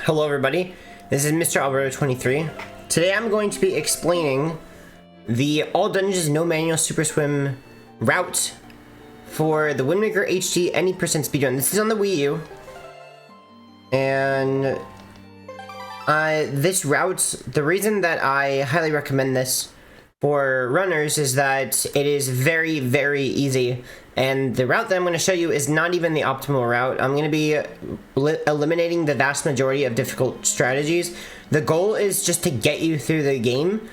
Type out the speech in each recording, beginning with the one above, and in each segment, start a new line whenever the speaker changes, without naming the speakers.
Hello everybody, this is Mr. Alberto23. Today I'm going to be explaining the All Dungeons No Manual Super Swim route for the Windmaker HD any percent speedrun. This is on the Wii U. And this route, the reason that I highly recommend this for runners is that it is very, very easy. And the route that I'm going to show you is not even the optimal route. I'm going to be eliminating the vast majority of difficult strategies. The goal is just to get you through the game,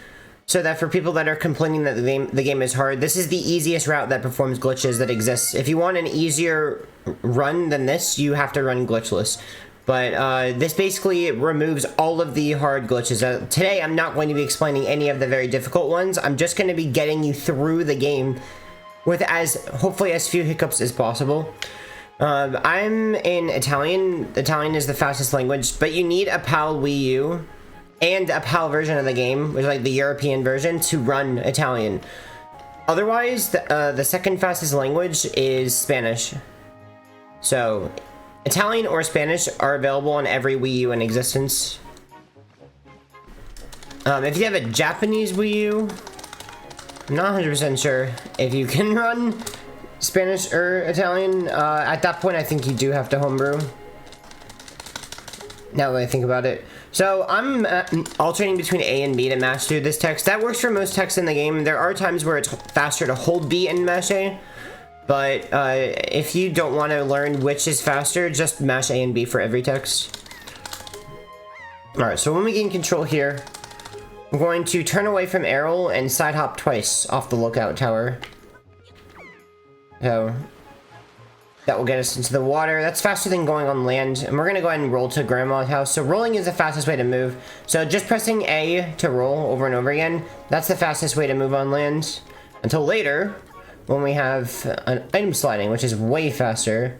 so that for people that are complaining that the game is hard, this is the easiest route that performs glitches that exists. If you want an easier run than this, you have to run glitchless. But this basically removes all of the hard glitches. Today, I'm not going to be explaining any of the very difficult ones. I'm just going to be getting you through the game with hopefully as few hiccups as possible. I'm in Italian. Italian is the fastest language, but you need a PAL Wii U and a PAL version of the game, which is like the European version, to run Italian. Otherwise, the second fastest language is Spanish. So Italian or Spanish are available on every Wii U in existence. If you have a Japanese Wii U, I'm not 100% sure if you can run Spanish or Italian. At that point, I think you do have to homebrew, now that I think about it. So I'm alternating between A and B to mash through this text. That works for most texts in the game. There are times where it's faster to hold B and mash A. But if you don't want to learn which is faster, just mash A and B for every text. Alright, so when we gain control here, we're going to turn away from Errol and side hop twice off the lookout tower. So that will get us into the water. That's faster than going on land. And we're going to go ahead and roll to Grandma's house. So rolling is the fastest way to move. So just pressing A to roll over and over again, that's the fastest way to move on land. Until later, when we have an item sliding, which is way faster.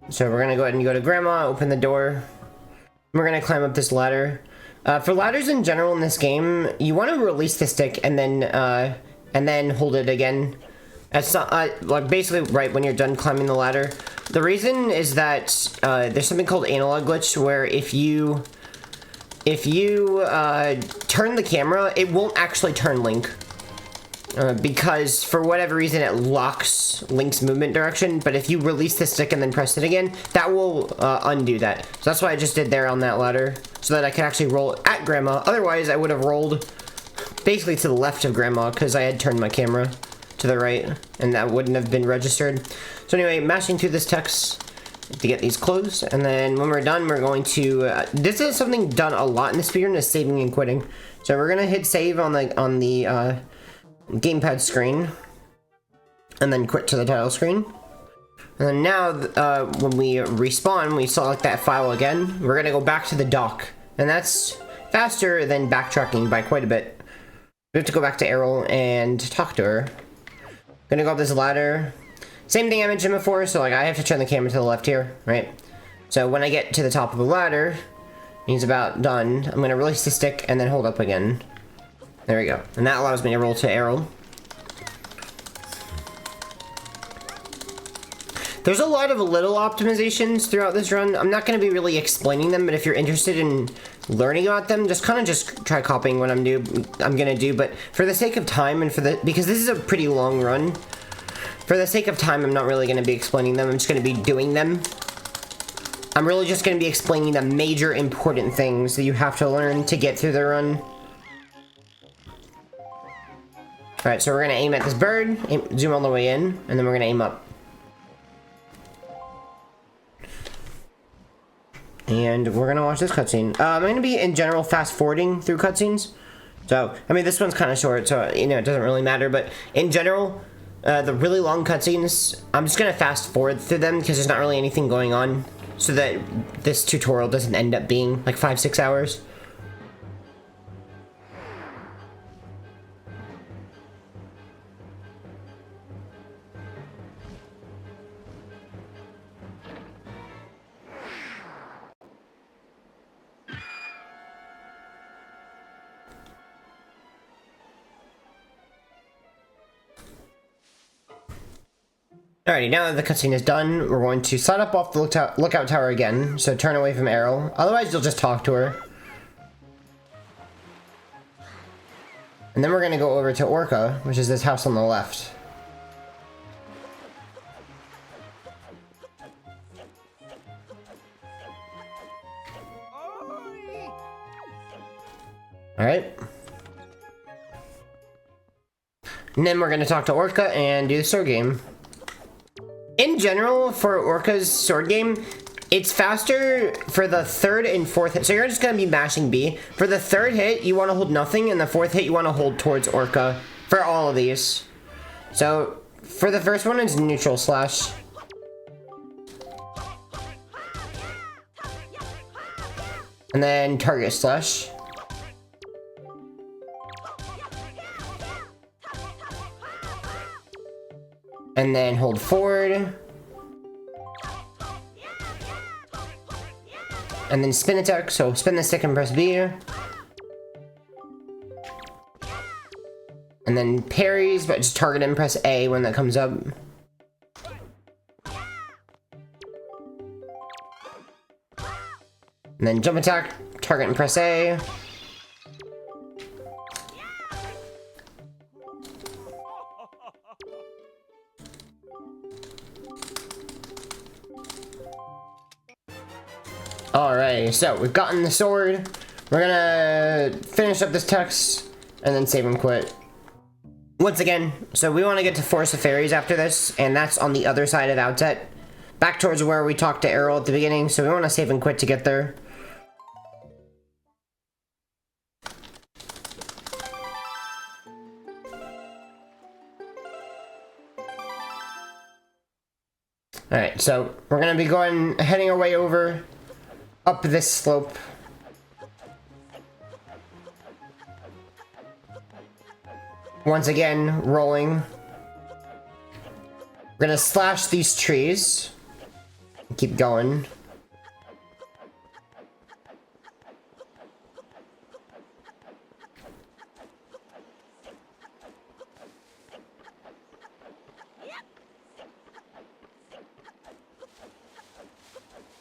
So we're going to go ahead and go to Grandma, open the door. We're going to climb up this ladder. For ladders in general in this game, you want to release the stick and then hold it again. That's not, like basically right when you're done climbing the ladder. The reason is that there's something called analog glitch, where if you turn the camera, it won't actually turn Link. Because for whatever reason it locks Link's movement direction, but if you release the stick and then press it again, that will undo that. So that's what I just did there on that ladder, so that I could actually roll at Grandma. Otherwise, I would have rolled basically to the left of Grandma, because I had turned my camera to the right, and that wouldn't have been registered. So anyway, mashing through this text to get these closed, and then when we're done, we're going to... this is something done a lot in the speedrun, is saving and quitting. So we're going to hit save on the gamepad screen, and then quit to the title screen. And then now, when we respawn, we select that file again. We're gonna go back to the dock, and that's faster than backtracking by quite a bit. We have to go back to Errol and talk to her. Gonna go up this ladder. Same thing I mentioned before, so like I have to turn the camera to the left here, right? So when I get to the top of the ladder, he's about done. I'm gonna release the stick and then hold up again. There we go. And that allows me to roll to Errol. There's a lot of little optimizations throughout this run. I'm not going to be really explaining them, but if you're interested in learning about them, just try copying what I'm going to do. But for the sake of time and because this is a pretty long run, for the sake of time, I'm not really going to be explaining them. I'm just going to be doing them. I'm really just going to be explaining the major important things that you have to learn to get through the run. Alright, so we're going to aim at this bird, zoom all the way in, and then we're going to aim up. And we're going to watch this cutscene. I'm going to be, in general, fast-forwarding through cutscenes. So, I mean, this one's kind of short, so, you know, it doesn't really matter. But, in general, the really long cutscenes, I'm just going to fast-forward through them, because there's not really anything going on. So that this tutorial doesn't end up being, like, 5-6 hours. Alrighty, now that the cutscene is done, we're going to sign up off the lookout tower again, so turn away from Errol. Otherwise, you'll just talk to her. And then we're going to go over to Orca, which is this house on the left. Alright. And then we're going to talk to Orca and do the sword game. In general, for Orca's sword game, it's faster for the third and fourth hit. So you're just going to be mashing B. For the third hit, you want to hold nothing, and the fourth hit, you want to hold towards Orca for all of these. So for the first one, it's neutral slash. And then target slash. And then hold forward. And then spin attack, so spin the stick and press B. And then parries, but just target and press A when that comes up. And then jump attack, target and press A. Alright, so we've gotten the sword. We're gonna finish up this text and then save and quit. Once again, so we want to get to Forest of Fairies after this, and that's on the other side of Outset. Back towards where we talked to Errol at the beginning, so we want to save and quit to get there. Alright, so we're gonna be heading our way over up this slope. Once again, rolling. We're gonna slash these trees. Keep going.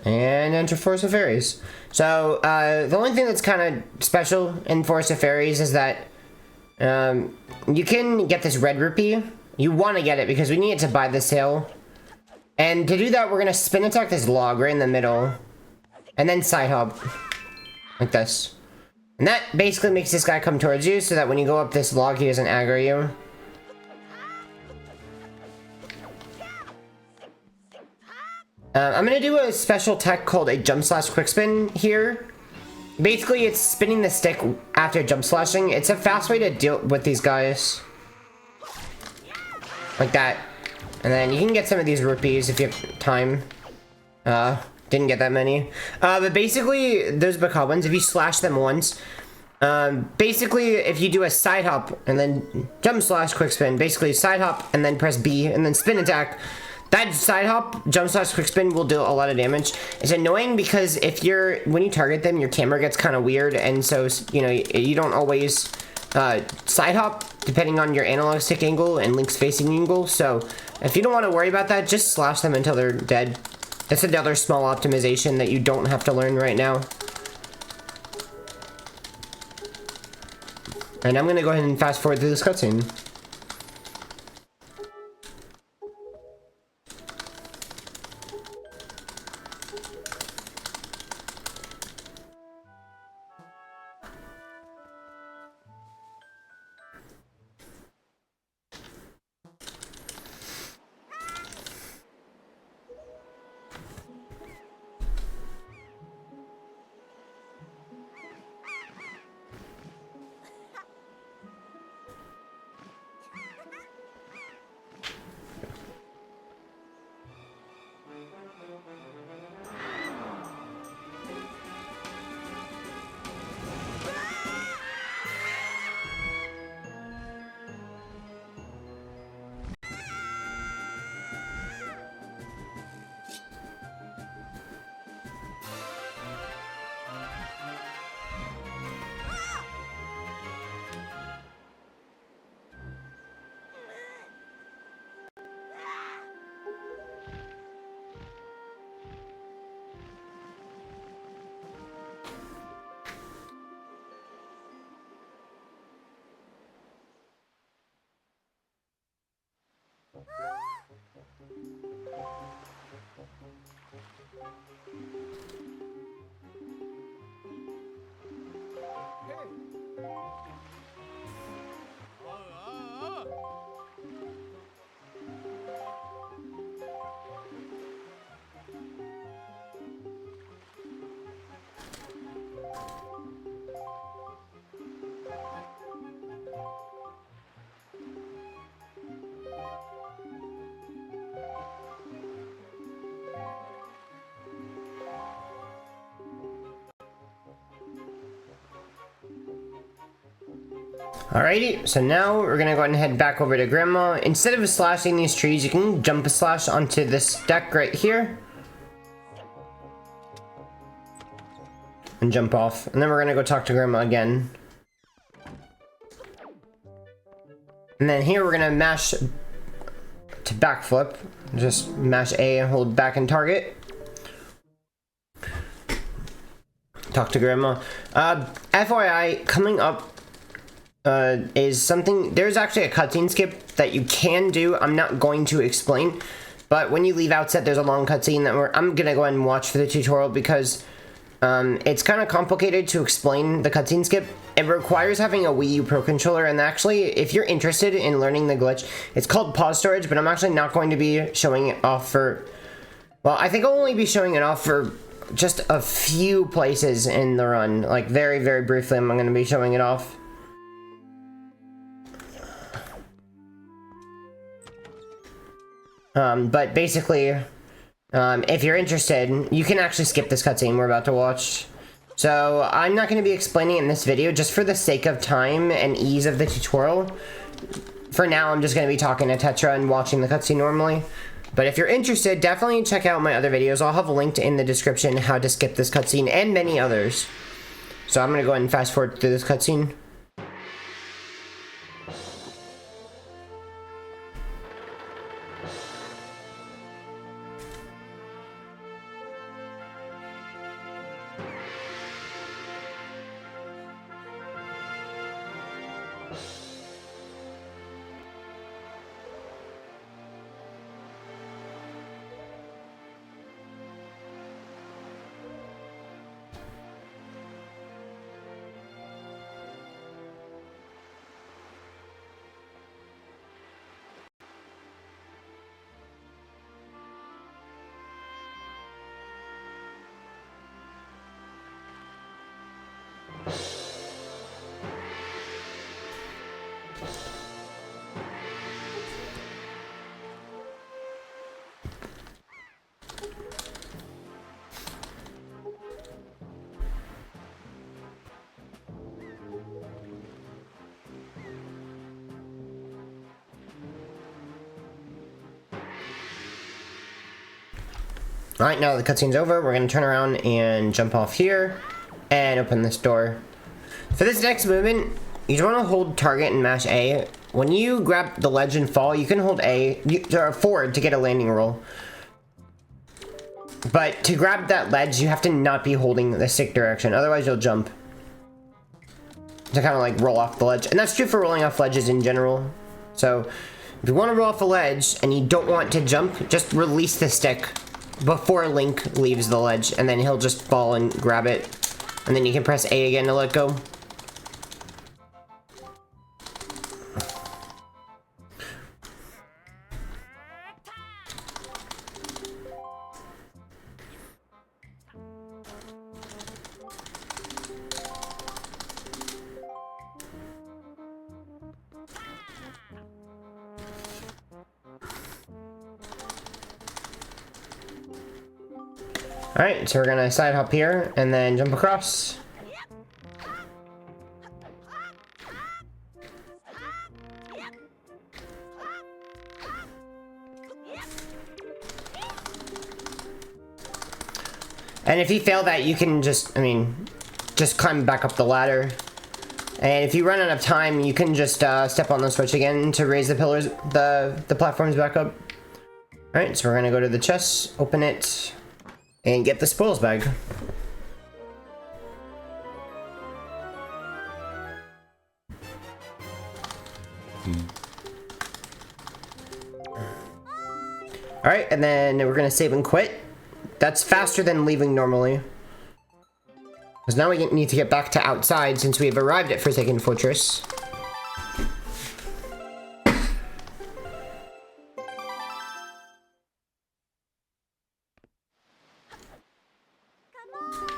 And enter Forest of Fairies. So, the only thing that's kind of special in Forest of Fairies is that you can get this red rupee. You want to get it because we need it to buy this hill. And to do that, we're going to spin attack this log right in the middle. And then side hop. Like this. And that basically makes this guy come towards you so that when you go up this log, he doesn't aggro you. I'm going to do a special tech called a jump slash quick spin here. Basically, it's spinning the stick after jump slashing. It's a fast way to deal with these guys. Like that. And then you can get some of these rupees if you have time. Didn't get that many. But basically, those Bacabans, if you slash them once, basically, if you do a side hop and then jump slash quick spin, basically side hop and then press B and then spin attack, that side hop, jump slash quick spin will do a lot of damage. It's annoying because when you target them, your camera gets kind of weird, and so, you know, you don't always side hop depending on your analog stick angle and Link's facing angle. So if you don't want to worry about that, just slash them until they're dead. That's another small optimization that you don't have to learn right now. And I'm gonna go ahead and fast forward through this cutscene. Alrighty, so now we're gonna go ahead and head back over to Grandma. Instead of slashing these trees, you can jump a slash onto this deck right here. And jump off. And then we're gonna go talk to Grandma again. And then here we're gonna mash to backflip. Just mash A and hold back and target. Talk to Grandma. FYI, coming up is something, there's actually a cutscene skip that you can do. I'm not going to explain, but when you leave Outset, there's a long cutscene that I'm gonna go ahead and watch for the tutorial because it's kind of complicated to explain the cutscene skip. It requires having a Wii U Pro controller, and actually, if you're interested in learning the glitch, it's called pause storage, but I'm actually not going to be showing it off for, well, I think I'll only be showing it off for just a few places in the run, like very, very briefly. I'm going to be showing it off. But basically, if you're interested, you can actually skip this cutscene we're about to watch. So I'm not going to be explaining it in this video just for the sake of time and ease of the tutorial. For now, I'm just going to be talking to Tetra and watching the cutscene normally. But if you're interested, definitely check out my other videos. I'll have a link in the description how to skip this cutscene and many others. So I'm going to go ahead and fast forward through this cutscene. Alright, now the cutscene's over, we're going to turn around and jump off here and open this door. For this next movement, you just want to hold target and mash A. When you grab the ledge and fall, you can hold A, or forward to get a landing roll. But to grab that ledge, you have to not be holding the stick direction, otherwise you'll jump. To kind of like roll off the ledge. And that's true for rolling off ledges in general. So, if you want to roll off a ledge and you don't want to jump, just release the stick before Link leaves the ledge, and then he'll just fall and grab it. And then you can press A again to let go. Alright, so we're gonna side hop here and then jump across. And if you fail that, you can just, just climb back up the ladder. And if you run out of time, you can just step on the switch again to raise the pillars, the platforms back up. Alright, so we're gonna go to the chest, open it, and get the spoils bag. Alright, and then we're gonna save and quit. That's faster than leaving normally. Because now we need to get back to outside since we have arrived at Forsaken Fortress.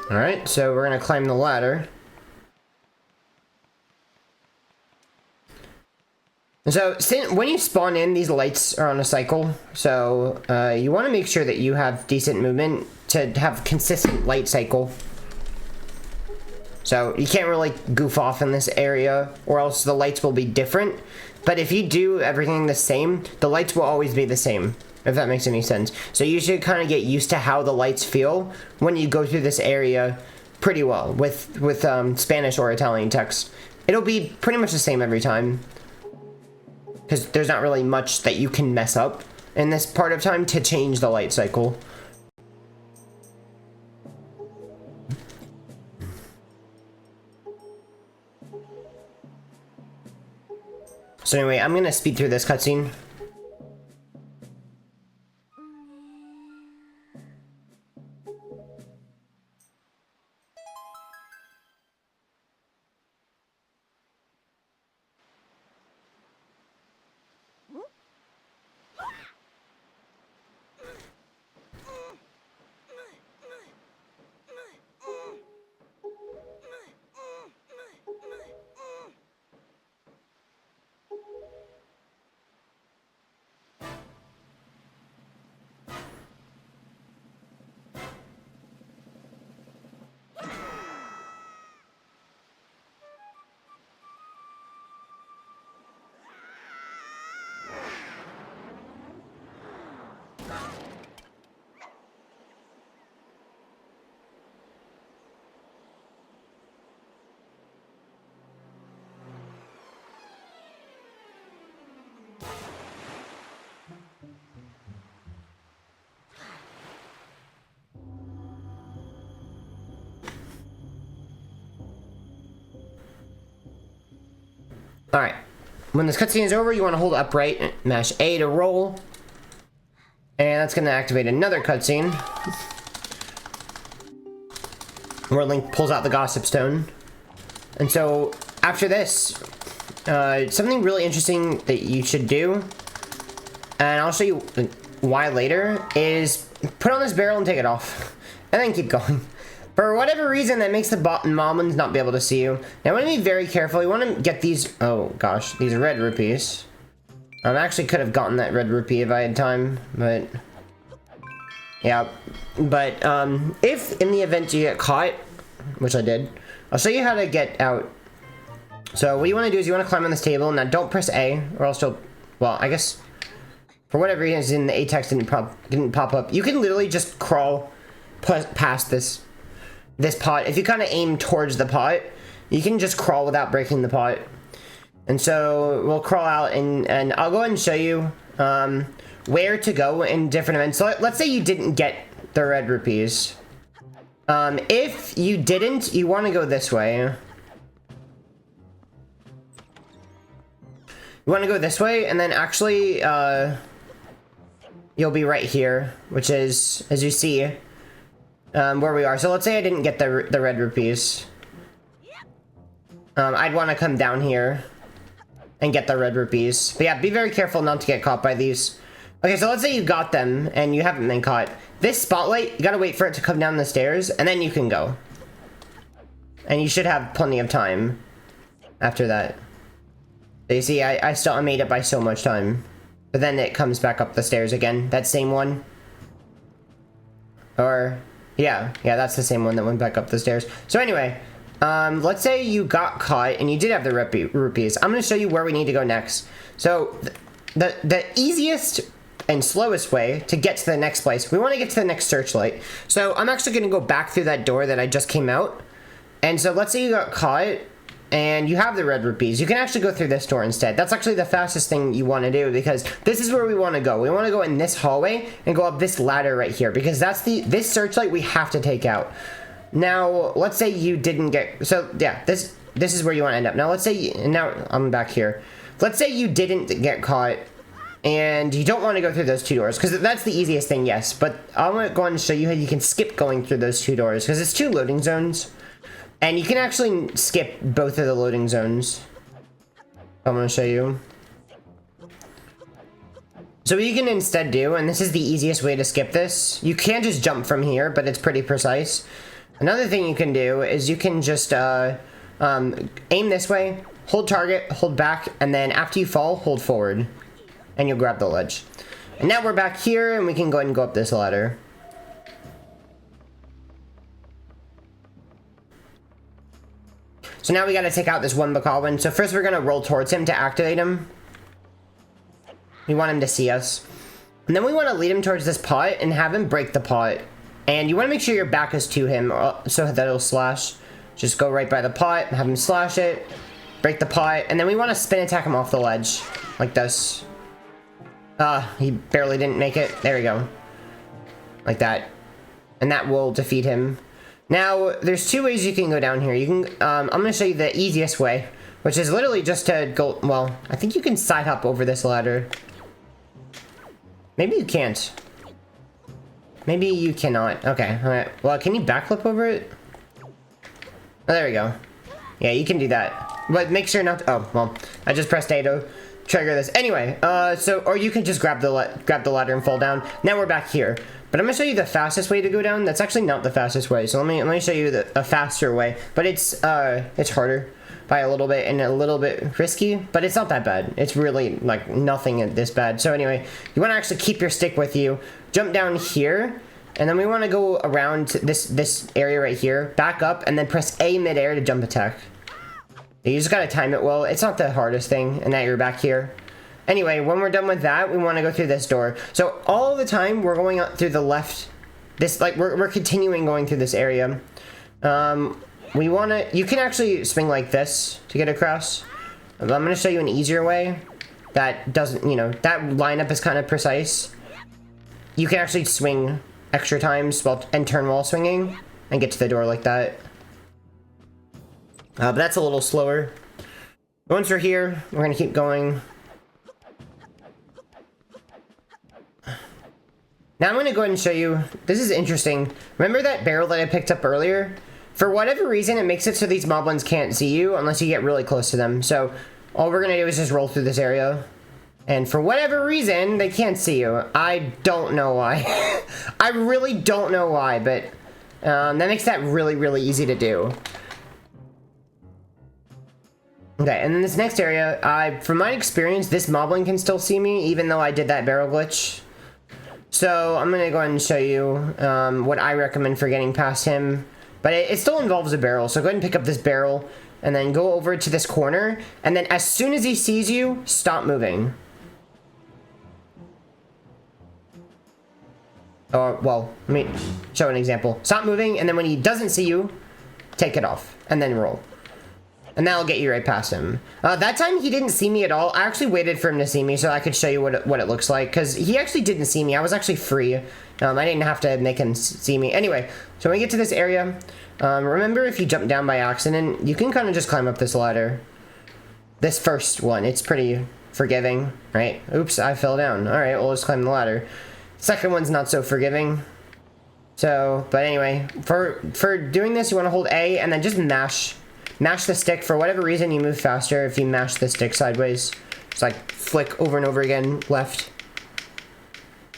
Alright, so we're gonna climb the ladder. So, when you spawn in, these lights are on a cycle. So, you want to make sure that you have decent movement to have consistent light cycle. So, you can't really goof off in this area, or else the lights will be different. But if you do everything the same, the lights will always be the same. If that makes any sense. So you should kind of get used to how the lights feel when you go through this area pretty well with Spanish or Italian text. It'll be pretty much the same every time. Because there's not really much that you can mess up in this part of time to change the light cycle. So anyway, I'm going to speed through this cutscene. Alright, when this cutscene is over, you want to hold upright and mash A to roll. And that's going to activate another cutscene. Where Link pulls out the Gossip Stone. And so, after this, something really interesting that you should do, and I'll show you why later, is put on this barrel and take it off. And then keep going. For whatever reason, that makes the Moblins not be able to see you. Now, I want to be very careful. You want to get these... Oh, gosh. These red rupees. I actually could have gotten that red rupee if I had time, but... Yeah. But, if in the event you get caught, which I did, I'll show you how to get out. So, what you want to do is you want to climb on this table. Now, don't press A, or else you'll... Well, I guess... For whatever reason, the A text didn't pop up. You can literally just crawl past this pot. If you kind of aim towards the pot, you can just crawl without breaking the pot. And so we'll crawl out and I'll go ahead and show you where to go in different events. So let's say you didn't get the red rupees. If you didn't, you want to go this way. You want to go this way, and then actually you'll be right here, which is, as you see, where we are. So let's say I didn't get the red rupees. I'd want to come down here and get the red rupees. But yeah, be very careful not to get caught by these. Okay, so let's say you got them and you haven't been caught. This spotlight, you gotta wait for it to come down the stairs, and then you can go. And you should have plenty of time after that. So you see, I still made it by so much time. But then it comes back up the stairs again. That same one. Or... Yeah, that's the same one that went back up the stairs. So anyway, let's say you got caught and you did have the rupees. I'm going to show you where we need to go next. So, the easiest and slowest way to get to the next place, we want to get to the next searchlight. So, I'm actually going to go back through that door that I just came out. And so, let's say you got caught and you have the red rupees. You can actually go through this door instead. That's actually the fastest thing you want to do, because this is where we want to go. We want to go in this hallway and go up this ladder right here, because that's this searchlight we have to take out. Now, let's say you didn't get... So, yeah, this is where you want to end up. Now, let's say... Now, I'm back here. Let's say you didn't get caught And you don't want to go through those two doors, because that's the easiest thing, yes. But I'm going to go on and show you how you can skip going through those two doors, because it's 2 loading zones. And you can actually skip both of the loading zones. I'm going to show you. So what you can instead do, and this is the easiest way to skip this, you can just jump from here, but it's pretty precise. Another thing you can do is you can just aim this way, hold target, hold back, and then after you fall, hold forward. And you'll grab the ledge. And now we're back here, and we can go ahead and go up this ladder. So now we gotta take out this one Bokoblin. So first we're gonna roll towards him to activate him. We want him to see us. And then we want to lead him towards this pot and have him break the pot. And you want to make sure your back is to him so that it'll slash. Just go right by the pot, have him slash it, break the pot, and then we want to spin attack him off the ledge. Like this. He barely didn't make it. There we go. Like that. And that will defeat him. Now, there's 2 ways you can go down here. You can, I'm going to show you the easiest way, which is literally just to go, well, I think you can side hop over this ladder. Maybe you can't. Maybe you cannot. Okay, alright. Well, can you backflip over it? Oh, there we go. Yeah, you can do that. But make sure not to, oh, well, I just pressed A to trigger this. Anyway, or you can just grab the ladder and fall down. Now we're back here. But I'm gonna show you the fastest way to go down. That's actually not the fastest way. So let me show you a faster way. But it's harder by a little bit and a little bit risky, but it's not that bad. It's really like nothing this bad. So anyway, you want to actually keep your stick with you, jump down here, and then we want to go around this area right here, back up, and then press A midair to jump attack. You just gotta time it well. It's not the hardest thing, and now you're back here. Anyway, when we're done with that, we want to go through this door. So all the time we're going out through the left. This like we're continuing going through this area. We want to, you can actually swing like this to get across. I'm going to show you an easier way that doesn't, you know, that lineup is kind of precise. You can actually swing extra times and turn while swinging and get to the door like that. But that's a little slower. Once we're here, we're going to keep going. Now I'm going to go ahead and show you, this is interesting. Remember that barrel that I picked up earlier? For whatever reason, it makes it so these moblins can't see you unless you get really close to them. So all we're going to do is just roll through this area. And for whatever reason, they can't see you. I don't know why. I really don't know why, but that makes that really, really easy to do. Okay, and then this next area, from my experience, this moblin can still see me, even though I did that barrel glitch. So I'm going to go ahead and show you what I recommend for getting past him. But it still involves a barrel, so go ahead and pick up this barrel, and then go over to this corner, and then as soon as he sees you, stop moving. Or, well, let me show an example. Stop moving, and then when he doesn't see you, take it off, and then roll. And that'll get you right past him. That time, he didn't see me at all. I actually waited for him to see me so I could show you what it looks like, because he actually didn't see me. I was actually free. I didn't have to make him see me. Anyway, so when we get to this area, remember if you jump down by accident, you can kind of just climb up this ladder. This first one, it's pretty forgiving, right? Oops, I fell down. All right, well, let's climb the ladder. Second one's not so forgiving. So, but anyway, for doing this, you want to hold A and then just mash the stick. For whatever reason, you move faster if you mash the stick sideways. It's like flick over and over again, left.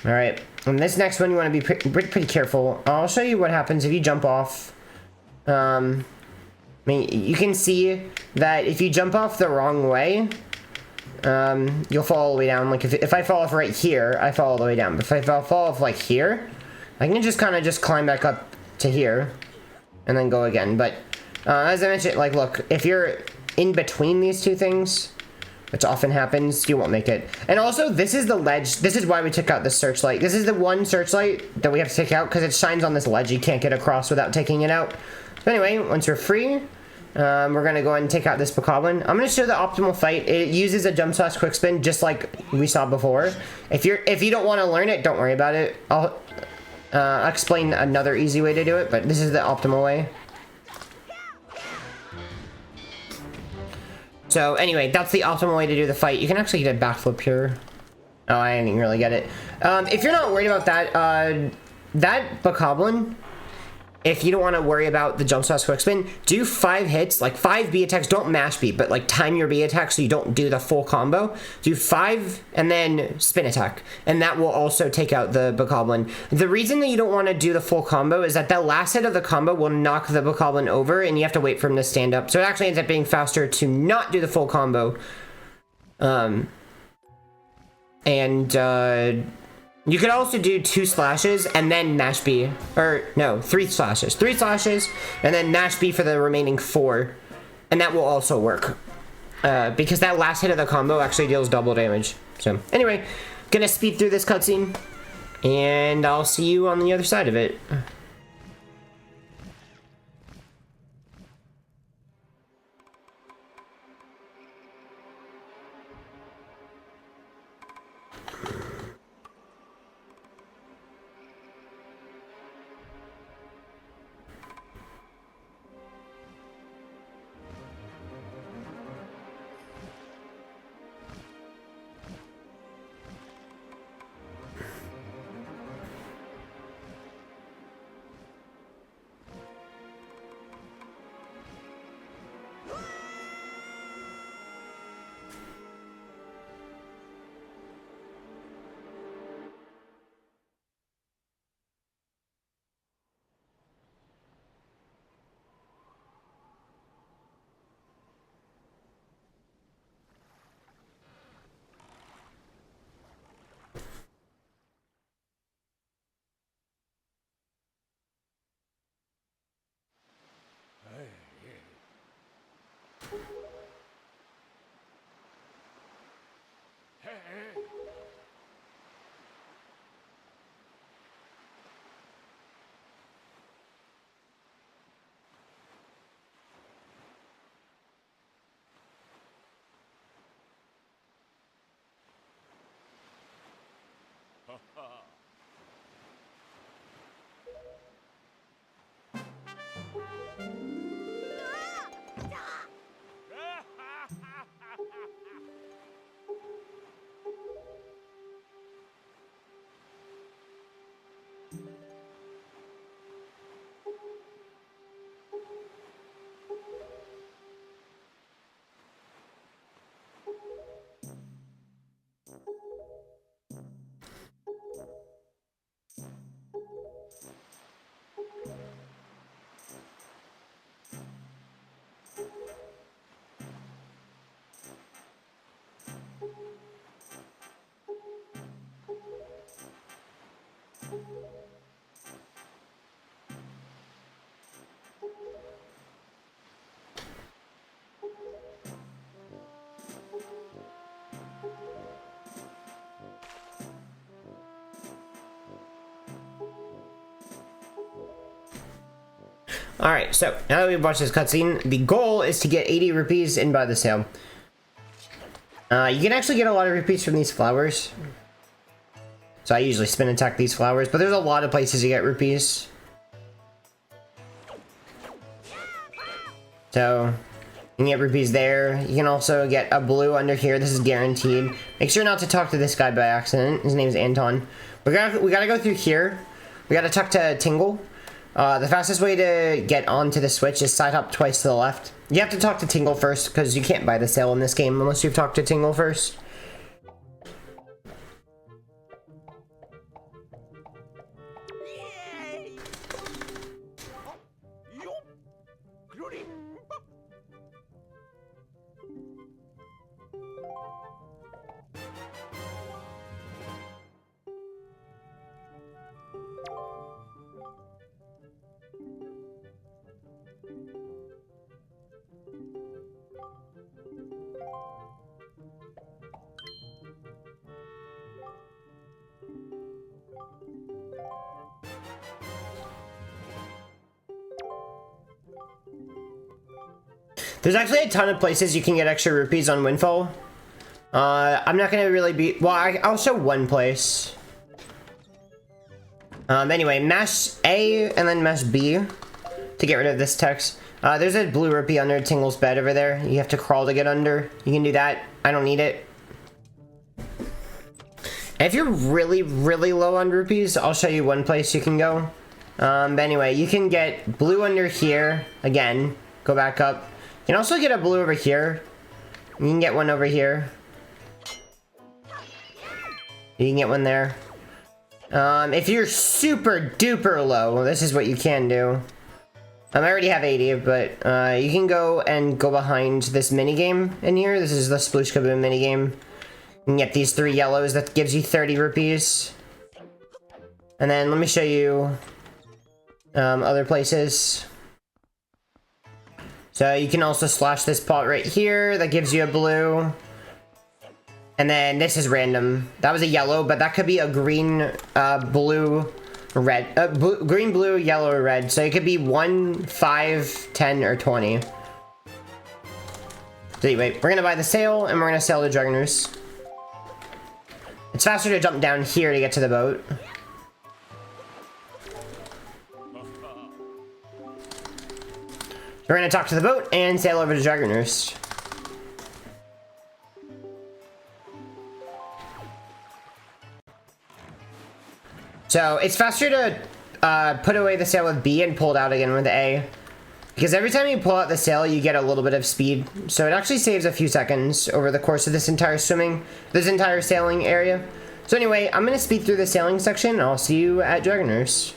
All right, and this next one, you want to be pretty careful. I'll show you what happens if you jump off. I mean, you can see that if you jump off the wrong way, you'll fall all the way down. Like if I fall off right here, I fall all the way down. But if I fall off like here, I can just kind of just climb back up to here and then go again. But as I mentioned, like, look, if you're in between these two things, which often happens, you won't make it. And also, this is the ledge. This is why we took out the searchlight. This is the one searchlight that we have to take out because it shines on this ledge. You can't get across without taking it out. So anyway, once we're free, we're going to go ahead and take out this Bokoblin. I'm going to show the optimal fight. It uses a jump slash quick spin just like we saw before. If you don't want to learn it, don't worry about it. I'll explain another easy way to do it, but this is the optimal way. So anyway, that's the optimal way to do the fight. You can actually get a backflip here. Oh, I didn't really get it. If you're not worried about that, that Bokoblin, if you don't want to worry about the jump slash quick spin, do 5 hits, like 5 B attacks. Don't mash B, but like time your B attack so you don't do the full combo. Do 5 and then spin attack, and that will also take out the Bokoblin. The reason that you don't want to do the full combo is that the last hit of the combo will knock the Bokoblin over, and you have to wait for him to stand up. So it actually ends up being faster to not do the full combo. You could also do 2 slashes and then mash B, or no, 3 slashes. 3 slashes and then mash B for the remaining 4, and that will also work. Because that last hit of the combo actually deals double damage. So anyway, gonna speed through this cutscene, and I'll see you on the other side of it. Alright, so now that we've watched this cutscene, the goal is to get 80 rupees in by the sale. You can actually get a lot of rupees from these flowers. So I usually spin attack these flowers, but there's a lot of places to get rupees. So you can get rupees there. You can also get a blue under here. This is guaranteed. Make sure not to talk to this guy by accident. His name is Anton. We gotta go through here. We gotta talk to Tingle. The fastest way to get onto the switch is side hop twice to the left. You have to talk to Tingle first, because you can't buy the sale in this game unless you've talked to Tingle first. There's actually a ton of places you can get extra rupees on Windfall. I'm not gonna really be... Well, I'll show one place. Anyway, mash A and then mash B to get rid of this text. There's a blue rupee under Tingle's bed over there. You have to crawl to get under. You can do that. I don't need it. If you're really, really low on rupees, I'll show you one place you can go. But anyway, you can get blue under here. Again, go back up. You can also get a blue over here. You can get one over here. You can get one there. If you're super duper low, this is what you can do. I already have 80, but you can go behind this minigame in here. This is the Sploosh Kaboom minigame. You can get these 3 yellows. That gives you 30 rupees. And then let me show you other places. So you can also slash this pot right here. That gives you a blue. And then this is random. That was a yellow, but that could be a green, blue, red. Green, blue, yellow, or red. So it could be 1, 5, 10, or 20. So anyway, we're gonna buy the sail, and we're gonna sail to Dragon Roost. It's faster to jump down here to get to the boat. We're gonna talk to the boat and sail over to Dragon Roost. So it's faster to put away the sail with B and pull it out again with A. Because every time you pull out the sail, you get a little bit of speed. So it actually saves a few seconds over the course of this entire sailing area. So anyway, I'm gonna speed through the sailing section, and I'll see you at Dragon Roost.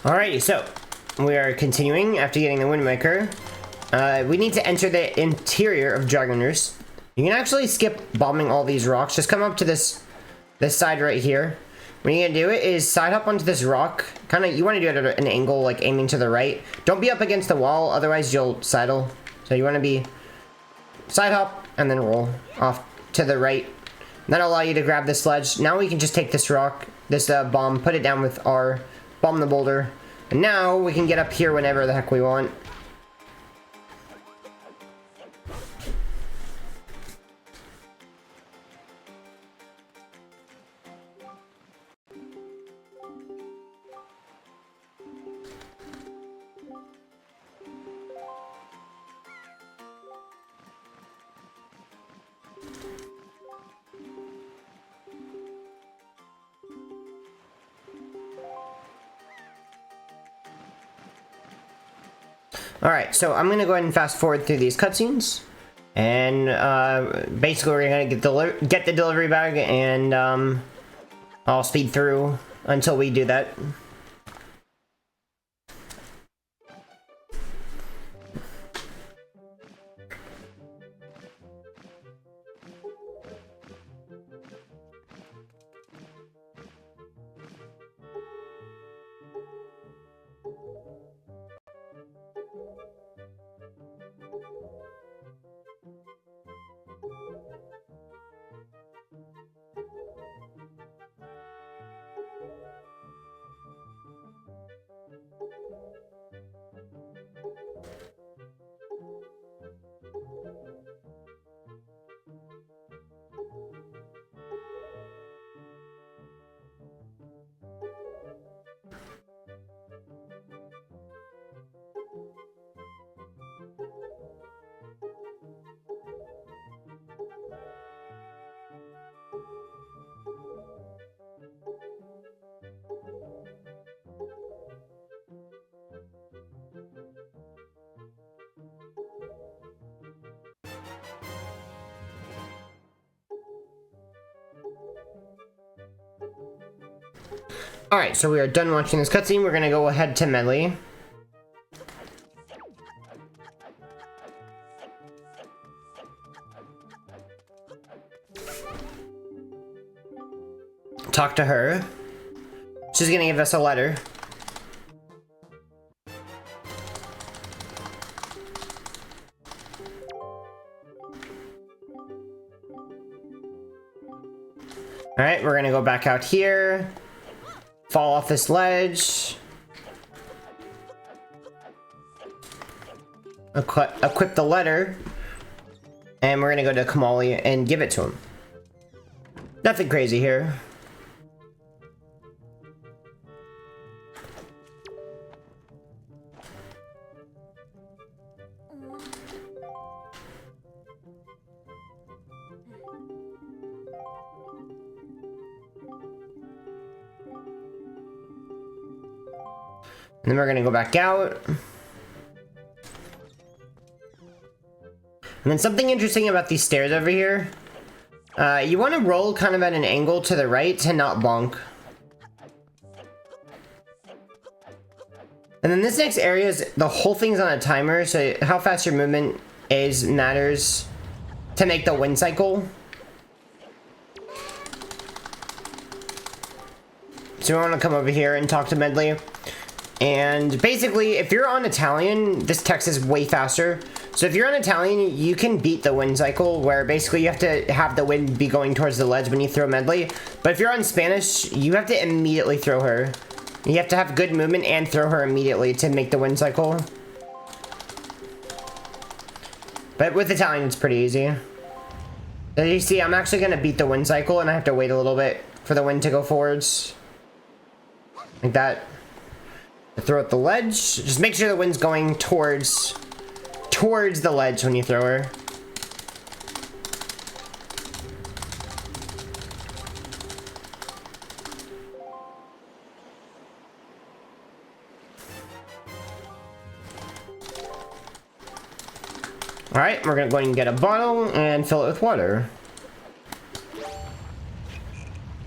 Alrighty, so we are continuing after getting the Windmaker. We need to enter the interior of Dragon Roost. You can actually skip bombing all these rocks. Just come up to this side right here. What you're gonna do it is side hop onto this rock. You want to do it at an angle, like aiming to the right. Don't be up against the wall, otherwise you'll sidle. So you want to be side hop and then roll off to the right. That'll allow you to grab this sledge. Now we can just take this rock, this bomb, put it down with R, bomb the boulder, and now we can get up here whenever the heck we want. Alright, so I'm gonna go ahead and fast forward through these cutscenes, and basically we're gonna get the delivery bag, and I'll speed through until we do that. Alright, so we are done watching this cutscene. We're gonna go ahead to Medley. Talk to her. She's gonna give us a letter. Alright, we're gonna go back out here. Fall off this ledge. Equip the letter. And we're gonna go to Kamali and give it to him. Nothing crazy here. And then we're gonna go back out. And then something interesting about these stairs over here. You want to roll kind of at an angle to the right to not bonk. And then this next area is, the whole thing's on a timer, so how fast your movement is matters to make the wind cycle. So we want to come over here and talk to Medley. And basically, if you're on Italian, this text is way faster. So if you're on Italian, you can beat the wind cycle, where basically you have to have the wind be going towards the ledge when you throw Medley. But if you're on Spanish, you have to immediately throw her. You have to have good movement and throw her immediately to make the wind cycle. But with Italian, it's pretty easy. As you see, I'm actually going to beat the wind cycle, and I have to wait a little bit for the wind to go forwards. Like that. Throw at the ledge. Just make sure the wind's going towards the ledge when you throw her. Alright, we're gonna go and get a bottle and fill it with water.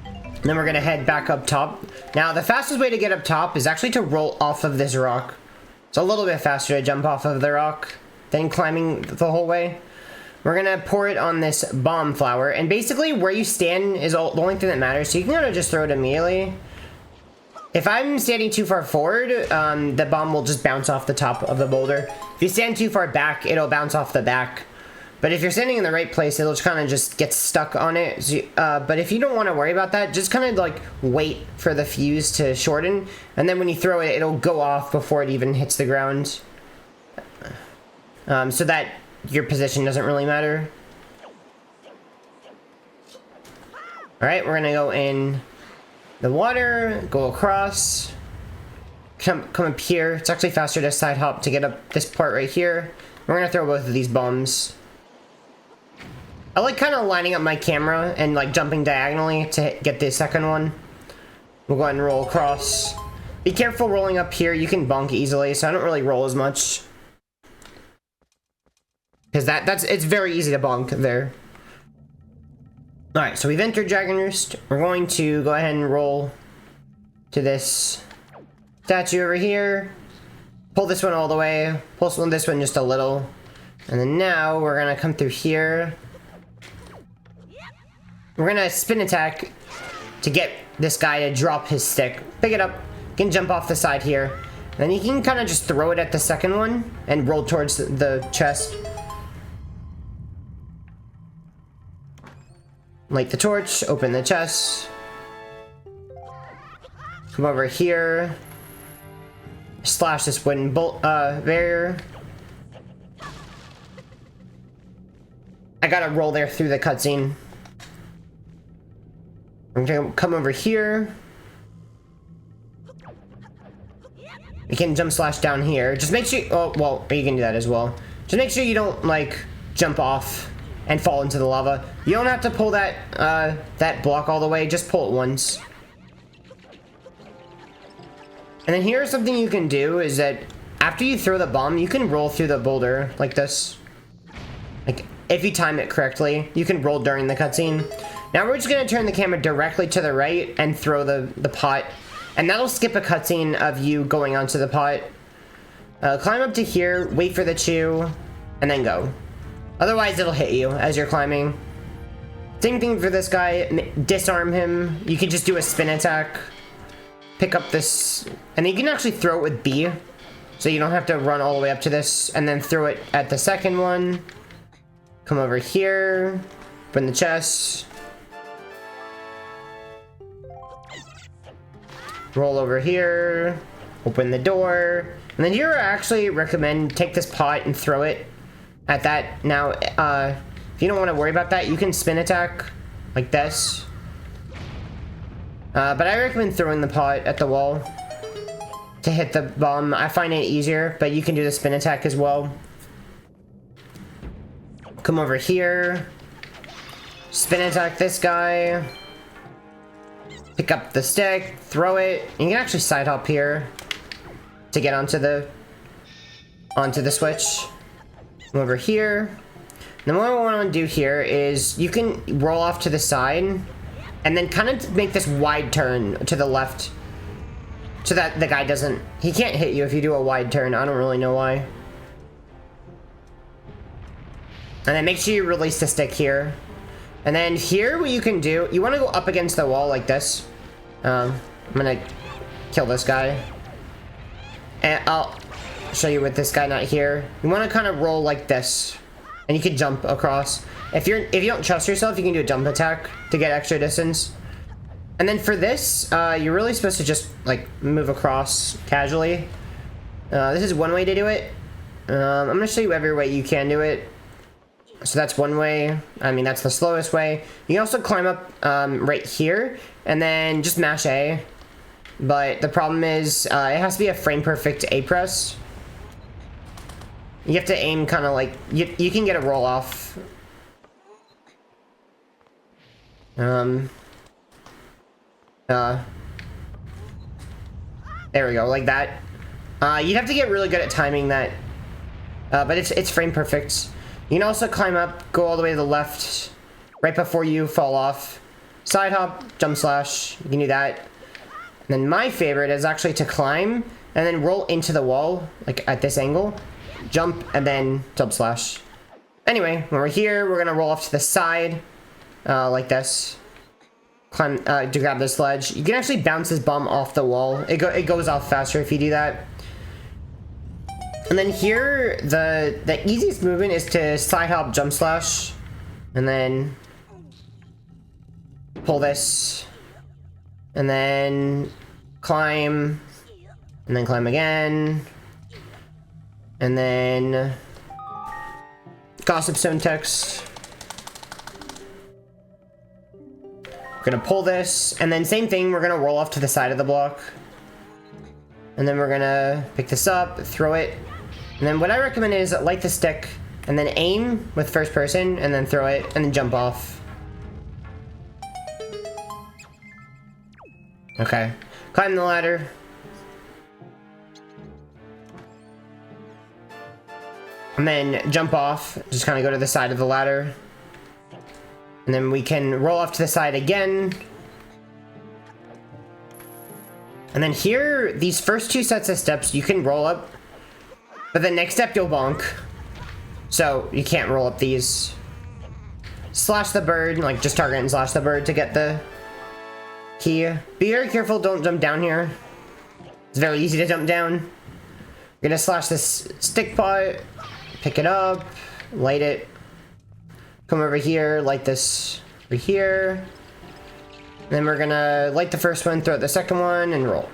And then we're gonna head back up top. Now, the fastest way to get up top is actually to roll off of this rock. It's a little bit faster to jump off of the rock than climbing the whole way. We're gonna pour it on this bomb flower, and basically where you stand is the only thing that matters, so you can kind of just throw it immediately. If I'm standing too far forward, the bomb will just bounce off the top of the boulder. If you stand too far back, it'll bounce off the back. But if you're standing in the right place, it'll just kind of just get stuck on it. So, but if you don't want to worry about that, just kind of like wait for the fuse to shorten. And then when you throw it, it'll go off before it even hits the ground. So that your position doesn't really matter. Alright, we're going to go in the water, go across, come up here. It's actually faster to side hop to get up this part right here. We're going to throw both of these bombs. I like kind of lining up my camera and like jumping diagonally to get the second one. We'll go ahead and roll across. Be careful rolling up here. You can bonk easily, so I don't really roll as much. Because it's very easy to bonk there. Alright, so we've entered Dragon Roost. We're going to go ahead and roll to this statue over here. Pull this one all the way. Pull this one just a little. And then now we're going to come through here. We're going to spin attack to get this guy to drop his stick. Pick it up. You can jump off the side here. And then you can kind of just throw it at the second one and roll towards the chest. Light the torch, open the chest. Come over here. Slash this wooden barrier. I gotta roll there through the cutscene. I'm gonna come over here. You can jump slash down here. Just make sure, oh, well, you can do that as well. Just make sure you don't, like, jump off and fall into the lava. You don't have to pull that, that block all the way. Just pull it once. And then here's something you can do is that after you throw the bomb, you can roll through the boulder like this. Like, if you time it correctly, you can roll during the cutscene. Now we're just gonna turn the camera directly to the right and throw the pot. And that'll skip a cutscene of you going onto the pot. Climb up to here, wait for the chew, and then go. Otherwise, it'll hit you as you're climbing. Same thing for this guy. Disarm him. You can just do a spin attack. Pick up this, and you can actually throw it with B. So you don't have to run all the way up to this, and then throw it at the second one. Come over here. Open the chest. Roll over here, open the door, and then here I actually recommend take this pot and throw it at that. Now, if you don't want to worry about that, you can spin attack like this. But I recommend throwing the pot at the wall to hit the bomb. I find it easier, but you can do the spin attack as well. Come over here, spin attack this guy. Pick up the stick, throw it. You can actually side hop here to get onto the switch. Come over here. Then what I want to do here is you can roll off to the side and then kind of make this wide turn to the left so that the guy he can't hit you if you do a wide turn. I don't really know why. And then make sure you release the stick here. And then here, what you can do, you want to go up against the wall like this. I'm gonna kill this guy. And I'll show you with this guy not here. You want to kind of roll like this. And you can jump across. If you don't trust yourself, you can do a jump attack to get extra distance. And then for this, you're really supposed to just, like, move across casually. This is one way to do it. I'm gonna show you every way you can do it. So that's one way. I mean, that's the slowest way. You can also climb up right here and then just mash A. But the problem is it has to be a frame perfect A press. You have to aim kind of like you can get a roll off. There we go, like that. You'd have to get really good at timing that. But it's frame perfect. You can also climb up, go all the way to the left, right before you fall off. Side hop, jump slash, you can do that. And then my favorite is actually to climb, and then roll into the wall, like at this angle. Jump, and then jump slash. Anyway, when we're here, we're gonna roll off to the side, like this. Climb, to grab this ledge. You can actually bounce this bomb off the wall. It goes off faster if you do that. And then here, the easiest movement is to side hop jump slash. And then pull this. And then climb. And then climb again. And then Gossip Stone text. We're gonna pull this. And then same thing, we're gonna roll off to the side of the block. And then we're gonna pick this up, throw it. And then what I recommend is light the stick and then aim with first person and then throw it and then jump off. Okay. Climb the ladder. And then jump off. Just kind of go to the side of the ladder. And then we can roll off to the side again. And then here, these first 2 sets of steps, you can roll up. But the next step, you'll bonk. So, you can't roll up these. Slash the bird, like just target and slash the bird to get the key. Be very careful, don't jump down here. It's very easy to jump down. We're gonna slash this stick pot, pick it up, light it. Come over here, light this over here. Then we're gonna light the first one, throw the second one, and roll.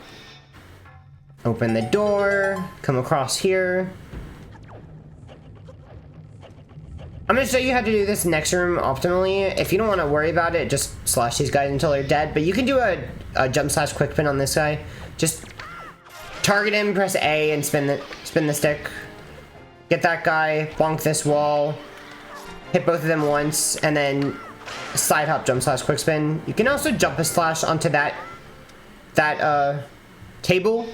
Open the door, come across here. I'm gonna show you how to do this next room optimally. If you don't want to worry about it, just slash these guys until they're dead. But you can do a jump slash quick pin on this guy. Just target him, press A, and spin the stick. Get that guy, bonk this wall, hit both of them once, and then side hop jump slash quick spin. You can also jump a slash onto that table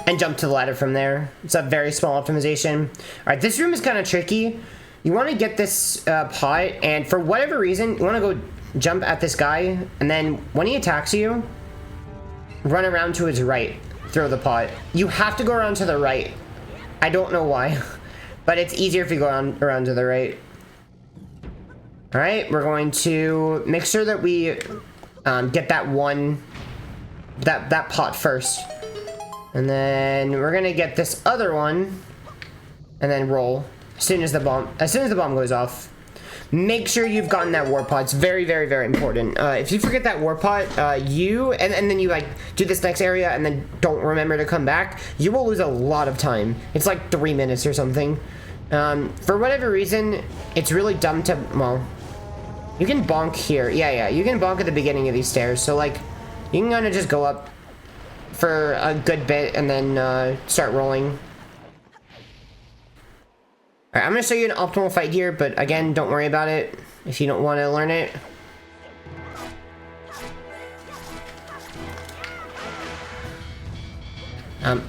and jump to the ladder from there. It's a very small optimization. All right, this room is kind of tricky. You want to get this pot, and for whatever reason, you want to go jump at this guy, and then when he attacks you, run around to his right, throw the pot. You have to go around to the right. I don't know why, but it's easier if you go around to the right. All right, we're going to make sure that we get that pot first, and then we're gonna get this other one, and then roll. As soon as the bomb goes off, make sure you've gotten that war pot. It's very, very, very important. If you forget that war pot, and then you like do this next area and then don't remember to come back, you will lose a lot of time. It's like 3 minutes or something. For whatever reason, it's really dumb to, well, you can bonk here. Yeah, you can bonk at the beginning of these stairs. So like, you can kind of just go up for a good bit and then start rolling. Alright, I'm going to show you an optimal fight here, but again, don't worry about it if you don't want to learn it.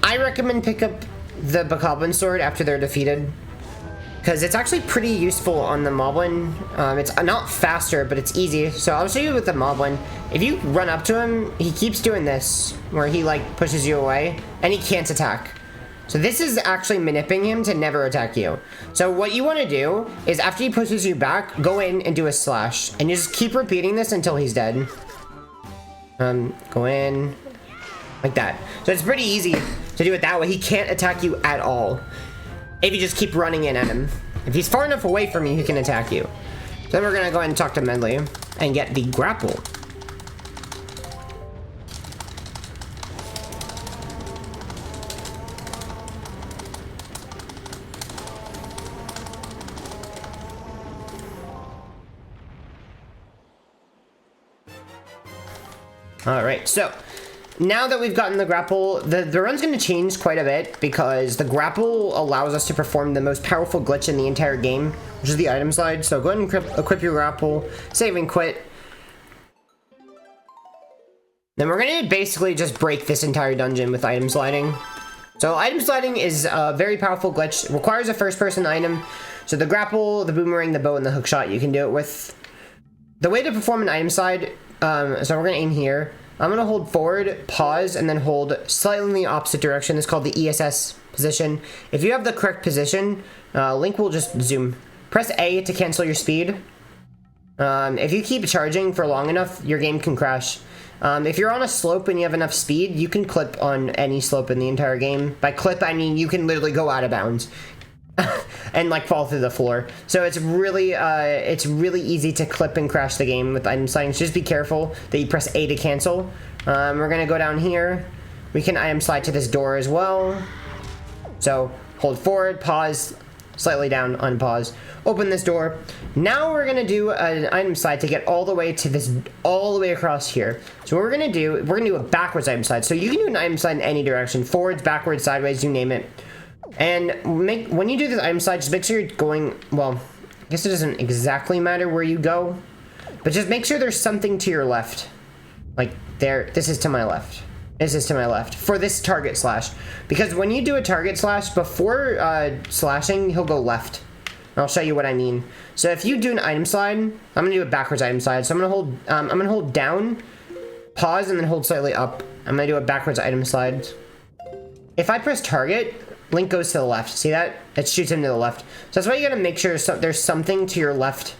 I recommend pick up the Bokoblin sword after they're defeated, because it's actually pretty useful on the Moblin. It's not faster, but it's easy. So I'll show you with the Moblin. If you run up to him, he keeps doing this, where he like pushes you away, and he can't attack. So this is actually manipulating him to never attack you. So what you want to do is after he pushes you back, go in and do a slash. And you just keep repeating this until he's dead. Go in, like that. So it's pretty easy to do it that way. He can't attack you at all if you just keep running in at him. If he's far enough away from you, he can attack you. So then we're going to go ahead and talk to Medley and get the grapple. Alright, so now that we've gotten the grapple, the run's going to change quite a bit because the grapple allows us to perform the most powerful glitch in the entire game, which is the item slide. So go ahead and equip your grapple, save and quit. Then we're going to basically just break this entire dungeon with item sliding. So item sliding is a very powerful glitch. It requires a first-person item. So the grapple, the boomerang, the bow, and the hookshot you can do it with. The way to perform an item slide, so we're going to aim here. I'm going to hold forward, pause, and then hold slightly in the opposite direction. It's called the ESS position. If you have the correct position, Link will just zoom. Press A to cancel your speed. If you keep charging for long enough, your game can crash. If you're on a slope and you have enough speed, you can clip on any slope in the entire game. By clip, I mean you can literally go out of bounds and like fall through the floor. So it's really easy to clip and crash the game with item sliding. So just be careful that you press A to cancel. We're gonna go down here. We can item slide to this door as well. So hold forward, pause, slightly down, unpause. Open this door. Now we're gonna do an item slide to get all the way to this, all the way across here. So what we're gonna do a backwards item slide. So you can do an item slide in any direction, forwards, backwards, sideways, you name it. And when you do this item slide, just make sure you're going, well, I guess it doesn't exactly matter where you go, but just make sure there's something to your left. Like there, this is to my left. This is to my left for this target slash. Because when you do a target slash, before slashing, he'll go left. I'll show you what I mean. So if you do an item slide, I'm gonna do a backwards item slide. So I'm gonna hold down, pause, and then hold slightly up. I'm gonna do a backwards item slide. If I press target, Link goes to the left. See that? It shoots him to the left. So that's why you gotta make sure there's something to your left.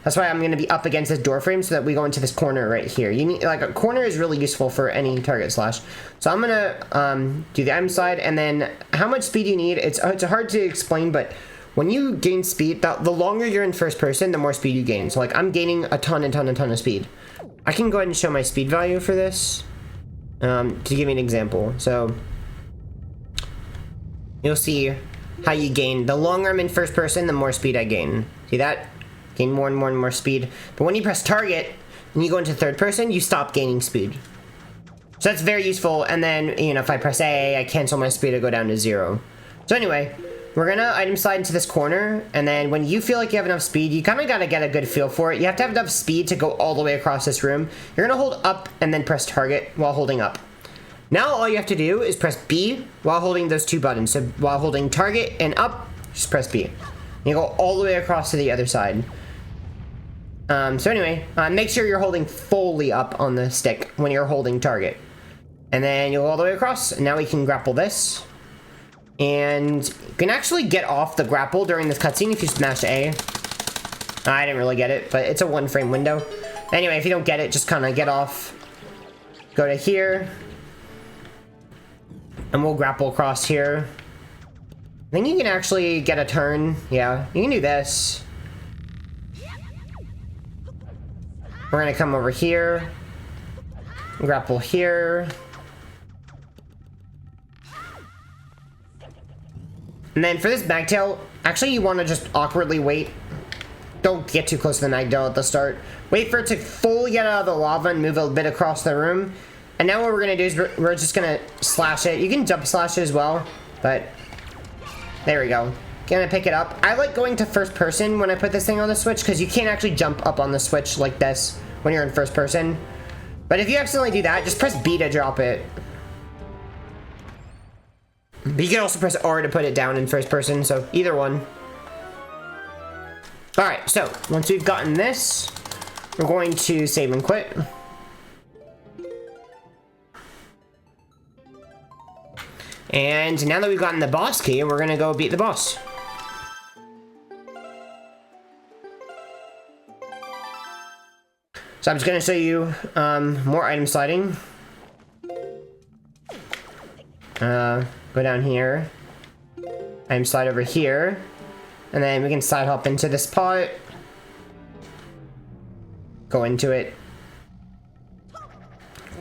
That's why I'm gonna be up against this door frame so that we go into this corner right here. You need, like, a corner is really useful for any target slash. So I'm gonna do the item slide, and then how much speed you need, it's hard to explain, but when you gain speed, the longer you're in first person, the more speed you gain. So like I'm gaining a ton of speed. I can go ahead and show my speed value for this to give you an example. So you'll see how you gain. The longer I'm in first person, the more speed I gain. See that? Gain more and more and more speed. But when you press target and you go into third person, you stop gaining speed. So that's very useful. And then, you know, if I press A, I cancel my speed to go down to 0. So anyway, we're gonna item slide into this corner, and then when you feel like you have enough speed, you kind of gotta get a good feel for it. You have to have enough speed to go all the way across this room. You're gonna hold up and then press target while holding up. Now all you have to do is press B while holding those two buttons. So while holding target and up, just press B. You go all the way across to the other side. So anyway, make sure you're holding fully up on the stick when you're holding target. And then you'll go all the way across, and now we can grapple this. And you can actually get off the grapple during this cutscene if you smash A. I didn't really get it, but it's a 1-frame window. Anyway, if you don't get it, just kind of get off. Go to here. And we'll grapple across here. I think you can actually get a turn. Yeah, you can do this. We're gonna come over here. Grapple here. And then for this magtail, actually you want to just awkwardly wait. Don't get too close to the magtail at the start. Wait for it to fully get out of the lava and move a bit across the room. And now what we're going to do is we're just going to slash it. You can jump slash it as well, but there we go. Gonna pick it up. I like going to first person when I put this thing on the Switch because you can't actually jump up on the Switch like this when you're in first person. But if you accidentally do that, just press B to drop it. But you can also press R to put it down in first person, so either one. Alright, so once we've gotten this, we're going to save and quit. And now that we've gotten the boss key, we're gonna go beat the boss. So I'm just gonna show you more item sliding. Go down here. Item slide over here. And then we can side hop into this pot. Go into it.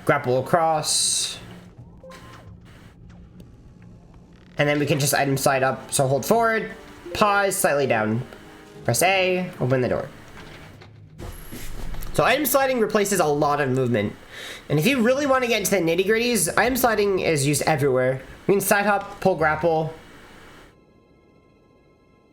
Grapple across. And then we can just item slide up. So hold forward, pause, slightly down. Press A, open the door. So item sliding replaces a lot of movement. And if you really want to get into the nitty gritties, item sliding is used everywhere. You can side hop, pull grapple.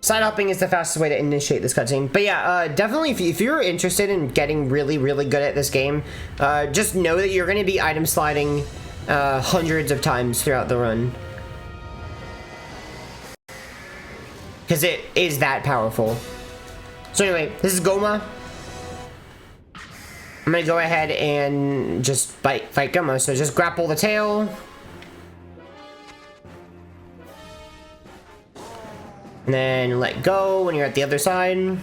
Side hopping is the fastest way to initiate this cutscene. But yeah, definitely if you're interested in getting really, really good at this game, just know that you're going to be item sliding hundreds of times throughout the run. Because it is that powerful. So anyway, this is Goma. I'm going to go ahead and just fight Goma. So just grapple the tail. And then let go when you're at the other side.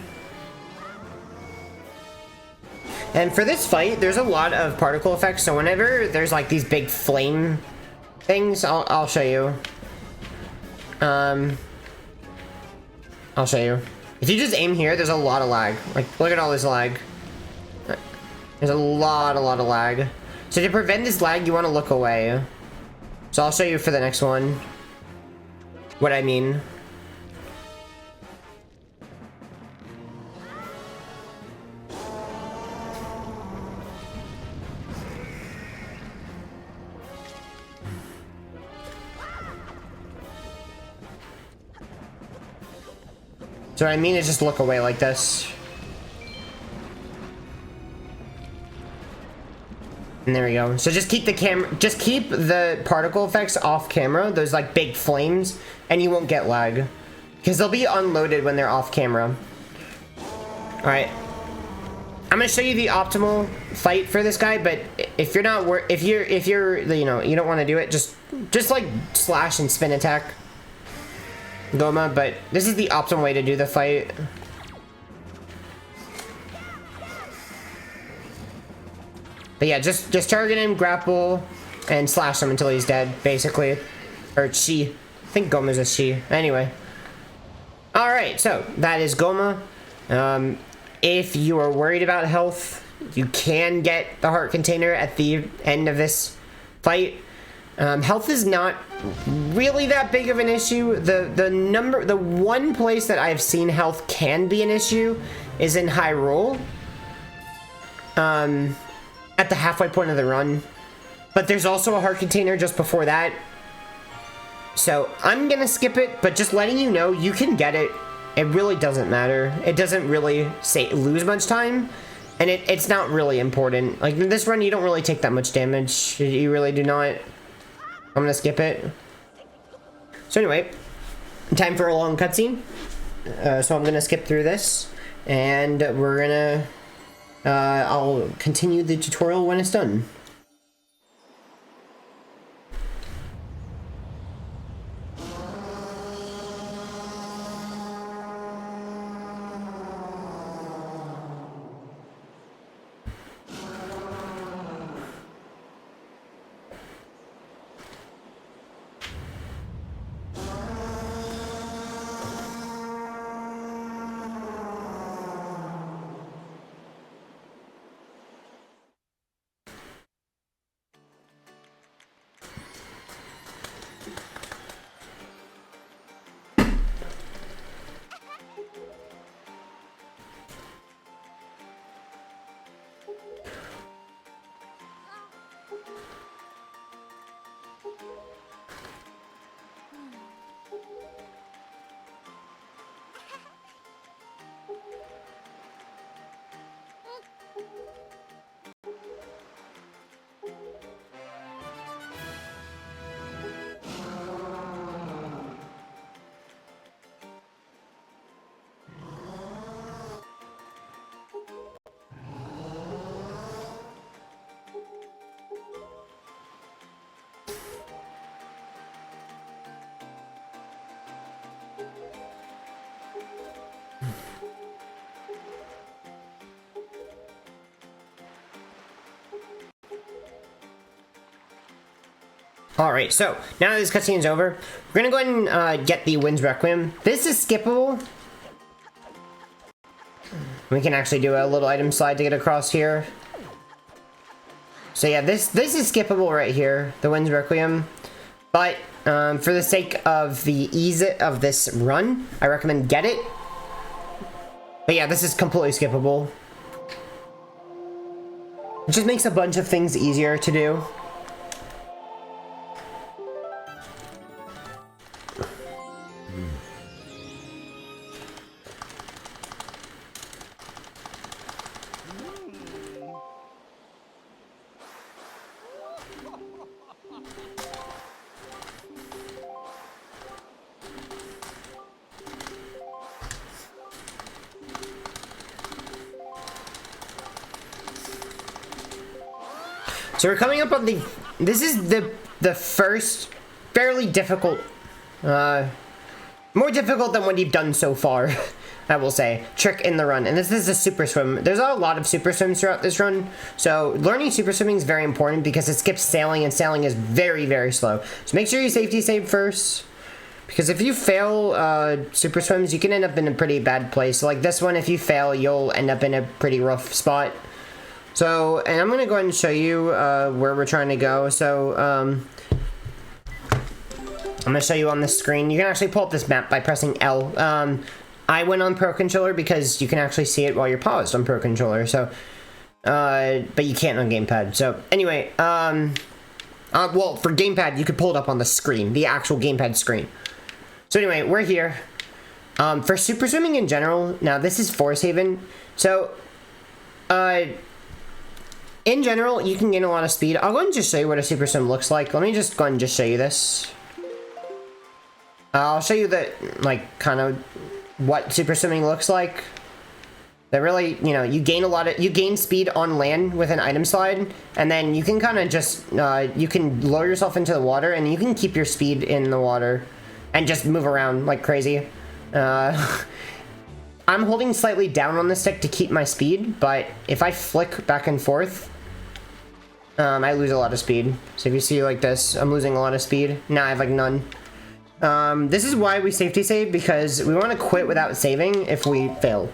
And for this fight, there's a lot of particle effects. So whenever there's like these big flame things, I'll show you. I'll show you. If you just aim here, there's a lot of lag. Like, look at all this lag. There's a lot of lag. So to prevent this lag, you want to look away. So I'll show you for the next one what I mean. So what I mean is just look away like this. And there we go. So just keep the particle effects off camera, those like big flames, and you won't get lag. because they'll be unloaded when they're off camera. All right. I'm gonna show you the optimal fight for this guy, but if you're not, if you're, you know, you don't want to do it, just like slash and spin attack Goma. But this is the optimal way to do the fight. But yeah, just target him, grapple, and slash him until he's dead, basically. Or she. I think Goma's a she. Anyway. All right, so that is Goma. If you are worried about health, you can get the heart container at the end of this fight. Health is not really that big of an issue. The one place that I've seen health can be an issue is in Hyrule. At the halfway point of the run. But there's also a heart container just before that. So I'm gonna skip it, but just letting you know, you can get it. It really doesn't matter. It doesn't really lose much time, and it's not really important. Like in this run, you don't really take that much damage. You really do not. I'm gonna skip it. So anyway, time for a long cutscene. So I'm gonna skip through this, and we're gonna. I'll continue the tutorial when it's done. Alright, so now that this cutscene is over, we're gonna go ahead and get the Wind's Requiem. This is skippable. We can actually do a little item slide to get across here. So yeah, this is skippable right here, the Wind's Requiem. But for the sake of the ease of this run, I recommend get it. But yeah, this is completely skippable. It just makes a bunch of things easier to do. So we're coming up on the, this is the first fairly difficult, more difficult than what you've done so far, I will say, trick in the run. And this is a super swim. There's a lot of super swims throughout this run. So learning super swimming is very important because it skips sailing, and sailing is very, very slow. So make sure you safety save first. Because if you fail super swims, you can end up in a pretty bad place. So like this one, if you fail, you'll end up in a pretty rough spot. So, and I'm going to go ahead and show you where we're trying to go. So, I'm going to show you on the screen. You can actually pull up this map by pressing L. I went on Pro Controller because you can actually see it while you're paused on Pro Controller. So, but you can't on Gamepad. So, anyway, well, for Gamepad, you could pull it up on the screen, the actual Gamepad screen. So, anyway, we're here. For super swimming in general, now this is Forest Haven. So, in general, you can gain a lot of speed. I'll go ahead and just show you what a super swim looks like. Let me just go ahead and just show you this. I'll show you the, like, kind of what super swimming looks like. That really, you know, you gain speed on land with an item slide, and then you can kind of just, you can lower yourself into the water, and you can keep your speed in the water, and just move around like crazy. I'm holding slightly down on the stick to keep my speed, but if I flick back and forth, I lose a lot of speed. So if you see like this, I'm losing a lot of speed. Now I have like none. This is why we safety save, because we want to quit without saving if we fail.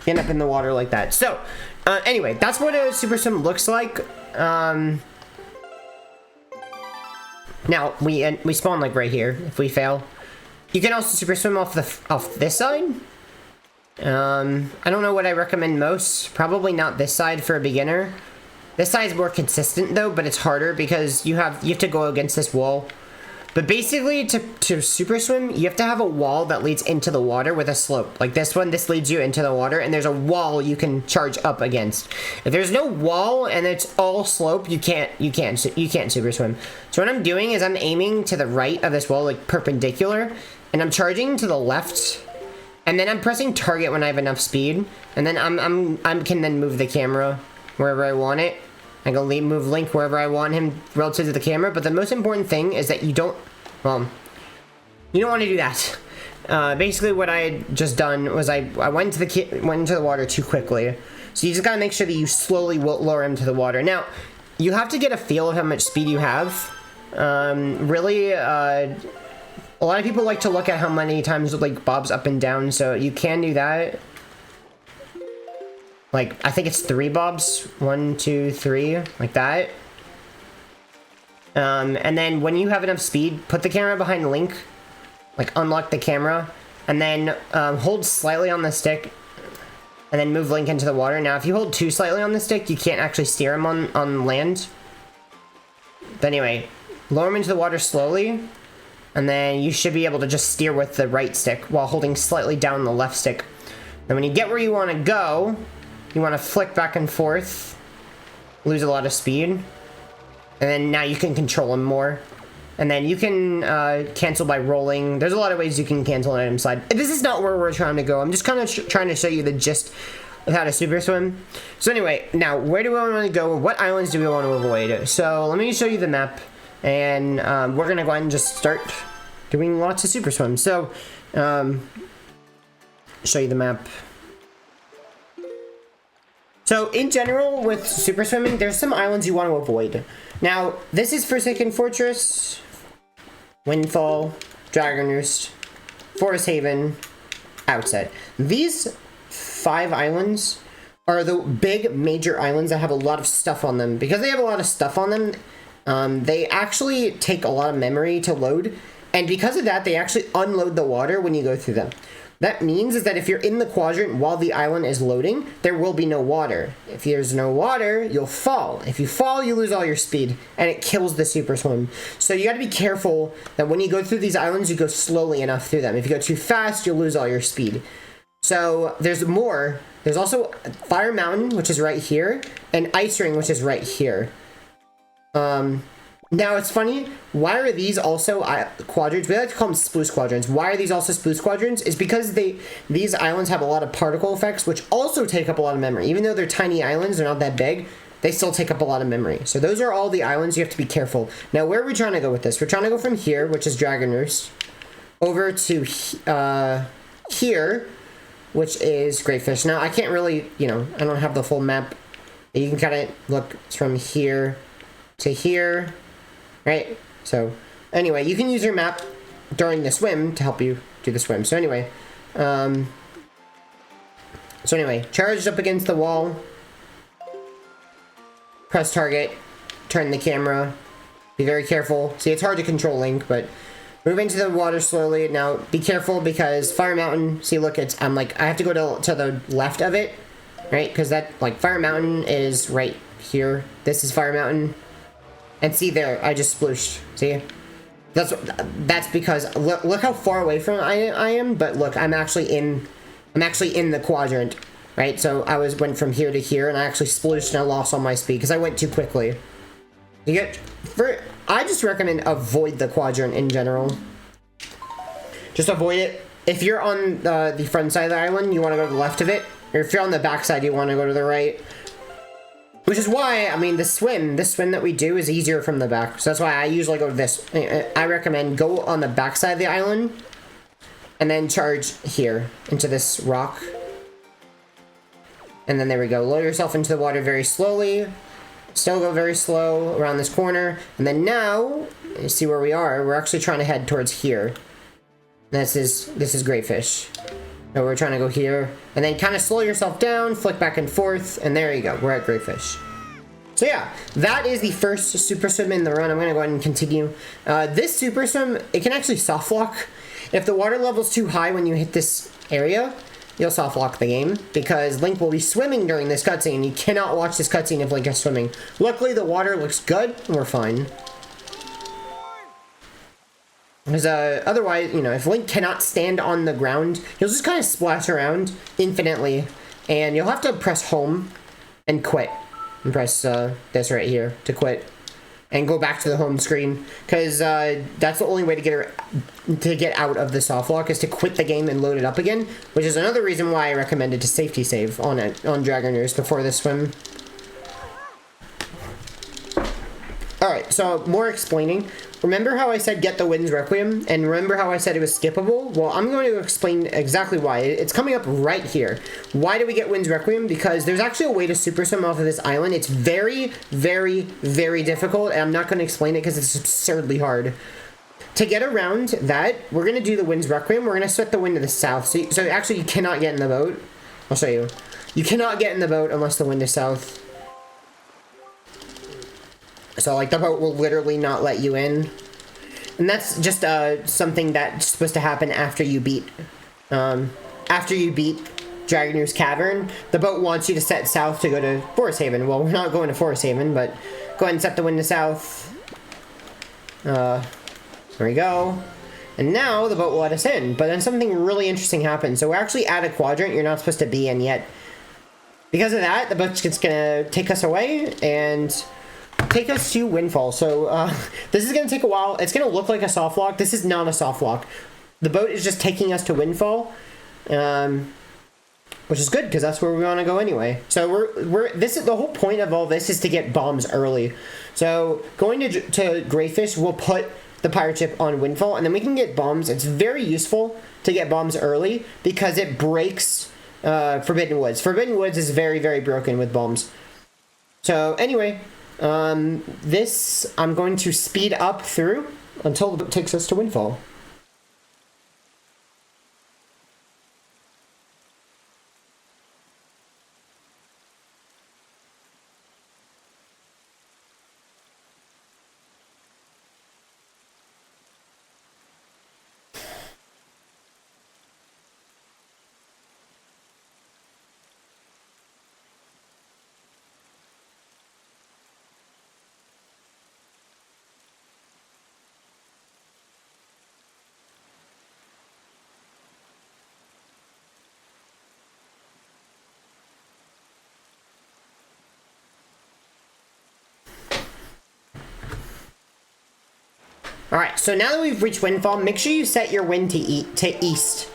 End up in the water like that. So, anyway, that's what a super swim looks like. Now, we spawn like right here if we fail. You can also super swim off this side. I don't know what I recommend most. Probably not this side for a beginner. This side is more consistent though, but it's harder because you have to go against this wall. But basically, to super swim, you have to have a wall that leads into the water with a slope. Like this one, this leads you into the water, and there's a wall you can charge up against. If there's no wall and it's all slope, you can't super swim. So what I'm doing is I'm aiming to the right of this wall, like perpendicular, and I'm charging to the left, and then I'm pressing target when I have enough speed, and then I can then move the camera wherever I want it. I can move Link wherever I want him relative to the camera, but the most important thing is that you don't want to do that. Basically what I had just done was I went into the water too quickly. So you just gotta make sure that you slowly lower him to the water. Now, you have to get a feel of how much speed you have. Really, a lot of people like to look at how many times it like bobs up and down, so you can do that. Like, I think it's 3 bobs. 1, 2, 3, like that. And then when you have enough speed, put the camera behind Link. Like, unlock the camera. And then hold slightly on the stick. And then move Link into the water. Now, if you hold too slightly on the stick, you can't actually steer him on land. But anyway, lower him into the water slowly. And then you should be able to just steer with the right stick while holding slightly down the left stick. Then when you get where you want to go, you want to flick back and forth, lose a lot of speed, and then now you can control him more. And then you can cancel by rolling. There's a lot of ways you can cancel an item slide. This is not where we're trying to go. I'm just kind of trying to show you the gist of how to super swim. So anyway, now where do we want to go? What islands do we want to avoid? So let me show you the map, and we're going to go ahead and just start doing lots of super swims. So, show you the map. So, in general, with super swimming, there's some islands you want to avoid. Now, this is Forsaken Fortress, Windfall, Dragon Roost, Forest Haven, Outset. These 5 islands are the big major islands that have a lot of stuff on them. Because they have a lot of stuff on them, they actually take a lot of memory to load. And because of that, they actually unload the water when you go through them. That means is that if you're in the quadrant while the island is loading, there will be no water. If there's no water, you'll fall. If you fall, you lose all your speed, and it kills the super swim. So you gotta be careful that when you go through these islands, you go slowly enough through them. If you go too fast, you'll lose all your speed. So there's more. There's also Fire Mountain, which is right here, and Ice Ring, which is right here. Now, it's funny, why are these also quadrants? We like to call them spruce quadrants. Why are these also spruce quadrants? Is because these islands have a lot of particle effects, which also take up a lot of memory. Even though they're tiny islands, they're not that big, they still take up a lot of memory. So those are all the islands you have to be careful. Now, where are we trying to go with this? We're trying to go from here, which is Dragon Roost, over to here, which is Great Fish. Now, I can't really, I don't have the full map. You can kind of look from here to here. Right? So, anyway, you can use your map during the swim to help you do the swim. So anyway, charge up against the wall, press target, turn the camera, be very careful. See, it's hard to control Link, but move into the water slowly. Now, be careful because Fire Mountain, see, look, I have to go to the left of it, right? Because Fire Mountain is right here. This is Fire Mountain. And see there, I just splooshed. See? That's because look how far away from I am, but look, I'm actually in the quadrant, right? So I went from here to here, and I actually splooshed and I lost all my speed because I went too quickly. I just recommend avoid the quadrant in general. Just avoid it. If you're on the front side of the island, you want to go to the left of it. Or if you're on the back side, you want to go to the right. Which is why, I mean, this swim that we do is easier from the back. So that's why I usually go to this. I recommend go on the back side of the island. And then charge here into this rock. And then there we go. Lower yourself into the water very slowly. Still go very slow around this corner. And then now, you see where we are. We're actually trying to head towards here. This is Great Fish. So we're trying to go here. And then kind of slow yourself down, flick back and forth. And there you go. We're at Great Fish. So yeah, that is the first super swim in the run. I'm going to go ahead and continue. This super swim, it can actually soft lock. If the water level's too high when you hit this area, you'll soft lock the game, because Link will be swimming during this cutscene. You cannot watch this cutscene if Link is swimming. Luckily, the water looks good, and we're fine. Because otherwise, you know, if Link cannot stand on the ground, he'll just kind of splash around infinitely, and you'll have to press home and quit. And press this right here to quit. And go back to the home screen, because that's the only way to get out of the soft lock, is to quit the game and load it up again, which is another reason why I recommended to safety save on Dragoners before this swim. Alright, so more explaining. Remember how I said get the Wind's Requiem? And remember how I said it was skippable? Well, I'm going to explain exactly why. It's coming up right here. Why do we get Wind's Requiem? Because there's actually a way to super swim off of this island. It's very, very, very difficult, and I'm not going to explain it because it's absurdly hard. To get around that, we're going to do the Wind's Requiem. We're going to set the wind to the south. So actually, you cannot get in the boat. I'll show you. You cannot get in the boat unless the wind is south. So, like, the boat will literally not let you in. And that's just something that's supposed to happen after you beat Roost Cavern. The boat wants you to set south to go to Forest Haven. Well, we're not going to Forest Haven, but go ahead and set the wind to south. There we go. And now the boat will let us in. But then something really interesting happens. So we're actually at a quadrant you're not supposed to be in yet. Because of that, the boat's just going to take us away and take us to Windfall. So this is going to take a while. It's going to look like a soft lock. This is not a soft lock. The boat is just taking us to Windfall, which is good because that's where we want to go anyway. So this is the whole point of all this, is to get bombs early. So going to Greyfish, we'll put the pirate ship on Windfall, and then we can get bombs. It's very useful to get bombs early because it breaks Forbidden Woods. Forbidden Woods is very, very broken with bombs. So anyway, this I'm going to speed up through until the boat takes us to Windfall. Alright, so now that we've reached Windfall, make sure you set your wind to east.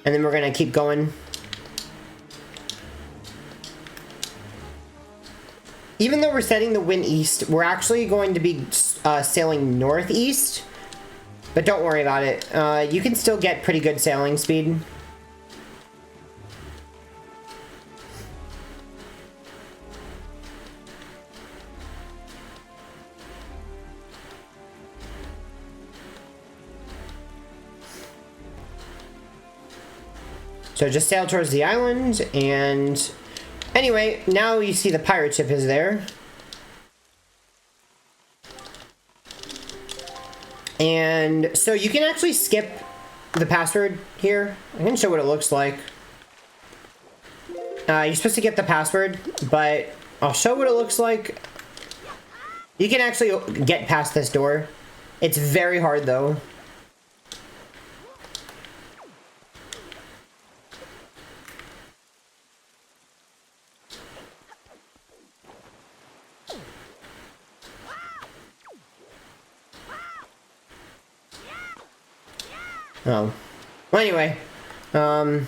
And then we're going to keep going. Even though we're setting the wind east, we're actually going to be sailing northeast. But don't worry about it. You can still get pretty good sailing speed. So just sail towards the island, and anyway, now you see the pirate ship is there. And so you can actually skip the password here. I can show what it looks like. You're supposed to get the password, but I'll show what it looks like. You can actually get past this door. It's very hard though. Oh. Well, anyway. I'll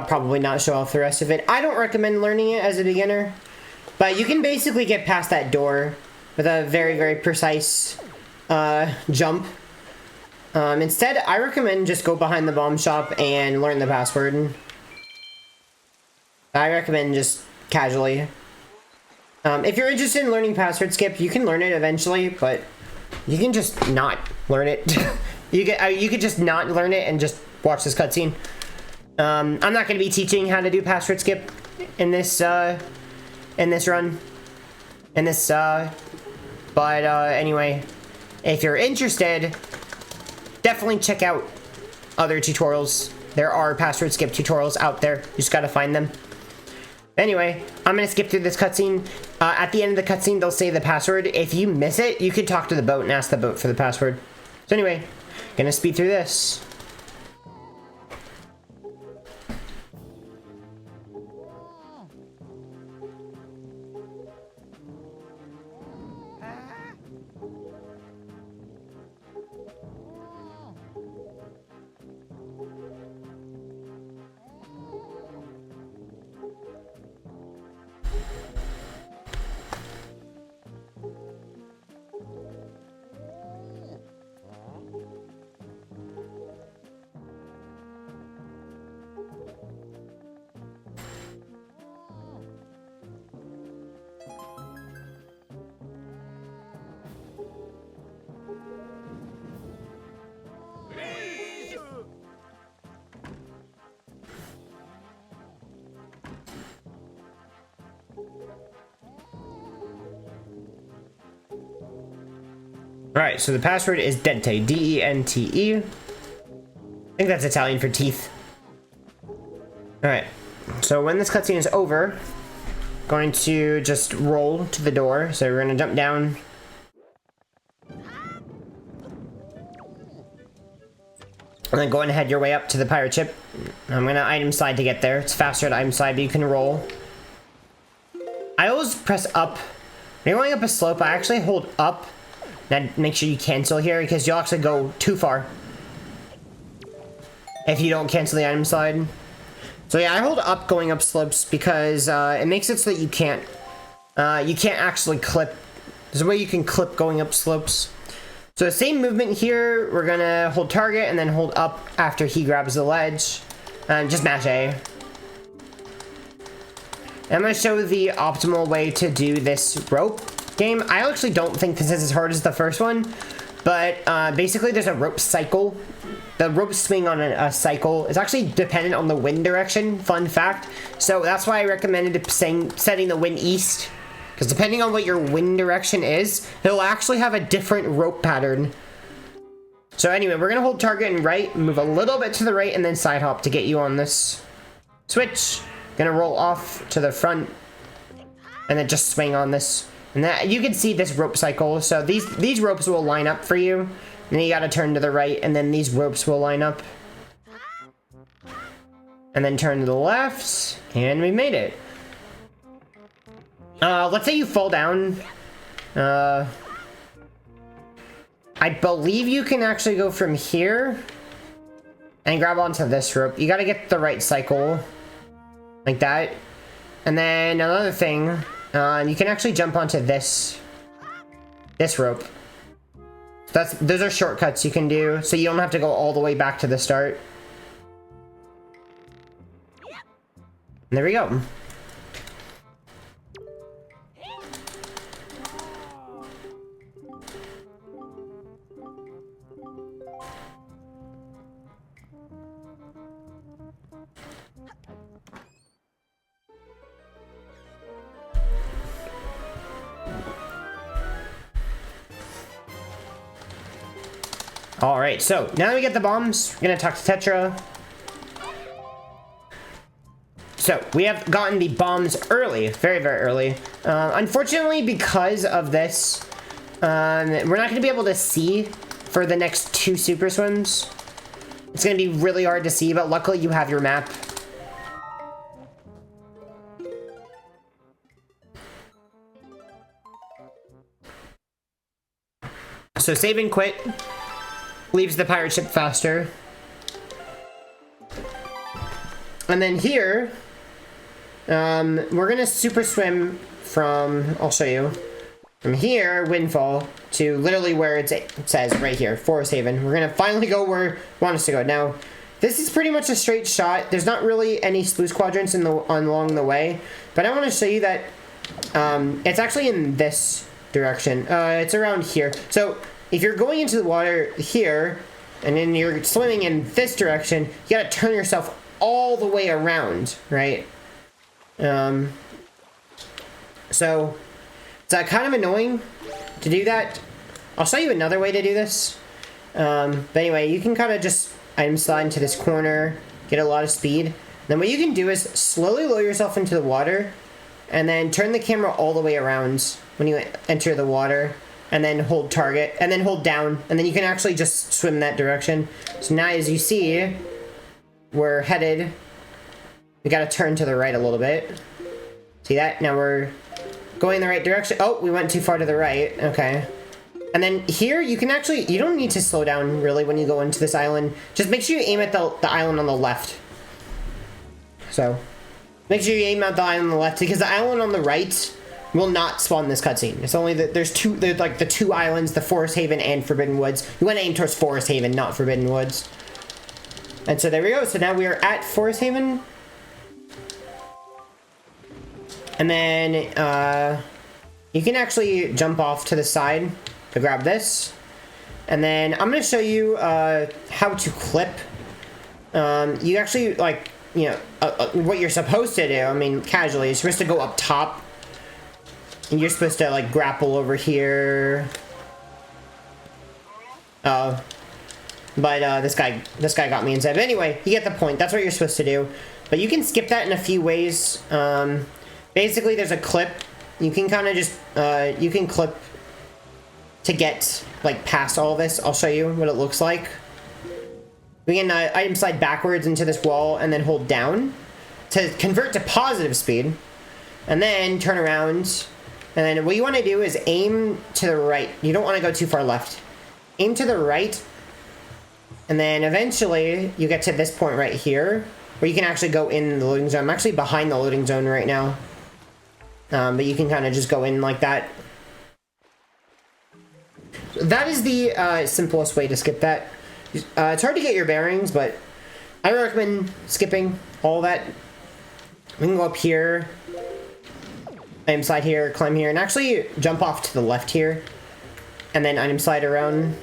probably not show off the rest of it. I don't recommend learning it as a beginner. But you can basically get past that door with a very, very precise jump. Instead, I recommend just go behind the bomb shop and learn the password. I recommend just casually. If you're interested in learning password skip, you can learn it eventually, but you can just not learn it. you could just not learn it and just watch this cutscene. I'm not going to be teaching how to do password skip in this run. But anyway, if you're interested, definitely check out other tutorials. There are password skip tutorials out there. You just gotta find them. Anyway, I'm gonna skip through this cutscene. At the end of the cutscene, they'll say the password. If you miss it, you can talk to the boat and ask the boat for the password. So anyway, gonna speed through this. Alright, so the password is Dente, D-E-N-T-E. I think that's Italian for teeth. Alright, so when this cutscene is over, going to just roll to the door. So we're going to jump down. And then go ahead your way up to the pirate ship. I'm going to item slide to get there. It's faster to item slide, but you can roll. I always press up. When you're going up a slope, I actually hold up. Now make sure you cancel here, because you'll actually go too far if you don't cancel the item slide. So yeah, I hold up going up slopes because it makes it so that you can't actually clip. There's a way you can clip going up slopes. So same movement here. We're gonna hold target and then hold up after he grabs the ledge. Just mash A. I'm gonna show the optimal way to do this rope game. I actually don't think this is as hard as the first one, but basically there's a rope cycle. The rope swing on a cycle is actually dependent on the wind direction, fun fact. So that's why I recommended setting the wind east, because depending on what your wind direction is, it'll actually have a different rope pattern. So anyway, we're gonna hold target and right, move a little bit to the right, and then side hop to get you on this switch. Gonna roll off to the front, and then just swing on this. And that, you can see this rope cycle. So these ropes will line up for you. And then you gotta turn to the right, and then these ropes will line up. And then turn to the left, and we made it. Let's say you fall down. I believe you can actually go from here and grab onto this rope. You gotta get the right cycle. Like that. And then another thing, you can actually jump onto this rope. Those are shortcuts you can do, so you don't have to go all the way back to the start. And there we go. Alright, so now that we get the bombs, we're gonna talk to Tetra. So, we have gotten the bombs early, very, very early. Unfortunately, because of this, we're not gonna be able to see for the next 2 super swims. It's gonna be really hard to see, but luckily you have your map. So save and quit leaves the pirate ship faster. And then here, we're gonna super swim from, I'll show you, from here, Windfall, to literally where it says right here, Forest Haven. We're gonna finally go where it wants us to go. Now, this is pretty much a straight shot. There's not really any sluice quadrants along the way, but I want to show you that it's actually in this direction. It's around here. So if you're going into the water here, and then you're swimming in this direction, you gotta turn yourself all the way around, right? So it's kind of annoying to do that. I'll show you another way to do this. But anyway, you can kind of just item slide into this corner, get a lot of speed. Then what you can do is slowly lower yourself into the water, and then turn the camera all the way around when you enter the water, and then hold target, and then hold down, and then you can actually just swim that direction. So now as you see, we're headed, we gotta turn to the right a little bit. See that? Now we're going the right direction. Oh, we went too far to the right. Okay. And then here, you can actually, you don't need to slow down really when you go into this island. Just make sure you aim at the island on the left. So, make sure you aim at the island on the left, because the island on the right will not spawn this cutscene. It's only that there's like the two islands, the Forest Haven and Forbidden Woods. You want to aim towards Forest Haven, not Forbidden Woods. And so there we go. So now we are at Forest Haven. And then, you can actually jump off to the side to grab this. And then I'm going to show you how to clip. You actually, like, you know, what you're supposed to do, I mean, casually, you're supposed to go up top. And you're supposed to, like, grapple over here. But this guy got me instead. But anyway, you get the point. That's what you're supposed to do. But you can skip that in a few ways. Basically, there's a clip. You can kind of just, you can clip to get, like, past all this. I'll show you what it looks like. We can item slide backwards into this wall and then hold down to convert to positive speed. And then turn around. And then what you want to do is aim to the right. You don't want to go too far left. Aim to the right. And then eventually you get to this point right here where you can actually go in the loading zone. I'm actually behind the loading zone right now. But you can kind of just go in like that. That is the simplest way to skip that. It's hard to get your bearings, but I recommend skipping all that. We can go up here, item slide here, climb here, and actually jump off to the left here, and then item slide around.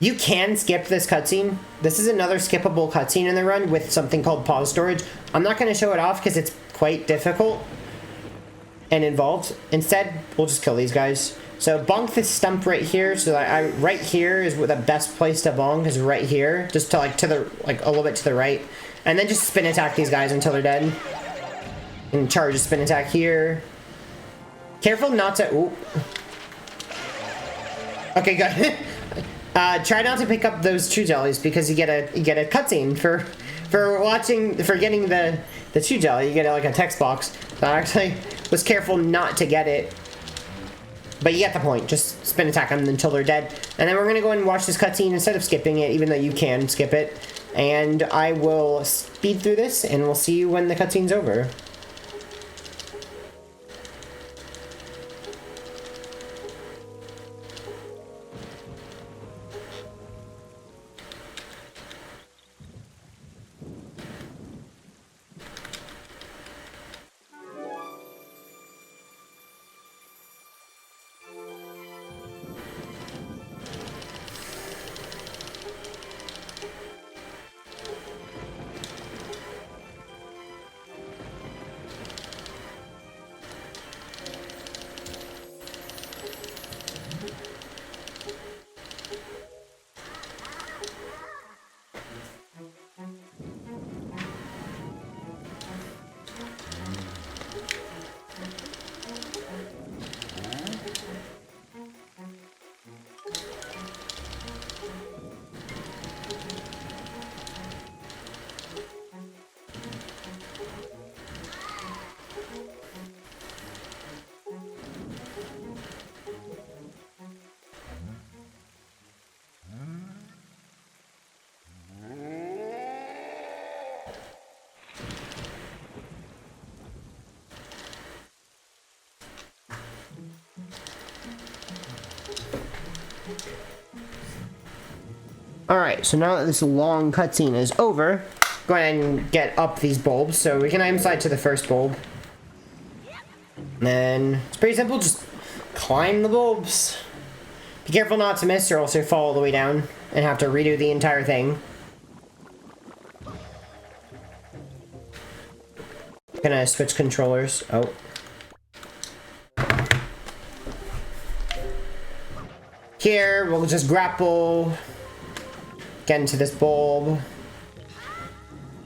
You can skip this cutscene. This is another skippable cutscene in the run with something called pause storage. I'm not going to show it off because it's quite difficult and involved. Instead, we'll just kill these guys. So bonk this stump right here. So that right here is the best place to bonk, is right here, just to like a little bit to the right, and then just spin attack these guys until they're dead. And charge a spin attack here. Careful not to. Ooh. Okay, good. Try not to pick up those Chew Jellies because you get a cutscene for getting the Chew Jelly. You get like a text box. So I actually was careful not to get it. But you get the point. Just spin attack them until they're dead. And then we're going to go and watch this cutscene instead of skipping it, even though you can skip it. And I will speed through this, and we'll see you when the cutscene's over. Alright, so now that this long cutscene is over, go ahead and get up these bulbs. So we can item slide to the first bulb. And then it's pretty simple, just climb the bulbs. Be careful not to miss or else you'll fall all the way down and have to redo the entire thing. Gonna switch controllers. Oh. Here, we'll just grapple. Get into this bulb.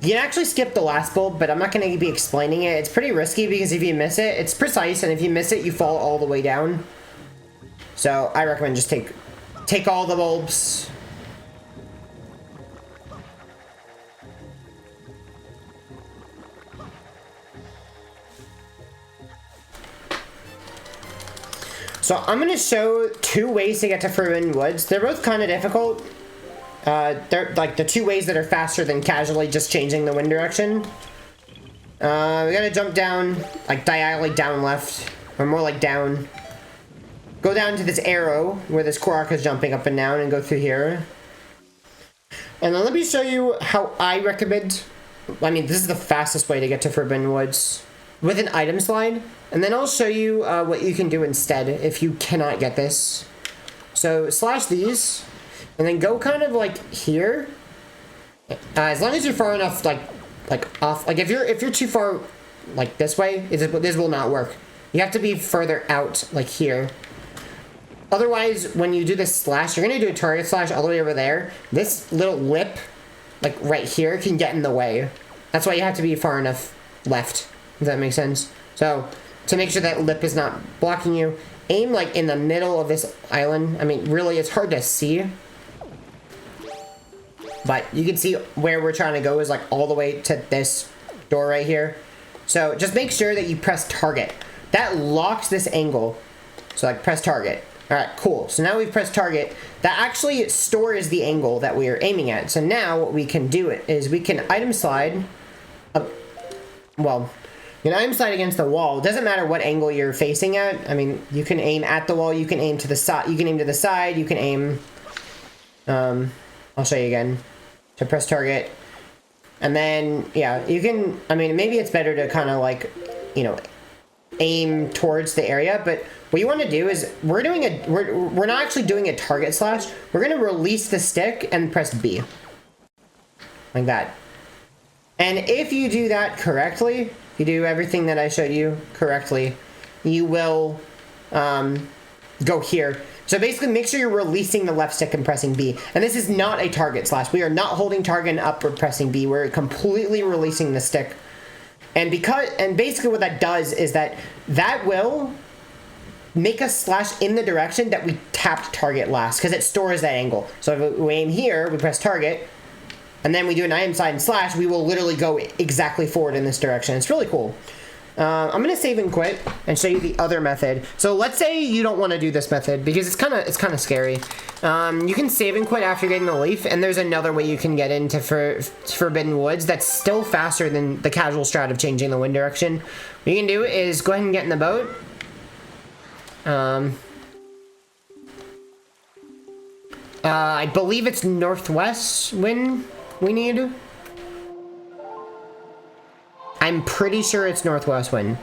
You can actually skip the last bulb, but I'm not going to be explaining it. It's pretty risky because if you miss it, it's precise, and if you miss it, you fall all the way down. So I recommend just take all the bulbs. So I'm going to show 2 ways to get to Forbidden Woods. They're both kind of difficult. They're like the 2 ways that are faster than casually just changing the wind direction. We gotta jump down, like diagonally down left, or more like down. Go down to this arrow where this Korok is jumping up and down and go through here. And then let me show you how I recommend, I mean, this is the fastest way to get to Forbidden Woods with an item slide. And then I'll show you what you can do instead if you cannot get this. So slash these. And then go kind of like here. As long as you're far enough, like off. Like if you're too far, like this way, this will not work. You have to be further out, like here. Otherwise, when you do this slash, you're gonna do a target slash all the way over there. This little lip, like right here, can get in the way. That's why you have to be far enough left. Does that make sense? So to make sure that lip is not blocking you, aim like in the middle of this island. I mean, really, it's hard to see. But you can see where we're trying to go is like all the way to this door right here. So just make sure that you press target. That locks this angle. So like press target. All right, cool. So now we've pressed target. That actually stores the angle that we are aiming at. So now what we can do is we can item slide. Well, you can item slide against the wall. It doesn't matter what angle you're facing at. I mean, you can aim at the wall. You can aim to the side. You can aim to the side. You can aim. I'll show you again. To press target. And then, yeah, you can, I mean, maybe it's better to kind of like, you know, aim towards the area, but what you want to do is we're not actually doing a target slash. We're going to release the stick and press B. Like that. And if you do that correctly, if you do everything that I showed you correctly, you will go here. So basically, make sure you're releasing the left stick and pressing B. And this is not a target slash. We are not holding target and up or pressing B. We're completely releasing the stick. And basically what that does is that will make us slash in the direction that we tapped target last, because it stores that angle. So if we aim here, we press target, and then we do an item slide and slash, we will literally go exactly forward in this direction. It's really cool. I'm gonna save and quit and show you the other method. So let's say you don't want to do this method because it's kind of scary. You can save and quit after getting the leaf, and there's another way you can get into Forbidden Woods that's still faster than the casual strat of changing the wind direction. What you can do is go ahead and get in the boat. I believe it's northwest wind we need. I'm pretty sure it's northwest wind.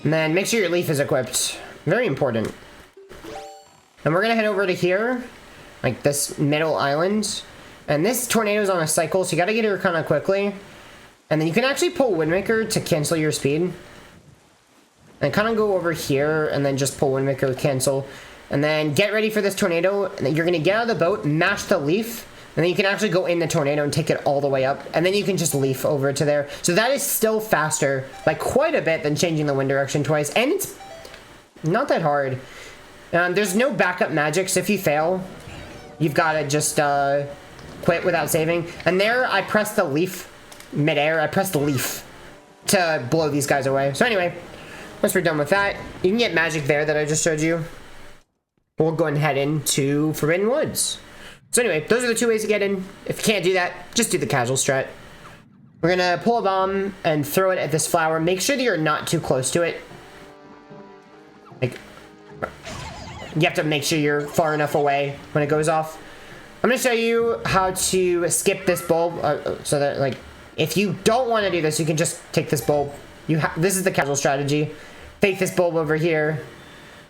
And then make sure your leaf is equipped. Very important. And we're gonna head over to here, like this middle island. And this tornado's on a cycle, so you gotta get here kind of quickly. And then you can actually pull Windmaker to cancel your speed. And kind of go over here and then just pull Windmaker, cancel. And then get ready for this tornado. And then you're going to get out of the boat, mash the leaf, and then you can actually go in the tornado and take it all the way up. And then you can just leaf over to there. So that is still faster by quite a bit than changing the wind direction twice. And it's not that hard. There's no backup magic, so if you fail, you've got to just quit without saving. And there, I pressed the leaf midair. I pressed the leaf to blow these guys away. So anyway, once we're done with that, you can get magic there that I just showed you. We'll go and head into Forbidden Woods. So anyway, those are the 2 ways to get in. If you can't do that, just do the casual strat. We're gonna pull a bomb and throw it at this flower. Make sure that you're not too close to it. Like, you have to make sure you're far enough away when it goes off. I'm gonna show you how to skip this bulb, so that, like, if you don't want to do this, you can just take this bulb. This is the casual strategy. Take this bulb over here,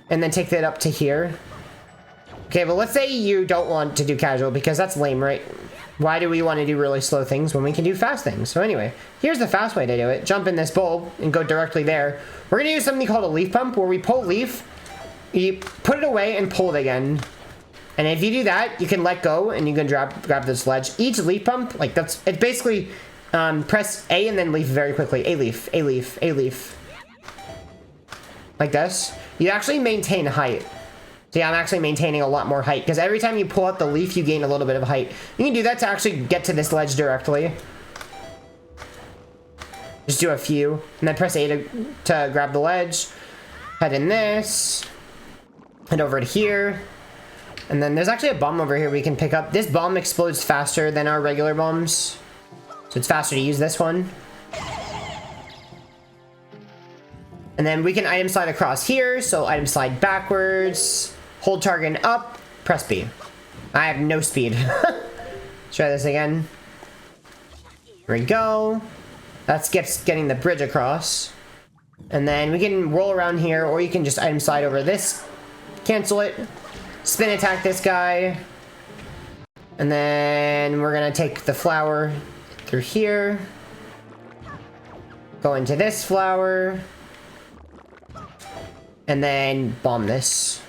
and then take that up to here. Okay, but let's say you don't want to do casual, because that's lame, right? Why do we want to do really slow things when we can do fast things? So anyway, here's the fast way to do it. Jump in this bulb and go directly there. We're gonna use something called a leaf pump, where we pull leaf, you put it away and pull it again. And if you do that, you can let go and you can grab this ledge. Each leaf pump, like it's basically press A and then leaf very quickly. A leaf, A leaf, A leaf. Like this. You actually maintain height. See, I'm actually maintaining a lot more height because every time you pull out the leaf, you gain a little bit of height. You can do that to actually get to this ledge directly. Just do a few. And then press A to grab the ledge. Head in this. Head over to here. And then there's actually a bomb over here we can pick up. This bomb explodes faster than our regular bombs. So it's faster to use this one. And then we can item slide across here. So item slide backwards. Hold target up. Press B. I have no speed. Let's try this again. Here we go. That's getting the bridge across. And then we can roll around here, or you can just item slide over this. Cancel it. Spin attack this guy. And then we're gonna take the flower through here. Go into this flower. And then bomb this.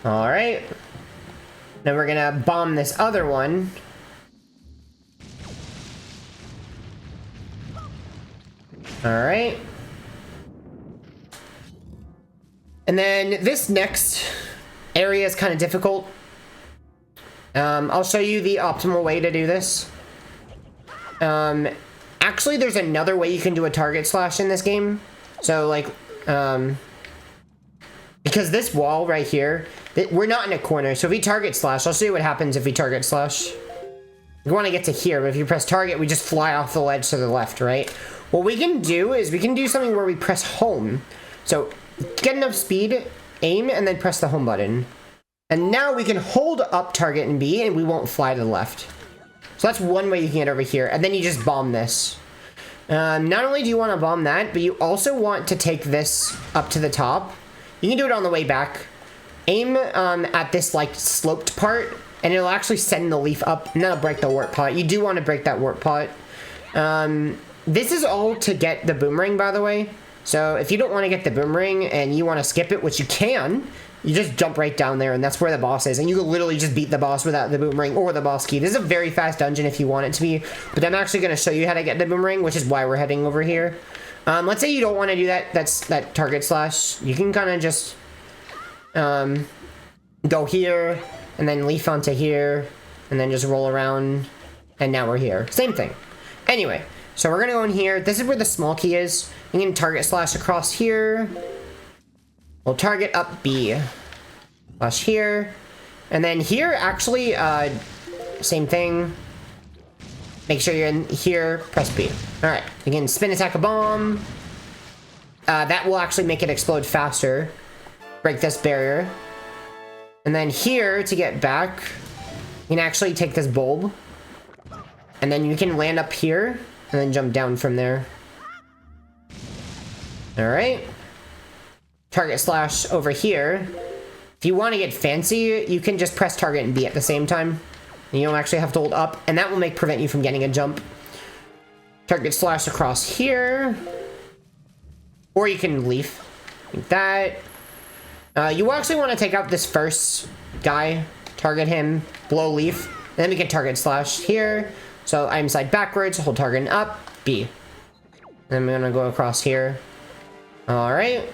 Alright. Then we're gonna bomb this other one. Alright. And then this next area is kind of difficult. I'll show you the optimal way to do this. Actually, there's another way you can do a target slash in this game. So, like, because this wall right here, we're not in a corner. So if we target slash, I'll show you what happens if we target slash. We want to get to here, but if you press target, we just fly off the ledge to the left, right? What we can do is we can do something where we press home. So get enough speed, aim, and then press the home button. And now we can hold up target and B, and we won't fly to the left. So that's one way you can get over here. And then you just bomb this. Not only do you want to bomb that, but you also want to take this up to the top. You can do it on the way back. Aim at this, like, sloped part, and it'll actually send the leaf up, and that'll break the warp pot. You do want to break that warp pot. This is all to get the boomerang, by the way. So if you don't want to get the boomerang and you want to skip it, which you can, you just jump right down there, and that's where the boss is. And you can literally just beat the boss without the boomerang or the boss key. This is a very fast dungeon if you want it to be, but I'm actually going to show you how to get the boomerang, which is why we're heading over here. Let's say you don't want to do that target slash. You can kind of just go here, and then leaf onto here, and then just roll around, and now we're here. Same thing. Anyway, so we're going to go in here. This is where the small key is. You can target slash across here. We'll target up B. Slash here. And then here, actually, same thing. Make sure you're in here. Press B. Alright. You can spin attack a bomb. That will actually make it explode faster. Break this barrier. And then here, to get back, you can actually take this bulb. And then you can land up here. And then jump down from there. Alright. Target slash over here. If you want to get fancy, you can just press target and B at the same time. And you don't actually have to hold up, and that will prevent you from getting a jump. Target slash across here. Or you can leaf. Like that. You actually want to take out this first guy. Target him. Blow leaf. And then we can target slash here. So item slide backwards. Hold target and up. B. Then I'm going to go across here. Alright.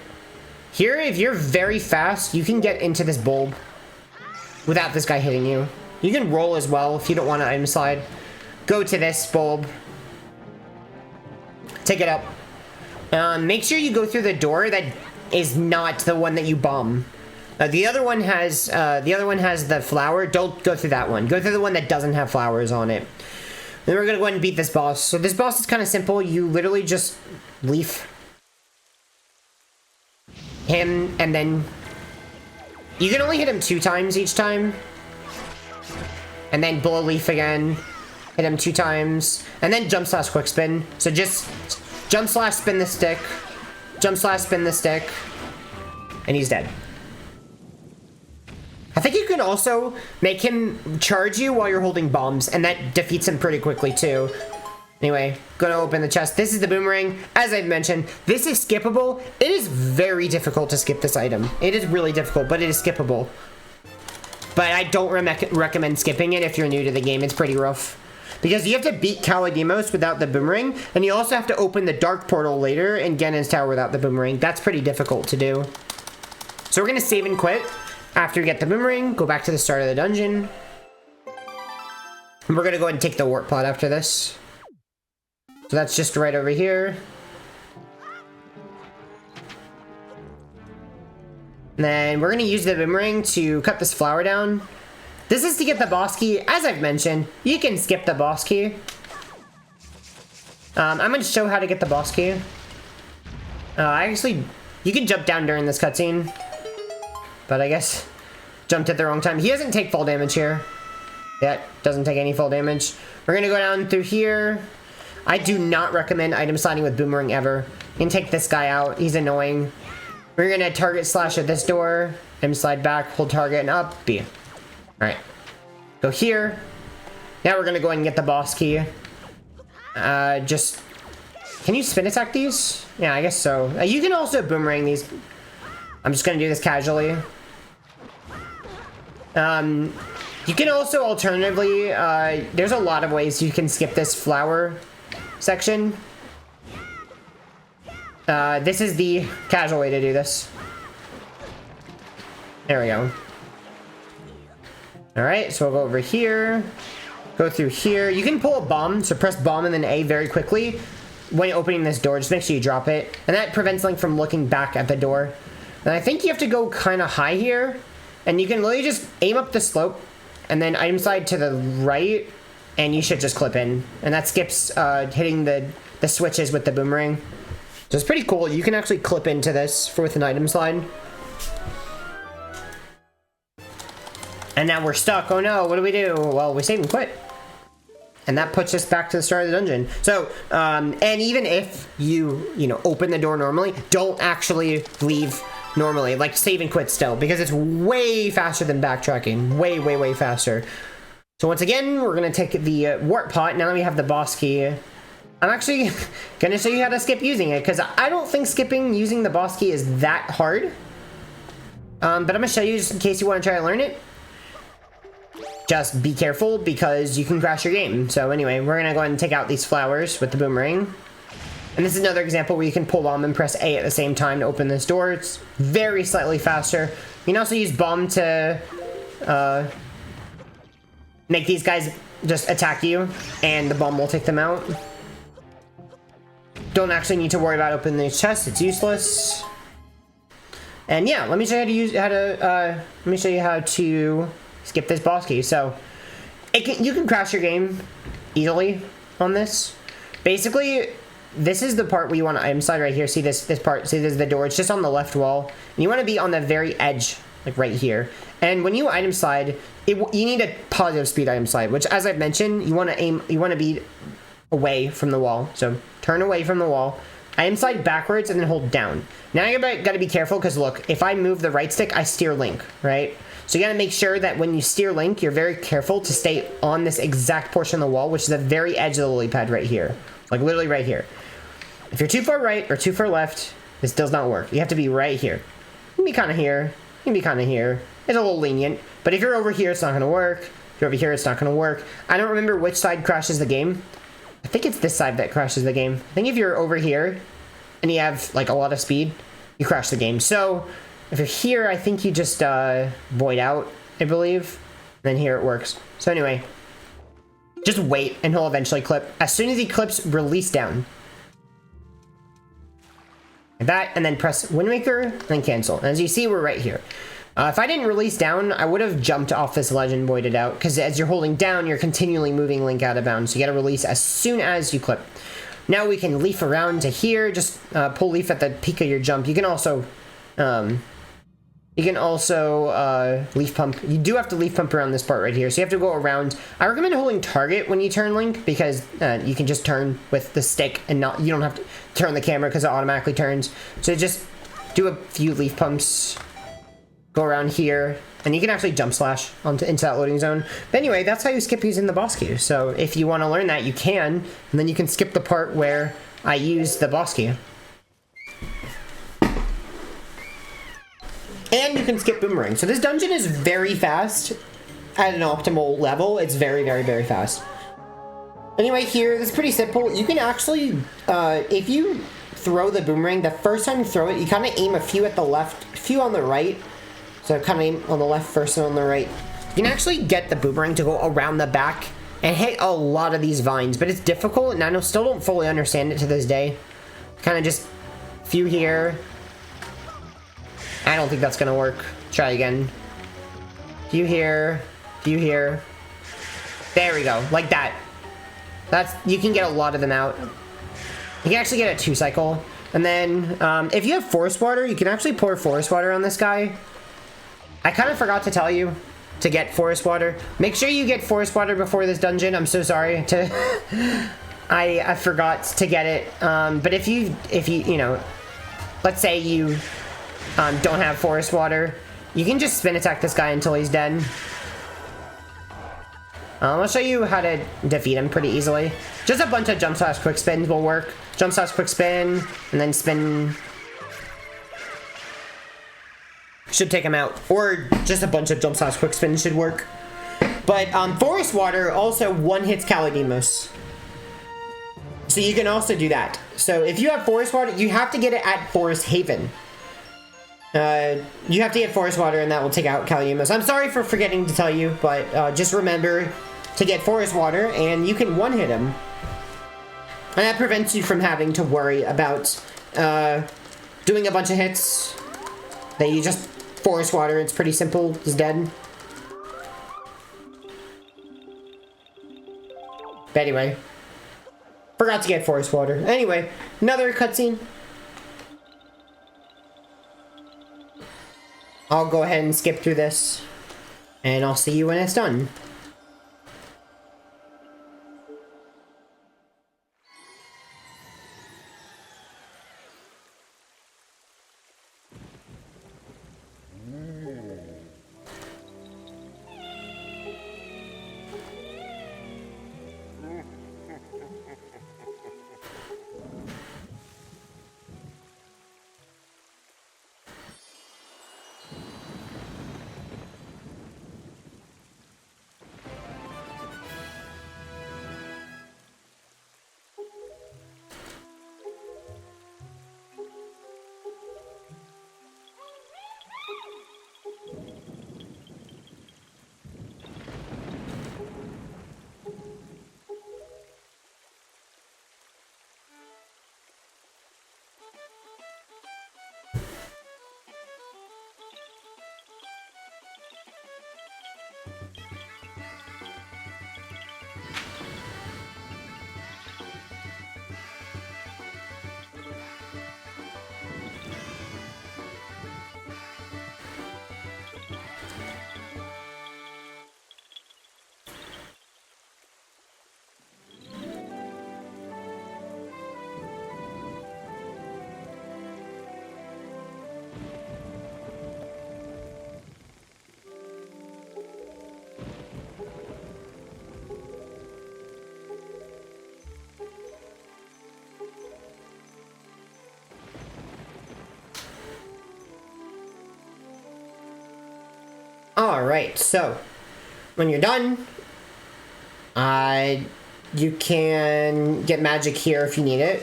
Here, if you're very fast, you can get into this bulb without this guy hitting you. You can roll as well if you don't want to item slide. Go to this bulb. Take it up. Make sure you go through the door that is not the one that you bomb. The other one has the flower. Don't go through that one. Go through the one that doesn't have flowers on it. Then we're gonna go ahead and beat this boss. So this boss is kind of simple. You literally just leaf him, and then you can only hit him 2 times each time. And then blow leaf again, hit him 2 times, and then jump slash quick spin. So just jump slash spin the stick, jump slash spin the stick, and he's dead. I think you can also make him charge you while you're holding bombs, and that defeats him pretty quickly too. Anyway, gonna open the chest. This is the boomerang. As I've mentioned, this is skippable. It is very difficult to skip this item. It is really difficult, but it is skippable. But I don't recommend skipping it if you're new to the game. It's pretty rough. Because you have to beat Kaladimos without the boomerang, and you also have to open the dark portal later in Ganon's Tower without the boomerang. That's pretty difficult to do. So we're gonna save and quit. After we get the boomerang, go back to the start of the dungeon. And we're gonna go ahead and take the warp pod after this. So that's just right over here. And then we're gonna use the boomerang to cut this flower down. This is to get the boss key. As I've mentioned, you can skip the boss key. I'm gonna show how to get the boss key. You can jump down during this cutscene. But I guess jumped at the wrong time. He doesn't take fall damage here. Yeah, doesn't take any fall damage. We're gonna go down through here. I do not recommend item sliding with boomerang ever. You can take this guy out. He's annoying. We're gonna target slash at this door. Item slide back, hold target, and up. B. Alright. Go here. Now we're gonna go ahead and get the boss key. Can you spin attack these? Yeah, I guess so. You can also boomerang these. I'm just gonna do this casually. You can also alternatively, there's a lot of ways you can skip this flower section. This is the casual way to do this. There we go. Alright, so we'll go over here. Go through here. You can pull a bomb, so press bomb and then A very quickly when opening this door. Just make sure you drop it. And that prevents Link from looking back at the door. And I think you have to go kind of high here. And you can literally just aim up the slope and then item slide to the right, and you should just clip in. And that skips hitting the switches with the boomerang. So it's pretty cool. You can actually clip into this with an item slide. And now we're stuck. Oh no, what do we do? Well, we save and quit. And that puts us back to the start of the dungeon. So, and even if you open the door normally, don't actually leave normally. Like, save and quit still, because it's way faster than backtracking. Way, way, way faster. So once again, we're going to take the warp pot. Now that we have the boss key, I'm actually going to show you how to skip using it, because I don't think skipping using the boss key is that hard. But I'm going to show you just in case you want to try to learn it. Just be careful, because you can crash your game. So anyway, we're going to go ahead and take out these flowers with the boomerang. And this is another example where you can pull bomb and press A at the same time to open this door. It's very slightly faster. You can also use bomb to make these guys just attack you, and the bomb will take them out. Don't actually need to worry about opening these chests. It's useless. And yeah, let me show you how to skip this boss key. So you can crash your game easily on this. Basically, this is the part where you want to item slide right here. See this part? See, this is the door. It's just on the left wall. And you want to be on the very edge, like right here. And when you item slide, you need a positive speed item slide, which, as I've mentioned, you want to be away from the wall. So turn away from the wall, item slide backwards, and then hold down. Now you gotta be careful, because look, if I move the right stick, I steer Link, right? So you gotta make sure that when you steer Link, you're very careful to stay on this exact portion of the wall, which is the very edge of the lily pad right here. Like literally right here. If you're too far right or too far left, this does not work. You have to be right here. You can be kind of here. You can be kind of here. It's a little lenient. But if you're over here, it's not going to work. If you're over here, it's not going to work. I don't remember which side crashes the game. I think it's this side that crashes the game. I think if you're over here and you have like a lot of speed, you crash the game. So if you're here, I think you just void out, I believe. And then here it works. So anyway, just wait and he'll eventually clip. As soon as he clips, release down. Like that, and then press Windmaker, and then cancel. And as you see, we're right here. If I didn't release down, I would have jumped off this ledge and voided out, because as you're holding down, you're continually moving Link out of bounds, so you gotta release as soon as you clip. Now we can leaf around to here, just pull leaf at the peak of your jump. You can also leaf pump. You do have to leaf pump around this part right here, so you have to go around. I recommend holding target when you turn Link, because you can just turn with the stick and you don't have to turn the camera because it automatically turns. So just do a few leaf pumps, go around here, and you can actually jump slash into that loading zone. But anyway, that's how you skip using the boss queue. So if you want to learn that, you can, and then you can skip the part where I use the boss queue. And you can skip Boomerang. So this dungeon is very fast at an optimal level. It's very, very, very fast. Anyway, here, this is pretty simple. You can actually, if you throw the Boomerang, the first time you throw it, you kind of aim a few at the left, a few on the right. So kind of aim on the left first and on the right. You can actually get the Boomerang to go around the back and hit a lot of these vines, but it's difficult, and I still don't fully understand it to this day. Kind of just a few here. I don't think that's gonna work. Try again. Few here, few here. There we go, like that. You can get a lot of them out. You can actually get a 2-cycle. And then, if you have Forest Water, you can actually pour Forest Water on this guy. I kind of forgot to tell you to get Forest Water. Make sure you get Forest Water before this dungeon. I'm so sorry to... I forgot to get it. But if you know, let's say you don't have Forest Water, you can just spin attack this guy until he's dead. I'll show you how to defeat him pretty easily. Just a bunch of jump slash quick spins will work. Jump slash quick spin, and then spin. Should take him out. Or just a bunch of jump slash quick spins should work. But Forest Water also one-hits Calidemos. So you can also do that. So if you have Forest Water, you have to get it at Forest Haven. You have to get Forest Water, and that will take out Calidemos. I'm sorry for forgetting to tell you, but just remember to get Forest Water, and you can one-hit him. And that prevents you from having to worry about doing a bunch of hits. That you just Forest Water, it's pretty simple, he's dead. But anyway, forgot to get Forest Water. Anyway, another cutscene. I'll go ahead and skip through this, and I'll see you when it's done. Alright, so when you're done, you can get magic here if you need it.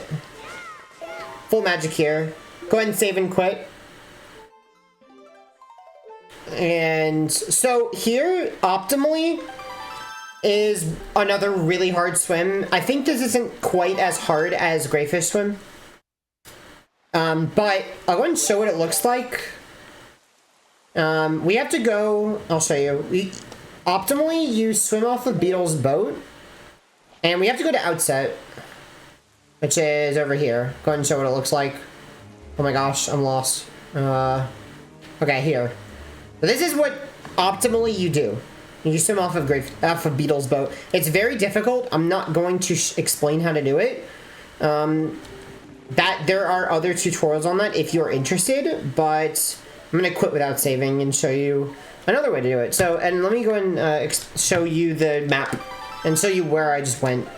Full magic here. Go ahead and save and quit. And so here, optimally, is another really hard swim. I think this isn't quite as hard as Greyfish Swim. But I'll go ahead and show what it looks like. We have to go, I'll show you. Optimally, you swim off of Beetle's boat. And we have to go to Outset, which is over here. Go ahead and show what it looks like. Oh my gosh, I'm lost. Okay, here. So this is what optimally you do. You swim off of Beetle's boat. It's very difficult. I'm not going to explain how to do it. There are other tutorials on that if you're interested, but I'm going to quit without saving and show you another way to do it. So, and let me go and show you the map and show you where I just went.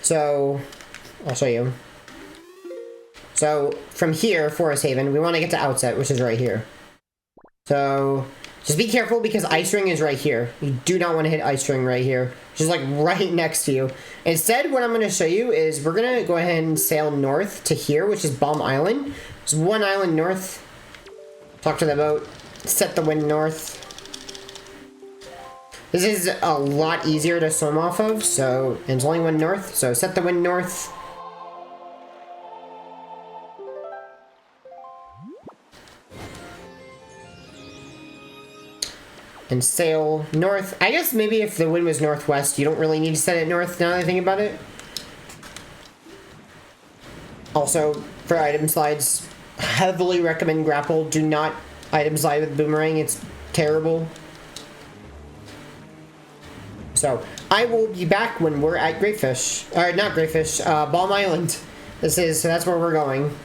So, I'll show you. So, from here, Forest Haven, we want to get to Outset, which is right here. So, just be careful because Ice Ring is right here. You do not want to hit Ice Ring right here. Which is like right next to you. Instead, what I'm going to show you is we're going to go ahead and sail north to here, which is Bomb Island. There's one island north. Talk to the boat. Set the wind north. This is a lot easier to swim off of, so it's only one north. So set the wind north. And sail north. I guess maybe if the wind was northwest, you don't really need to set it north, now that I think about it. Also, for item slides, heavily recommend grapple. Do not item slide with Boomerang, it's terrible. So, I will be back when we're at Greatfish. Or, not Greatfish, Balm Island. So that's where we're going.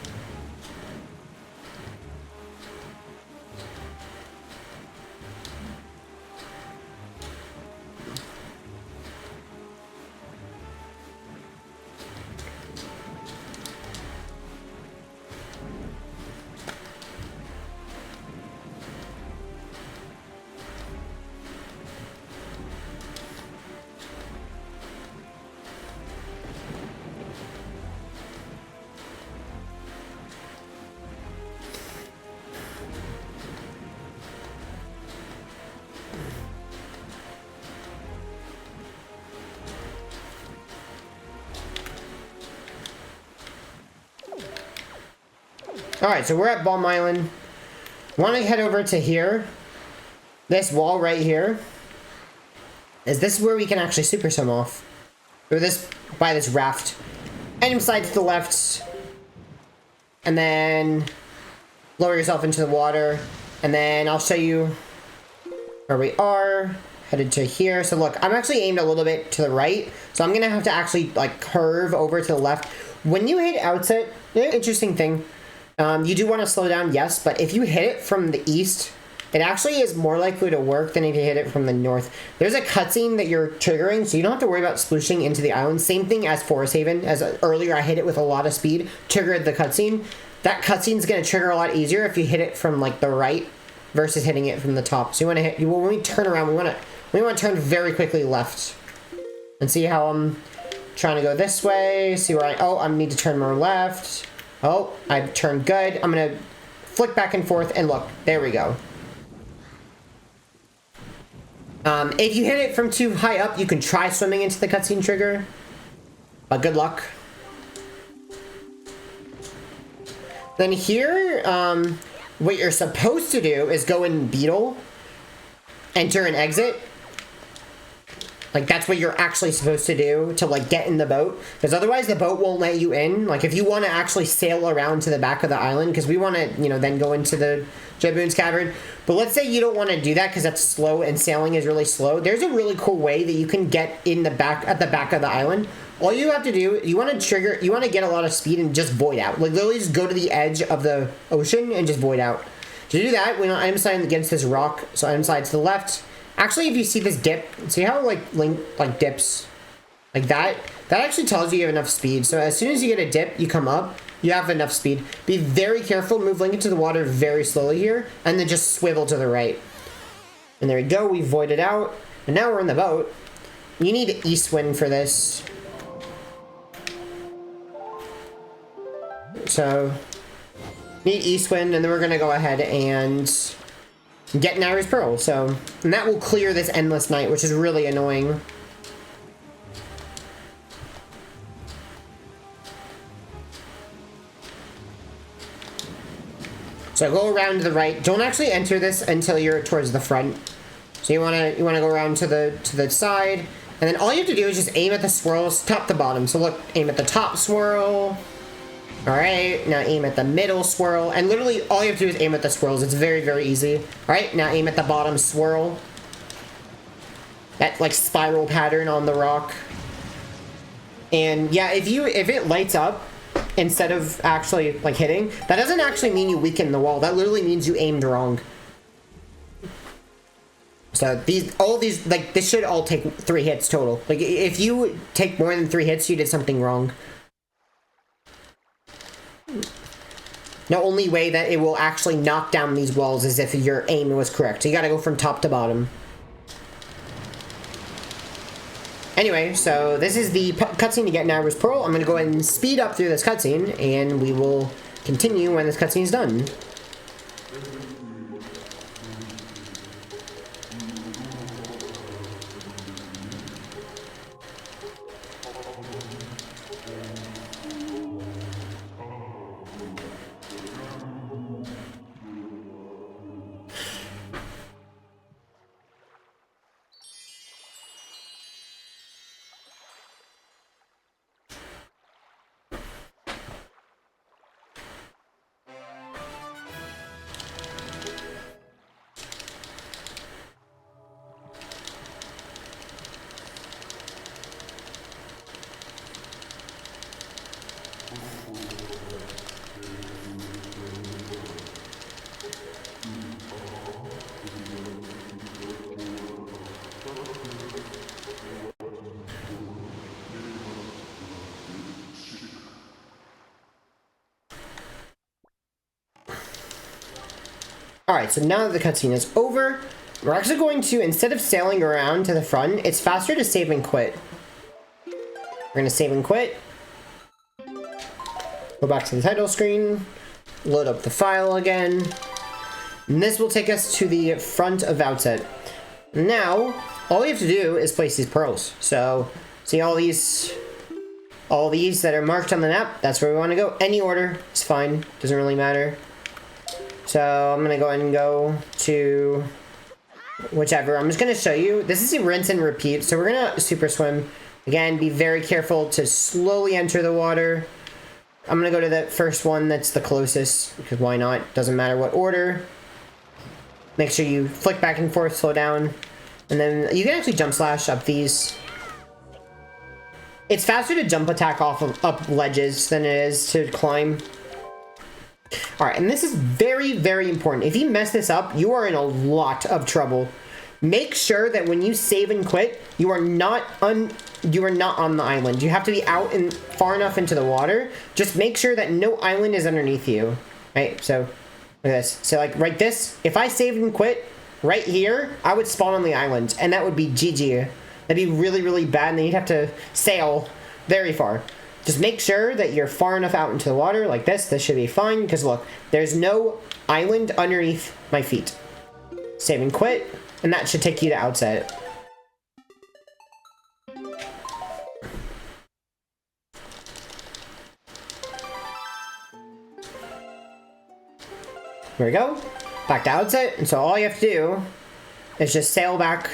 Alright, so we're at Balm Island. Want to head over to here. This wall right here. This is where we can actually super swim off. Or by this raft. Item slide to the left. And then lower yourself into the water. And then I'll show you where we are. Headed to here. So look, I'm actually aimed a little bit to the right. So I'm going to have to actually like curve over to the left. When you hit Outset, interesting thing. You do want to slow down, yes, but if you hit it from the east, it actually is more likely to work than if you hit it from the north. There's a cutscene that you're triggering, so you don't have to worry about splooshing into the island. Same thing as Forest Haven. As earlier, I hit it with a lot of speed, triggered the cutscene. That cutscene's going to trigger a lot easier if you hit it from like the right versus hitting it from the top. So you want to hit. When we turn around, we want to turn very quickly left, and see how I'm trying to go this way. See where I need to turn more left. Oh, I've turned good. I'm going to flick back and forth, and look, there we go. If you hit it from too high up, you can try swimming into the cutscene trigger, but good luck. Then here, what you're supposed to do is go in Beetle, enter and exit. Like, that's what you're actually supposed to do to, like, get in the boat. Because otherwise the boat won't let you in. Like, if you want to actually sail around to the back of the island, because we want to, you know, then go into the Roost Cavern. But let's say you don't want to do that because that's slow and sailing is really slow. There's a really cool way that you can get in the back, at the back of the island. All you have to do, you want to get a lot of speed and just void out. Like, literally just go to the edge of the ocean and just void out. To do that, we want item slide against this rock. So item slide to the left. Actually, if you see this dip, see how Link dips like that? That actually tells you have enough speed. So as soon as you get a dip, you come up, you have enough speed. Be very careful, move Link into the water very slowly here, and then just swivel to the right. And there we go, we voided out. And now we're in the boat. You need East Wind for this. So, need East Wind, and then we're gonna go ahead and get Naira's Pearl, so, and that will clear this endless night, which is really annoying. So go around to the right. Don't actually enter this until you're towards the front. So you wanna go around to the side, and then all you have to do is just aim at the swirls, top to bottom. So look, aim at the top swirl. All right, now aim at the middle swirl, and literally all you have to do is aim at the swirls. It's very, very easy. All right, now aim at the bottom swirl. That like spiral pattern on the rock. And yeah, if it lights up instead of actually like hitting, that doesn't actually mean you weaken the wall. That literally means you aimed wrong. So all these, like, this should all take 3 hits total. Like, if you take more than 3 hits, you did something wrong. The only way that it will actually knock down these walls is if your aim was correct. So you gotta go from top to bottom. Anyway, so this is the cutscene to get Naira's Pearl. I'm gonna go ahead and speed up through this cutscene, and we will continue when this cutscene is done. Alright, so now that the cutscene is over, we're actually going to, instead of sailing around to the front, it's faster to save and quit. We're going to save and quit. Go back to the title screen. Load up the file again. And this will take us to the front of Outset. Now, all we have to do is place these pearls. So, see all these that are marked on the map? That's where we want to go. Any order is fine. Doesn't really matter. So I'm going to go ahead and go to whichever. I'm just going to show you. This is a rinse and repeat. So we're going to super swim. Again, be very careful to slowly enter the water. I'm going to go to the first one that's the closest, because why not? Doesn't matter what order. Make sure you flick back and forth, slow down. And then you can actually jump slash up these. It's faster to jump attack off of up ledges than it is to climb. Alright, and this is very, very important. If you mess this up, you are in a lot of trouble. Make sure that when you save and quit, you are not on the island. You have to be out and far enough into the water. Just make sure that no island is underneath you. Right, so look at this. So like right this, if I saved and quit right here, I would spawn on the island, and that would be GG. That'd be really, really bad, and then you'd have to sail very far. Just make sure that you're far enough out into the water like this. This should be fine, because look, there's no island underneath my feet. Save and quit, and that should take you to Outset. There we go. Back to Outset, and so all you have to do is just sail back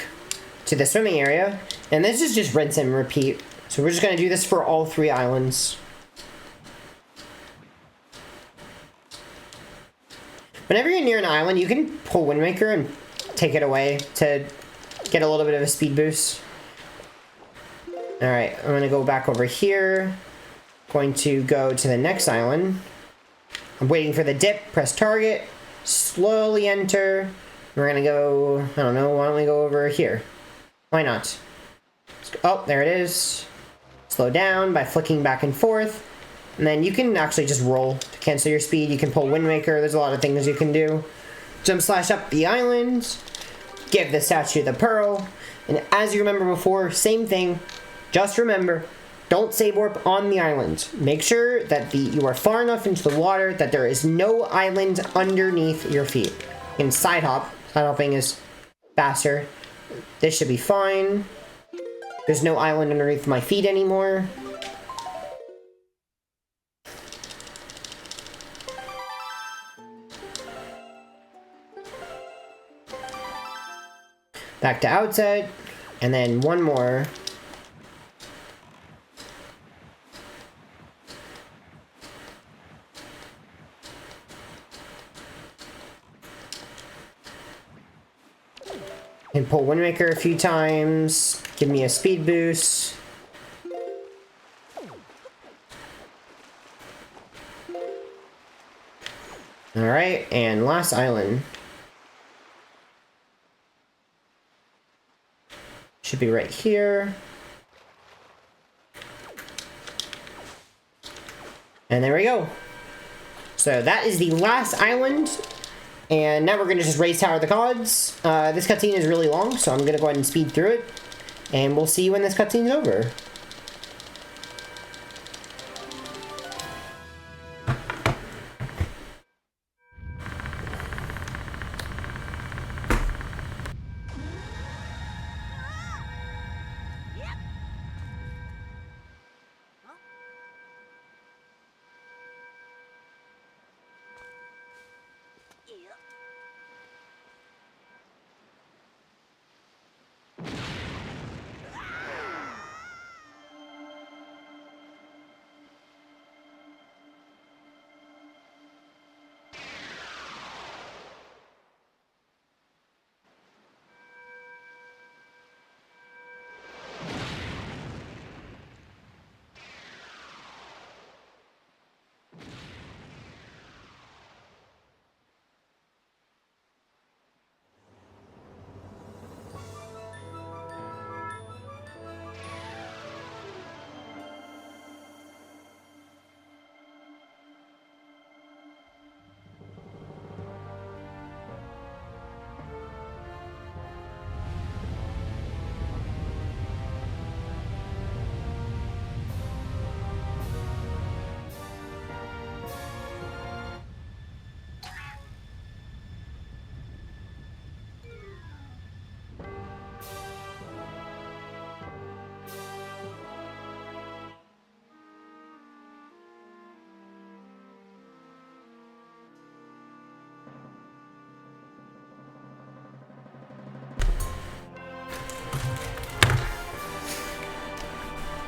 to the swimming area, and this is just rinse and repeat. So we're just going to do this for all 3 islands. Whenever you're near an island, you can pull Windmaker and take it away to get a little bit of a speed boost. Alright, I'm going to go back over here. Going to go to the next island. I'm waiting for the dip, press target, slowly enter. We're going to go, I don't know, why don't we go over here? Why not? Oh, there it is. Slow down by flicking back and forth. And then you can actually just roll to cancel your speed. You can pull Windmaker. There's a lot of things you can do. Jump slash up the island. Give the statue the pearl. And as you remember before, same thing. Just remember, don't save warp on the island. Make sure that you are far enough into the water that there is no island underneath your feet. You can side hop. Side hopping is faster. This should be fine. There's no island underneath my feet anymore. Back to Outset, and then one more. And pull Windmaker a few times, give me a speed boost. Alright, and last island. Should be right here. And there we go. So that is the last island. And now we're going to just raise Tower of the Gods. This cutscene is really long, so I'm going to go ahead and speed through it. And we'll see you when this cutscene's over.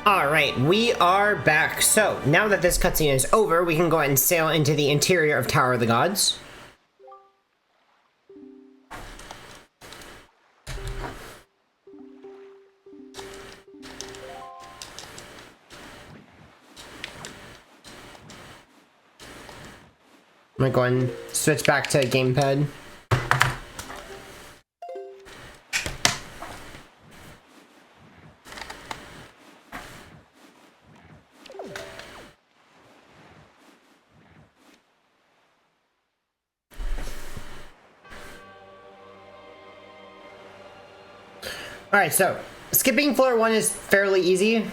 Alright, we are back. So, now that this cutscene is over, we can go ahead and sail into the interior of Tower of the Gods. I'm gonna go ahead and switch back to gamepad. Alright, so skipping floor 1 is fairly easy.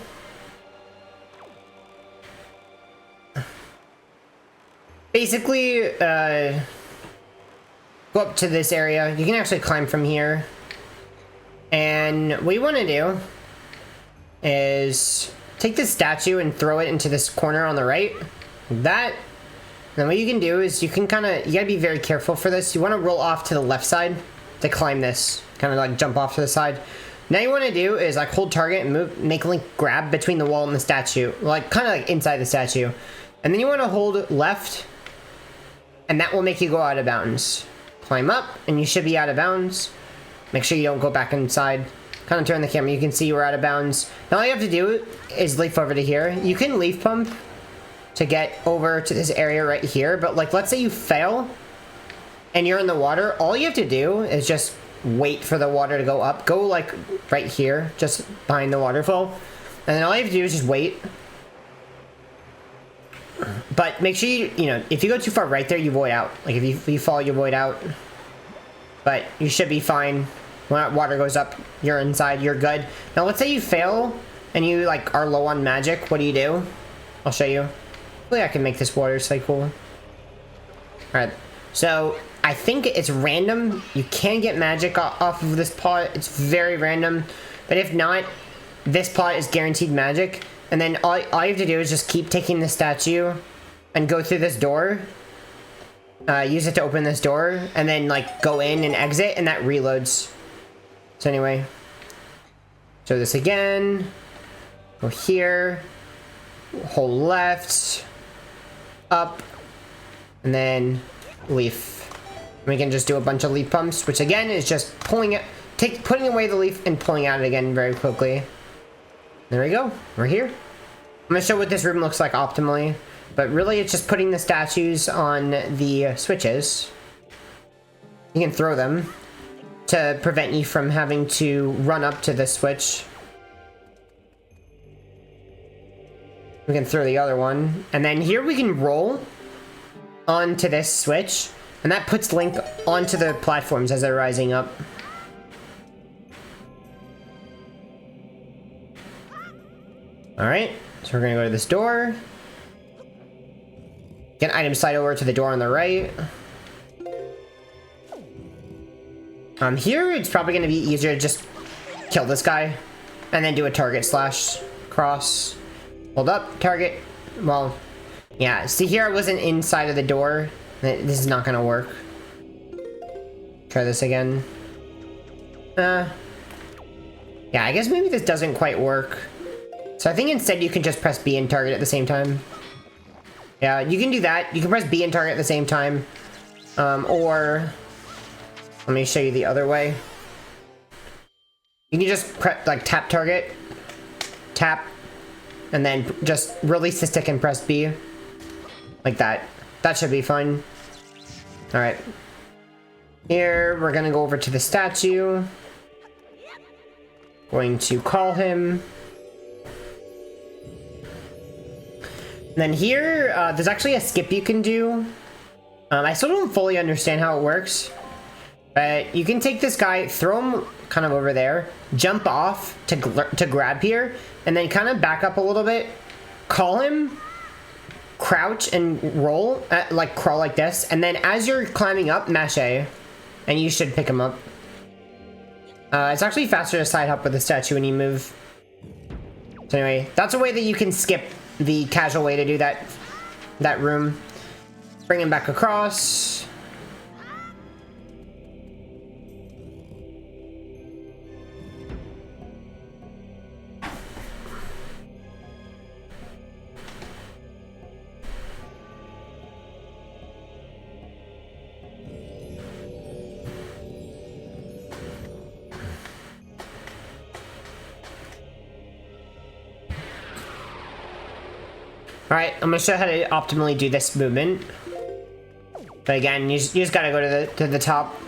Basically, go up to this area. You can actually climb from here. And what you want to do is take this statue and throw it into this corner on the right. That. Then what you can do is you can you gotta be very careful for this. You want to roll off to the left side to climb this. Kind of like jump off to the side. Now you want to do is like hold target and move, make Link grab between the wall and the statue. Like kind of like inside the statue. And then you want to hold left. And that will make you go out of bounds. Climb up and you should be out of bounds. Make sure you don't go back inside. Kind of turn the camera. You can see we're out of bounds. Now all you have to do is leaf over to here. You can leaf pump to get over to this area right here. But like let's say you fail and you're in the water. All you have to do is just wait for the water to go up. Go like right here, just behind the waterfall. And then all you have to do is just wait. But make sure you know, if you go too far right there, you void out. Like if you fall, you void out. But you should be fine. When that water goes up, you're inside, you're good. Now let's say you fail and you like are low on magic. What do? I'll show you. Hopefully I can make this water cycle. Alright, so I think it's random. You can get magic off of this pot. It's very random. But if not, this pot is guaranteed magic. And then all you have to do is just keep taking the statue and go through this door. Use it to open this door. And then like go in and exit and that reloads. So anyway, so this again, go here, hold left, up, and then leaf. We can just do a bunch of leaf pumps, which again is just pulling it, putting away the leaf and pulling out it again very quickly. There we go, we're here. I'm gonna show what this room looks like optimally, but really it's just putting the statues on the switches. You can throw them to prevent you from having to run up to the switch. We can throw the other one, and then here we can roll onto this switch, and that puts Link onto the platforms as they're rising up. Alright, so we're gonna go to this door. Get item slide over to the door on the right. Here it's probably gonna be easier to just kill this guy and then do a target slash cross. Hold up, target. Well, yeah, see here I wasn't inside of the door. This is not gonna work. Try this again. Yeah, I guess maybe this doesn't quite work. So I think instead you can just press B and target at the same time. Yeah, you can do that. You can press B and target at the same time. Or let me show you the other way. You can just like tap target, tap, and then just release the stick and press B. Like that. That should be fine. Alright. Here, we're gonna go over to the statue. Going to call him. And then here, there's actually a skip you can do. I still don't fully understand how it works. But you can take this guy, throw him kind of over there, jump off to grab here, and then kind of back up a little bit, call him, crouch and roll, like crawl like this, and then as you're climbing up, mash A, and you should pick him up. It's actually faster to side hop with the statue when you move. So anyway, that's a way that you can skip the casual way to do that room. Bring him back across. Alright, I'm gonna show you how to optimally do this movement. But again, you just gotta go to the top.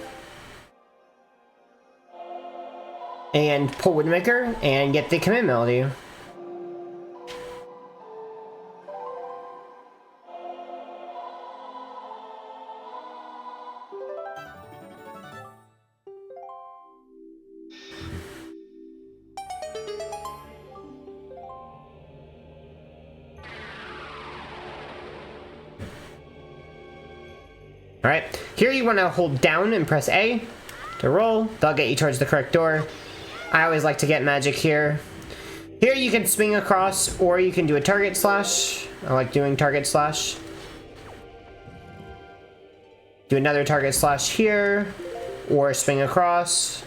And pull Windmaker and get the command melody. Alright, here you want to hold down and press A to roll. That'll get you towards the correct door. I always like to get magic here. Here you can swing across, or you can do a target slash. I like doing target slash. Do another target slash here, or swing across.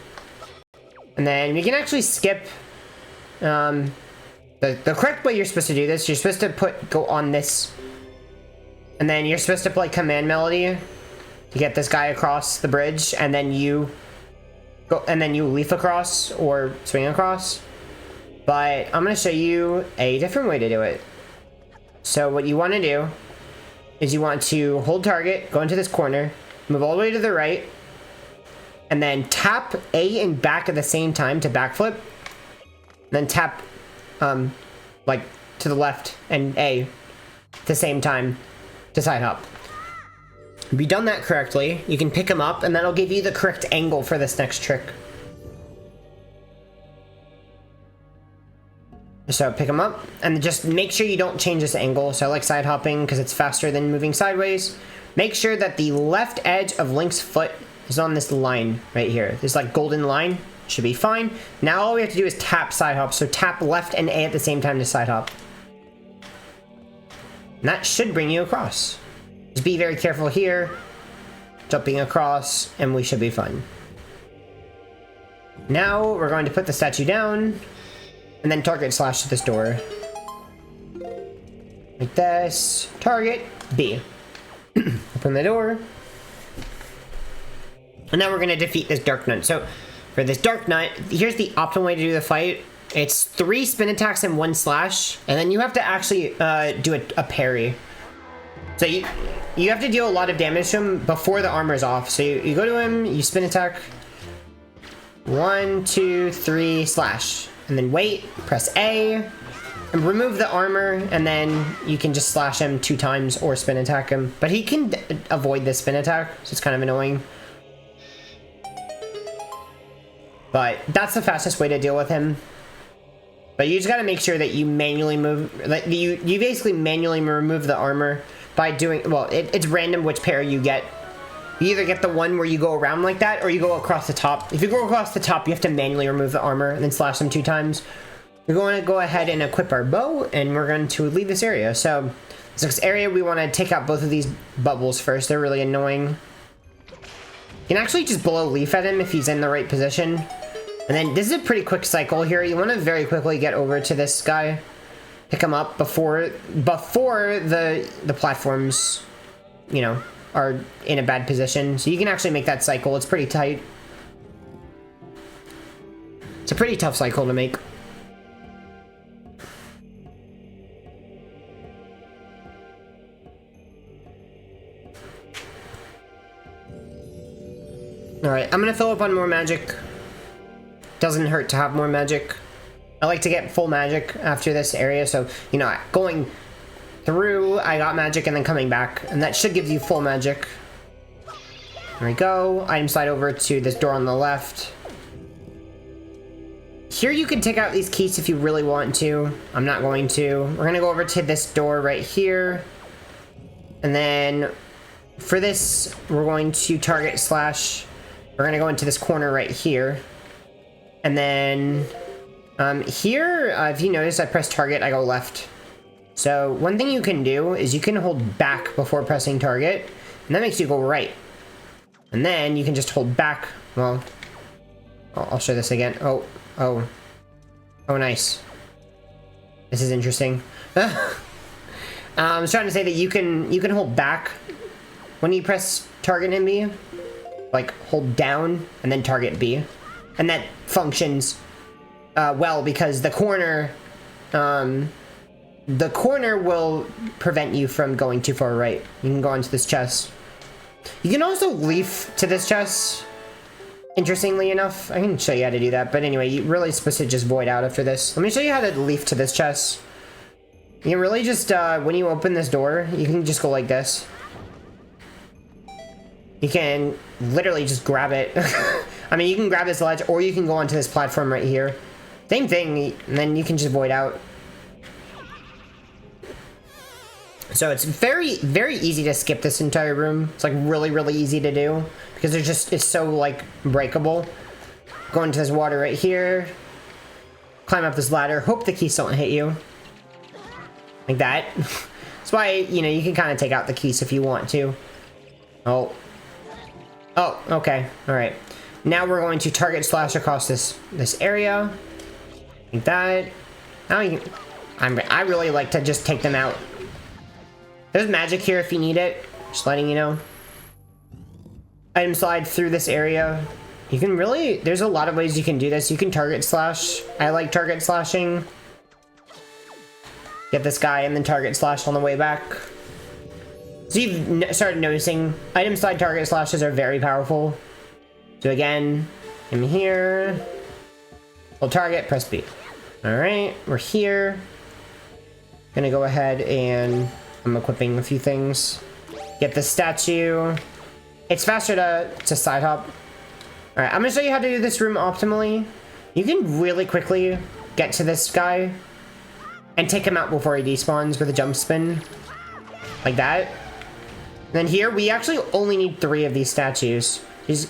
And then you can actually skip. The correct way you're supposed to do this, you're supposed to go on this. And then you're supposed to play command melody to get this guy across the bridge, and then you go, and then you leaf across or swing across. But I'm going to show you a different way to do it. So what you want to do is you want to hold target, go into this corner, move all the way to the right, and then tap A and back at the same time to backflip. Then tap like to the left and A at the same time to side hop. If you've done that correctly, you can pick him up, and that'll give you the correct angle for this next trick. So pick him up, and just make sure you don't change this angle. So I like side hopping because it's faster than moving sideways. Make sure that the left edge of Link's foot is on this line right here. This like golden line should be fine. Now all we have to do is tap side hop. So tap left and A at the same time to side hop. And that should bring you across. Just be very careful here. Jumping across, and we should be fine. Now we're going to put the statue down and then target slash to this door. Like this. Target B. Open the door. And now we're going to defeat this Dark Knight. So for this Dark Knight, here's the optimal way to do the fight. It's 3 spin attacks and 1 slash. And then you have to actually do a parry. So you have to deal a lot of damage to him before the armor is off. So you go to him, you spin attack. 1, 2, 3, slash. And then wait, press A, and remove the armor, and then you can just slash him 2 times or spin attack him. But he can avoid this spin attack, so it's kind of annoying. But that's the fastest way to deal with him. But you just gotta make sure that you manually move, like you basically manually remove the armor by doing, well, it's random which pair you get. You either get the one where you go around like that, or you go across the top. If you go across the top, you have to manually remove the armor and then slash them 2 times. We're going to go ahead and equip our bow, and we're going to leave this area. So, this next area, we want to take out both of these bubbles first. They're really annoying. You can actually just blow leaf at him if he's in the right position. And then, this is a pretty quick cycle here. You want to very quickly get over to this guy. Pick him up before the platforms, you know, are in a bad position. So you can actually make that cycle. It's pretty tight. It's a pretty tough cycle to make. Alright, I'm gonna fill up on more magic. Doesn't hurt to have more magic. I like to get full magic after this area, so, you know, going through, I got magic, and then coming back, and that should give you full magic. There we go. Item slide over to this door on the left. Here you can take out these keys if you really want to. I'm not going to. We're gonna go over to this door right here. And then for this, we're going to target slash. We're gonna go into this corner right here. And then here, if you notice, I press target, I go left. So one thing you can do is you can hold back before pressing target, and that makes you go right. And then you can just hold back. Well, I'll show this again. Oh, nice. This is interesting. I was trying to say that you can hold back when you press target and B, like hold down and then target B, and that functions well because the corner will prevent you from going too far right. You can go into this chest. You can also leaf to this chest. Interestingly enough, I can show you how to do that, but anyway, you're really supposed to just void out after this. Let me show you how to leaf to this chest. You can really just, when you open this door, you can just go like this. You can literally just grab it. I mean, you can grab this ledge, or you can go onto this platform right here. Same thing, and then you can just void out. So it's very, very easy to skip this entire room. It's like really, really easy to do because it's so like breakable. Go into this water right here. Climb up this ladder. Hope the keys don't hit you. Like that. That's why, you know, you can kind of take out the keys if you want to. Oh, okay. All right. Now we're going to target slash across this area. Like that. Now you can, I really like to just take them out. There's magic here if you need it. Just letting you know. Item slide through this area. You can really, there's a lot of ways you can do this. You can target slash. I like target slashing. Get this guy and then target slash on the way back. So you've started noticing item slide target slashes are very powerful. So again, I'm here. We'll target, press B. Alright, we're here. Gonna go ahead and I'm equipping a few things. Get the statue. It's faster to side hop. Alright, I'm gonna show you how to do this room optimally. You can really quickly get to this guy and take him out before he despawns with a jump spin. Like that. And then here, we actually only need 3 of these statues. Just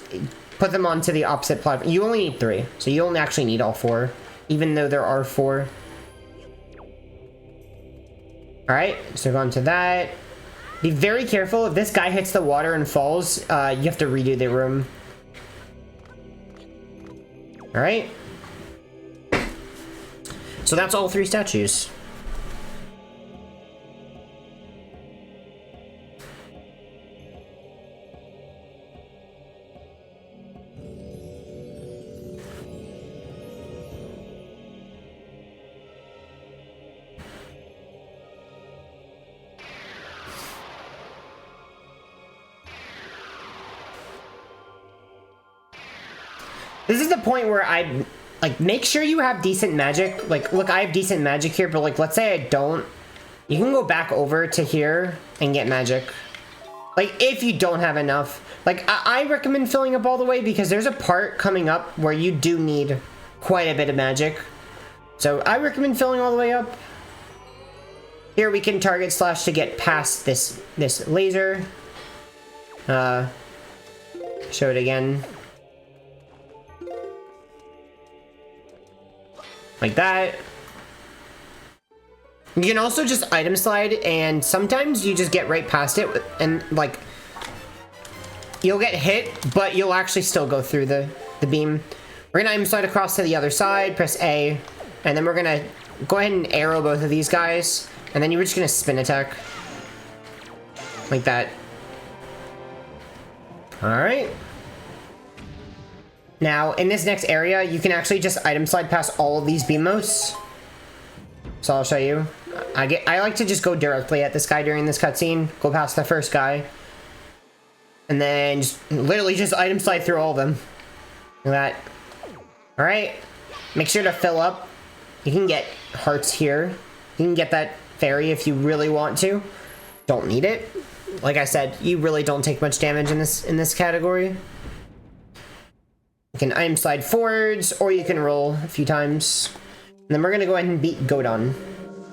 put them onto the opposite platform. You only need 3, so you only actually need all 4, even though there are 4. Alright, so go on to that. Be very careful. If this guy hits the water and falls, you have to redo the room. Alright. So that's all 3 statues. This is the point where I, like, make sure you have decent magic. Like, look, I have decent magic here, but, like, let's say I don't. You can go back over to here and get magic. Like, if you don't have enough. Like, I recommend filling up all the way because there's a part coming up where you do need quite a bit of magic. So, I recommend filling all the way up. Here we can target slash to get past this laser. Show it again. Like that. You can also just item slide, and sometimes you just get right past it, and like you'll get hit, but you'll actually still go through the beam. We're gonna item slide across to the other side, press A, and then we're gonna go ahead and arrow both of these guys, and then you're just gonna spin attack. Like that. Alright. Now, in this next area, you can actually just item slide past all of these beam motes. So I'll show you. I like to just go directly at this guy during this cutscene. Go past the first guy. And then just literally just item slide through all of them. Like that. Alright. Make sure to fill up. You can get hearts here. You can get that fairy if you really want to. Don't need it. Like I said, you really don't take much damage in this category. You can item slide forwards, or you can roll a few times. And then we're going to go ahead and beat Godon.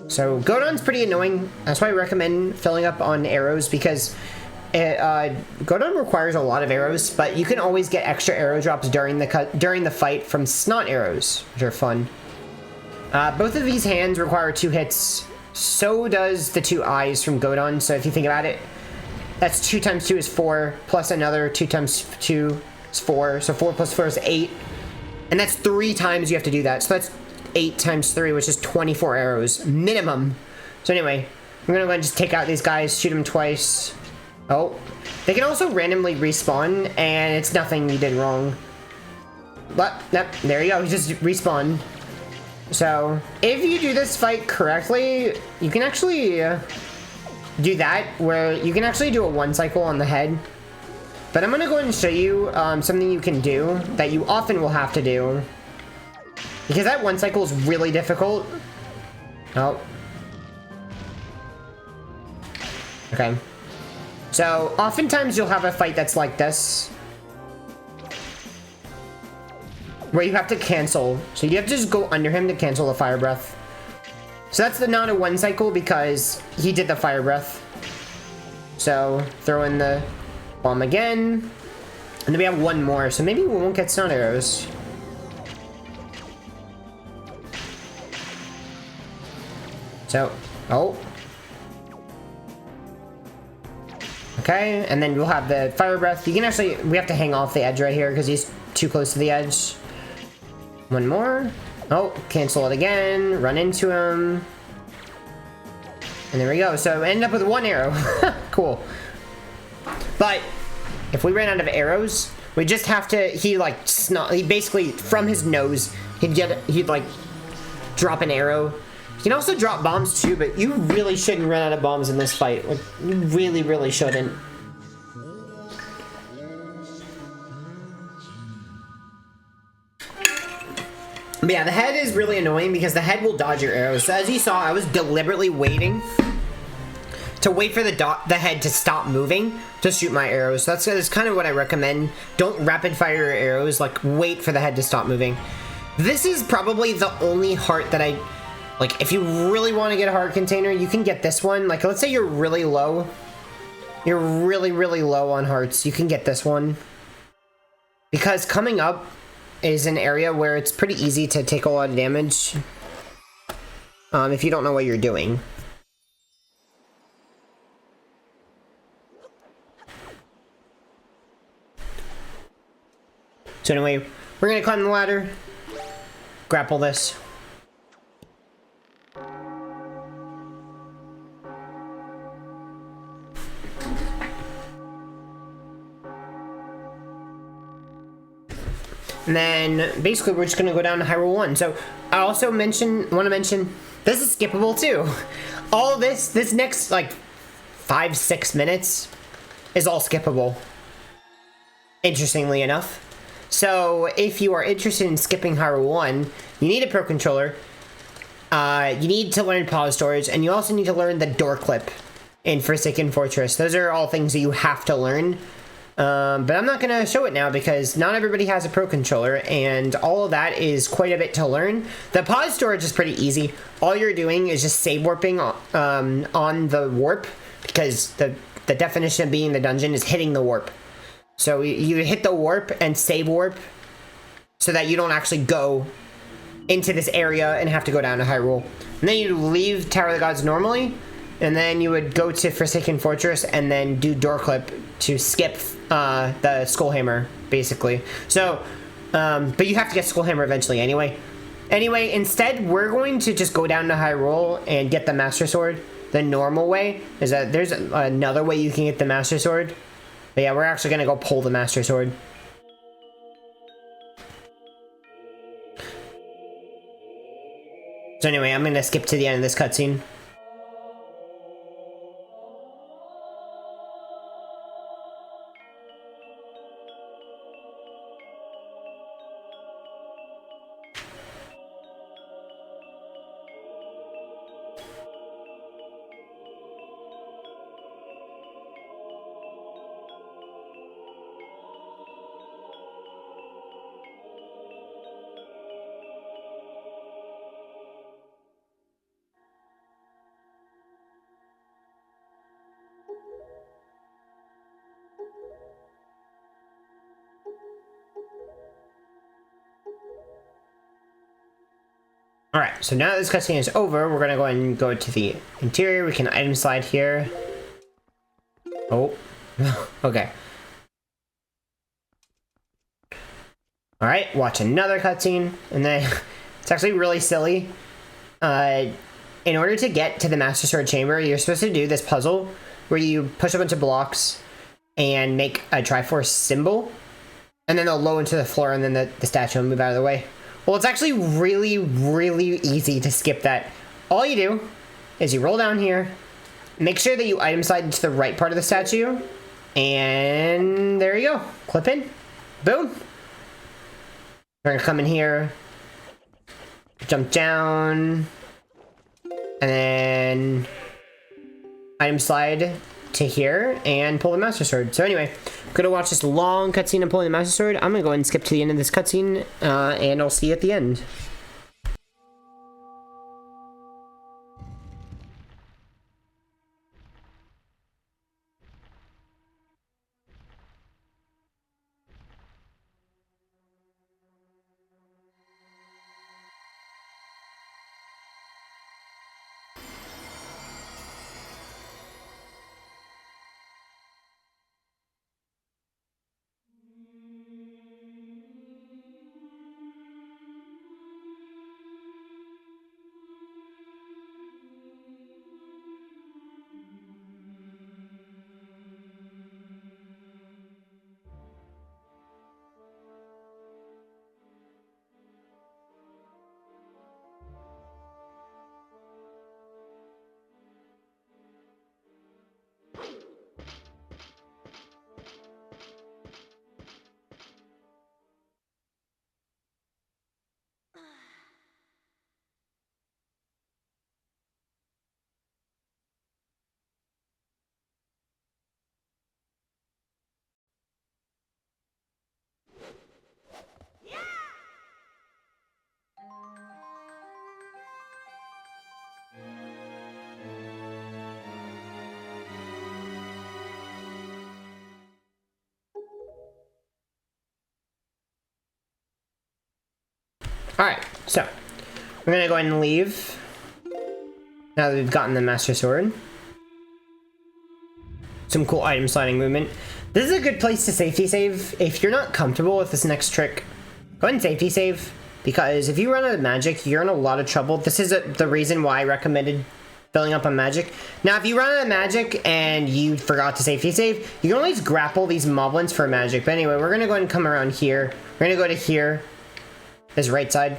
So Godon's pretty annoying. That's why I recommend filling up on arrows, because Godon requires a lot of arrows, but you can always get extra arrow drops during the fight from snot arrows, which are fun. Both of these hands require 2 hits. So does the 2 eyes from Godon. So if you think about it, that's 2 times 2 is 4, plus another 2 times 2 is 4. So 4 plus 4 is 8. And that's 3 times you have to do that. So that's 8 times 3, which is 24 arrows minimum. So anyway, I'm gonna go ahead and just take out these guys, shoot them twice. Oh, they can also randomly respawn, and it's nothing you did wrong. But, yep, there you go, he just respawned. So, if you do this fight correctly, you can actually do that, where you can actually do a 1 cycle on the head. But I'm gonna go ahead and show you something you can do that you often will have to do. Because that 1 cycle is really difficult. Oh. Okay. So, oftentimes you'll have a fight that's like this. Where you have to cancel. So you have to just go under him to cancel the fire breath. So that's not a 1 cycle because he did the fire breath. So, throw in the bomb again. And then we have 1 more, so maybe we won't get stun arrows. So, oh. Okay, and then we'll have the fire breath. You can actually, we have to hang off the edge right here because he's too close to the edge. 1 more. Oh, cancel it again. Run into him. And there we go. So end up with 1 arrow. Cool. But if we ran out of arrows, we just have to, he basically from his nose, he'd like drop an arrow. You can also drop bombs too, but you really shouldn't run out of bombs in this fight. Like, you really, really shouldn't. But yeah, the head is really annoying because the head will dodge your arrows. So as you saw, I was deliberately waiting to wait for the head to stop moving to shoot my arrows. So that's kind of what I recommend. Don't rapid fire your arrows, like wait for the head to stop moving. This is probably the only heart that I... Like, if you really want to get a heart container, you can get this one. Like, let's say you're really low. You're really, really low on hearts. You can get this one. Because coming up is an area where it's pretty easy to take a lot of damage. If you don't know what you're doing. So anyway, we're going to climb the ladder. grapple this. And then basically we're just gonna go down to Hyrule 1. So I also want to mention, this is skippable too. All this next like 5-6 minutes is all skippable. Interestingly enough. So if you are interested in skipping Hyrule 1, you need a Pro Controller. You need to learn pause storage, and you also need to learn the door clip in Forsaken Fortress. Those are all things that you have to learn. But I'm not going to show it now because not everybody has a Pro Controller, and all of that is quite a bit to learn. The pause storage is pretty easy. All you're doing is just save warping on the warp, because the definition of being in the dungeon is hitting the warp. So you hit the warp and save warp so that you don't actually go into this area and have to go down to Hyrule. And then you leave Tower of the Gods normally, and then you would go to Forsaken Fortress and then do door clip to skip the Skullhammer, basically. So, but you have to get Skullhammer eventually anyway. Anyway, instead, we're going to just go down to Hyrule and get the Master Sword. The normal way is that there's another way you can get the Master Sword. But yeah, we're actually going to go pull the Master Sword. So anyway, I'm going to skip to the end of this cutscene. Alright, so now that this cutscene is over, we're gonna go ahead and go to the interior. We can item slide here. Oh, okay. Alright, watch another cutscene, and then it's actually really silly. In order to get to the Master Sword Chamber, you're supposed to do this puzzle where you push a bunch of blocks and make a Triforce symbol, and then they'll lower into the floor, and then the statue will move out of the way. Well, it's actually really, really easy to skip that. All you do is you roll down here, make sure that you item slide to the right part of the statue, and there you go. Clip in. Boom. We're gonna come in here, jump down, and then item slide to here and pull the Master Sword. So anyway, I'm gonna watch this long cutscene of pulling the Master Sword. I'm gonna go ahead and skip to the end of this cutscene, and I'll see you at the end. Alright, so we're gonna go ahead and leave now that we've gotten the Master Sword. Some cool item sliding movement. This is a good place to safety save. If you're not comfortable with this next trick, go ahead and safety save. because if you run out of magic, you're in a lot of trouble. This is the reason why I recommended filling up on magic. Now, if you run out of magic and you forgot to safety save, you can always grapple these moblins for magic. But anyway, we're gonna go ahead and come around here. We're gonna go to here, this right side.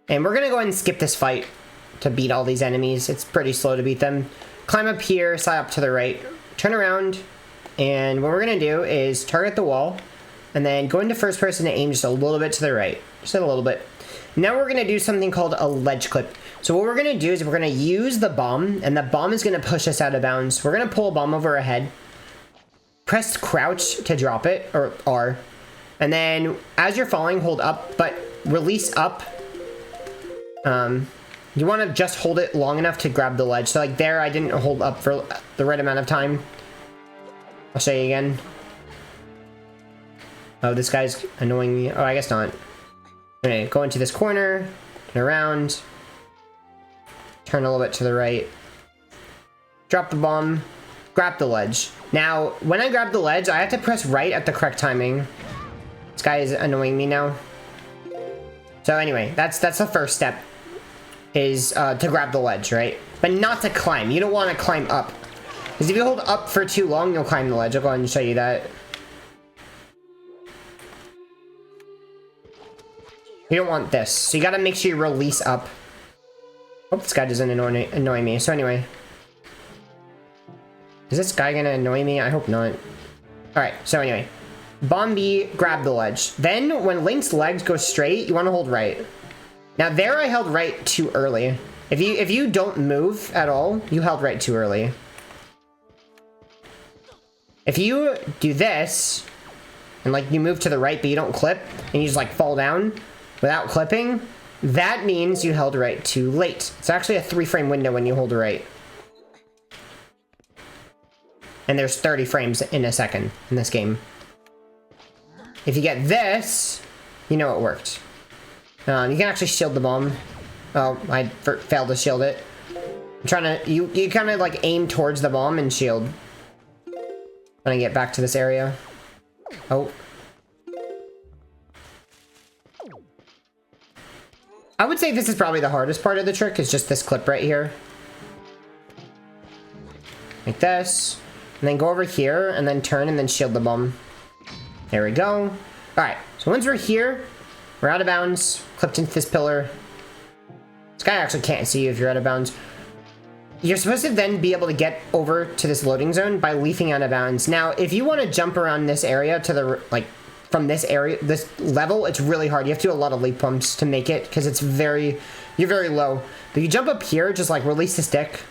And we're gonna go ahead and skip this fight to beat all these enemies. It's pretty slow to beat them. Climb up here, slide up to the right, turn around, and what we're gonna do is target the wall, and then go into first person and aim just a little bit to the right. Just a little bit. Now we're gonna do something called a ledge clip. So what we're gonna do is we're gonna use the bomb, and the bomb is gonna push us out of bounds. We're gonna pull a bomb over our head, press crouch to drop it, or R, and then as you're falling, hold up, but release up. You want to just hold it long enough to grab the ledge. So like there, I didn't hold up for the right amount of time. I'll show you again. Oh, this guy's annoying me. Oh, I guess not. Okay, go into this corner, and around. Turn a little bit to the right. Drop the bomb. Grab the ledge. Now, when I grab the ledge, I have to press right at the correct timing. This guy is annoying me now. So anyway, that's the first step. Is to grab the ledge, right? But not to climb. You don't want to climb up. Because if you hold up for too long, you'll climb the ledge. I'll go ahead and show you that. You don't want this. So you gotta make sure you release up. Hope this guy doesn't annoy me. So anyway. Is this guy gonna annoy me? I hope not. Alright, so anyway. Bomb B, grab the ledge. Then, when Link's legs go straight, you want to hold right. Now there I held right too early. If you don't move at all, you held right too early. If you do this, and like you move to the right but you don't clip, and you just like fall down without clipping, that means you held right too late. It's actually a 3-frame window when you hold right. And there's 30 frames in a second in this game. If you get this, you know it worked. You can actually shield the bomb. Oh, I failed to shield it. I'm trying to... You kind of, like, aim towards the bomb and shield. Trying to get back to this area. Oh. I would say this is probably the hardest part of the trick, is just this clip right here. Like this. And then go over here, and then turn, and then shield the bomb. There we go. Alright, so once we're here... We're out of bounds, clipped into this pillar. This guy actually can't see you if you're out of bounds. You're supposed to then be able to get over to this loading zone by leaping out of bounds. Now, if you want to jump around this area to the, like, from this area, this level, it's really hard. You have to do a lot of leap pumps to make it, because it's you're very low. But you jump up here, just like release the stick.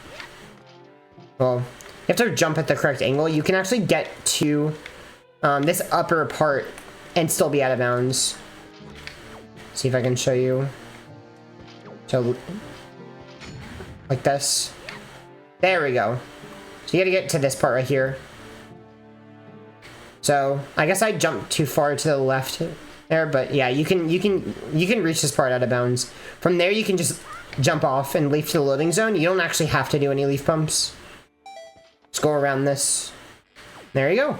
Well, you have to jump at the correct angle. You can actually get to this upper part and still be out of bounds. See if I can show you. So, like this. There we go. So you gotta get to this part right here. So, I guess I jumped too far to the left there, but yeah, you can reach this part out of bounds. From there, you can just jump off and leap to the loading zone. You don't actually have to do any leaf pumps. Just go around this. There you go.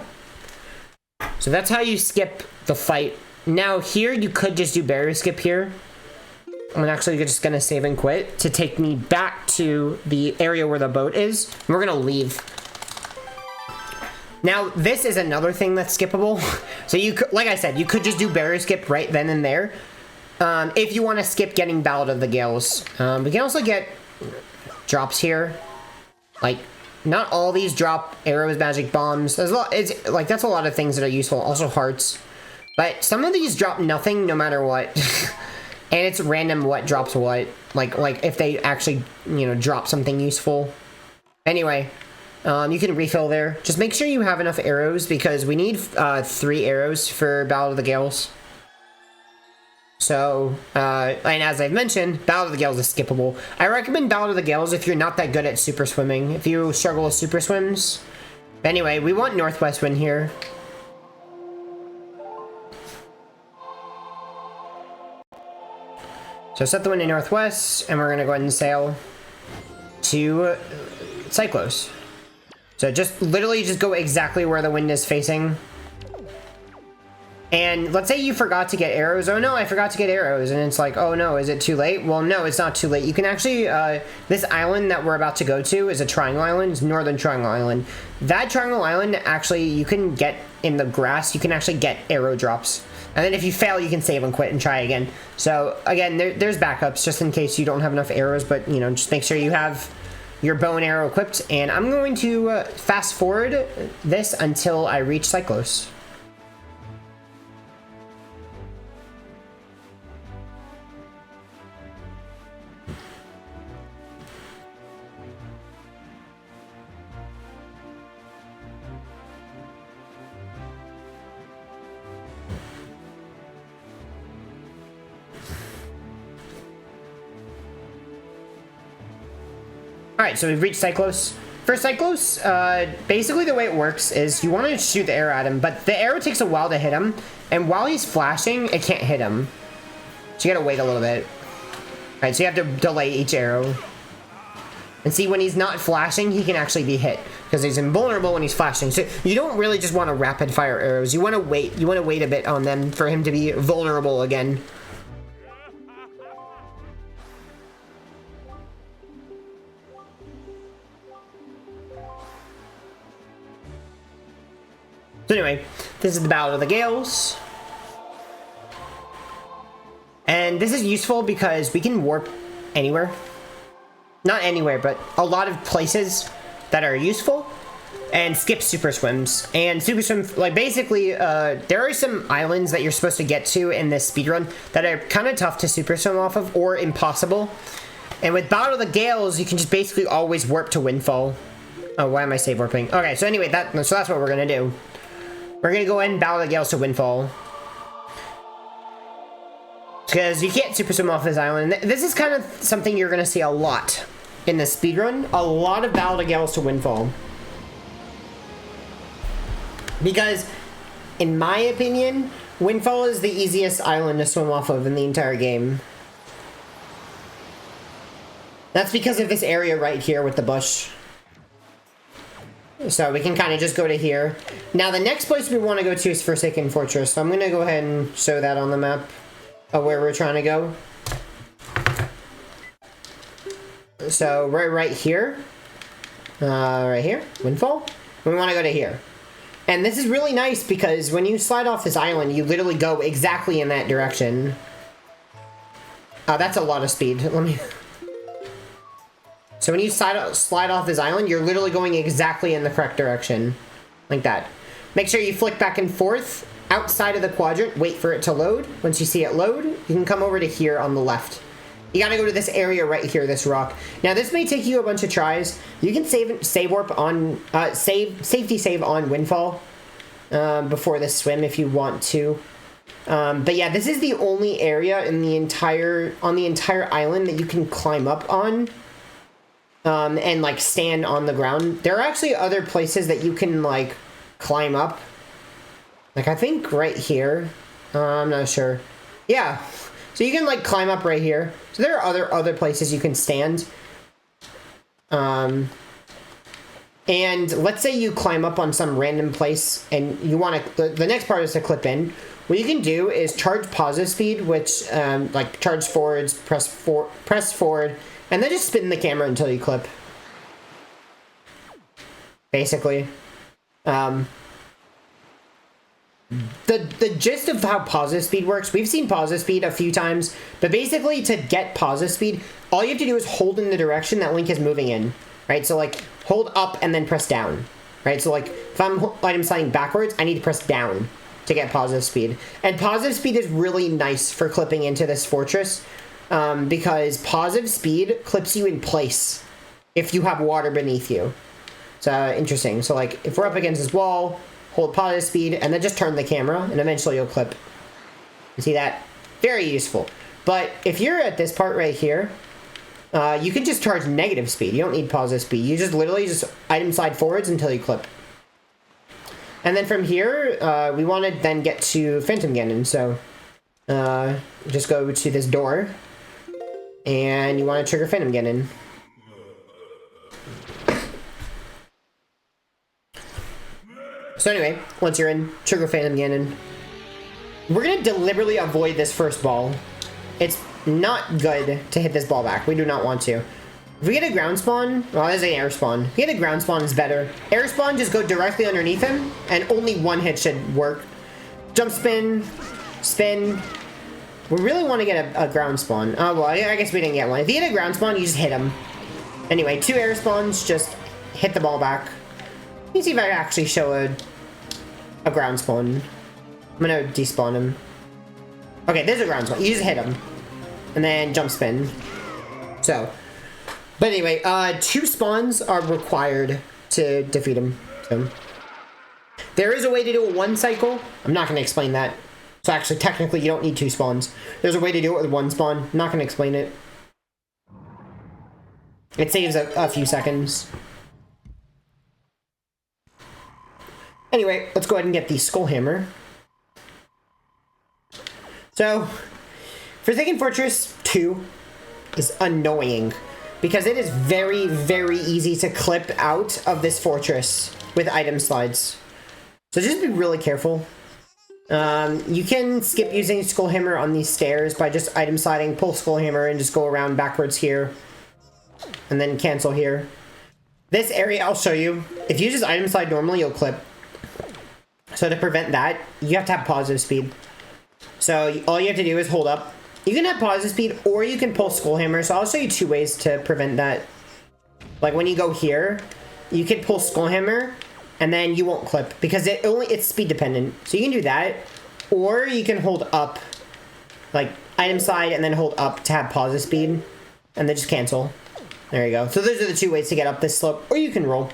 So that's how you skip the fight. Now here, you could just do barrier skip here. I'm actually just gonna save and quit to take me back to the area where the boat is. We're gonna leave. Now, this is another thing that's skippable. So you could, like I said, you could just do barrier skip right then and there. If you want to skip getting Ballad of the Gales. We can also get drops here. Like, not all these drop arrows, magic bombs. There's a lot, it's like, that's a lot of things that are useful. Also hearts. But some of these drop nothing no matter what. And it's random what drops what. Like if they actually, you know, drop something useful. Anyway, you can refill there. Just make sure you have enough arrows because we need 3 arrows for Ballad of the Gales. So, and as I've mentioned, Ballad of the Gales is skippable. I recommend Ballad of the Gales if you're not that good at super swimming. If you struggle with super swims. Anyway, we want Northwest Wind here. So set the wind to Northwest, and we're going to go ahead and sail to Cyclos. So just literally just go exactly where the wind is facing. And let's say you forgot to get arrows. Oh no, I forgot to get arrows. And it's like, oh no, is it too late? Well, no, it's not too late. You can actually, this island that we're about to go to is a triangle island. It's Northern Triangle Island. That triangle island, actually, you can get in the grass. You can actually get arrow drops. And then if you fail, you can save and quit and try again. So again, there's backups just in case you don't have enough arrows. But, you know, just make sure you have your bow and arrow equipped. And I'm going to fast forward this until I reach Cyclos. Alright, so we've reached Cyclos. For Cyclos, basically the way it works is you want to shoot the arrow at him, but the arrow takes a while to hit him, and while he's flashing, it can't hit him. So you gotta wait a little bit. Alright, so you have to delay each arrow. And see, when he's not flashing, he can actually be hit, because he's invulnerable when he's flashing. So you don't really just want to rapid fire arrows. You want to wait. You want to wait a bit on them for him to be vulnerable again. So anyway, this is the Ballad of the Gales. And this is useful because we can warp anywhere. Not anywhere, but a lot of places that are useful. And skip super swims. And super swim, like basically, there are some islands that you're supposed to get to in this speedrun that are kind of tough to super swim off of, or impossible. And with Ballad of the Gales, you can just basically always warp to Windfall. Oh, why am I save warping? Okay, so anyway, so that's what we're gonna do. We're gonna go ahead and Ballad of the Gales to Windfall. Because you can't super swim off this island. This is kind of something you're gonna see a lot in the speedrun. A lot of Ballad of the Gales to Windfall. Because, in my opinion, Windfall is the easiest island to swim off of in the entire game. That's because of this area right here with the bush. So we can kind of just go to here. Now the next place we want to go to is Forsaken Fortress. So I'm going to go ahead and show that on the map of where we're trying to go. So right here. Right here. Windfall. We want to go to here. And this is really nice because when you slide off this island, you literally go exactly in that direction. That's a lot of speed. Let me... So when you slide off this island, you're literally going exactly in the correct direction. Like that. Make sure you flick back and forth outside of the quadrant. Wait for it to load. Once you see it load, you can come over to here on the left. You gotta go to this area right here, this rock. Now this may take you a bunch of tries. You can save warp on, safety save on Windfall before this swim if you want to. But yeah, this is the only area in the entire island that you can climb up on. And like stand on the ground. There are actually other places that you can like climb up. Like I think right here. I'm not sure. Yeah. So you can like climb up right here. So there are other places you can stand. And let's say you climb up on some random place and you want to, the next part is to clip in. What you can do is charge positive speed, which like charge forwards, press forward, and then just spin the camera until you clip. Basically. The gist of how positive speed works, we've seen positive speed a few times, but basically to get positive speed, all you have to do is hold in the direction that Link is moving in, right? So like, hold up and then press down, right? So like, if I'm sliding backwards, I need to press down to get positive speed. And positive speed is really nice for clipping into this fortress, because positive speed clips you in place if you have water beneath you. It's interesting. So like, if we're up against this wall, hold positive speed, and then just turn the camera, and eventually you'll clip. You see that? Very useful. But if you're at this part right here, you can just charge negative speed. You don't need positive speed. You just literally just item slide forwards until you clip. And then from here, we want to then get to Phantom Ganon. So just go to this door, and you want to trigger Phantom Ganon. So anyway, once you're in, trigger Phantom Ganon. We're gonna deliberately avoid this first ball. It's not good to hit this ball back. We do not want to. If we get a ground spawn, well, there's an air spawn. If we get a ground spawn, is better. Air spawn, just go directly underneath him, and only one hit should work. Jump spin, spin. We really want to get a ground spawn. Oh, well, I guess we didn't get one. If you get a ground spawn, you just hit him. Anyway, 2 air spawns, just hit the ball back. Let me see if I can actually show a ground spawn. I'm gonna despawn him. Okay, there's a ground spawn. You just hit him. And then jump spin. So, but anyway, 2 spawns are required to defeat him. So, there is a way to do a 1 cycle. I'm not gonna explain that. So actually, technically, you don't need 2 spawns. There's a way to do it with 1 spawn. I'm not gonna explain it. It saves a few seconds. Anyway, let's go ahead and get the Skull Hammer. So, Forsaken Fortress 2 is annoying because it is very, very easy to clip out of this fortress with item slides. So just be really careful. You can skip using Skull Hammer on these stairs by just item sliding, pull Skull Hammer, and just go around backwards here. And then cancel here. This area, I'll show you. If you just item slide normally, you'll clip. So to prevent that, you have to have positive speed. So all you have to do is hold up. You can have positive speed, or you can pull Skull Hammer. So I'll show you 2 ways to prevent that. Like when you go here, you can pull Skull Hammer, and then you won't clip because it's speed dependent. So you can do that, or you can hold up, like item slide, and then hold up to have positive speed, and then just cancel. There you go. So those are the 2 ways to get up this slope, or you can roll.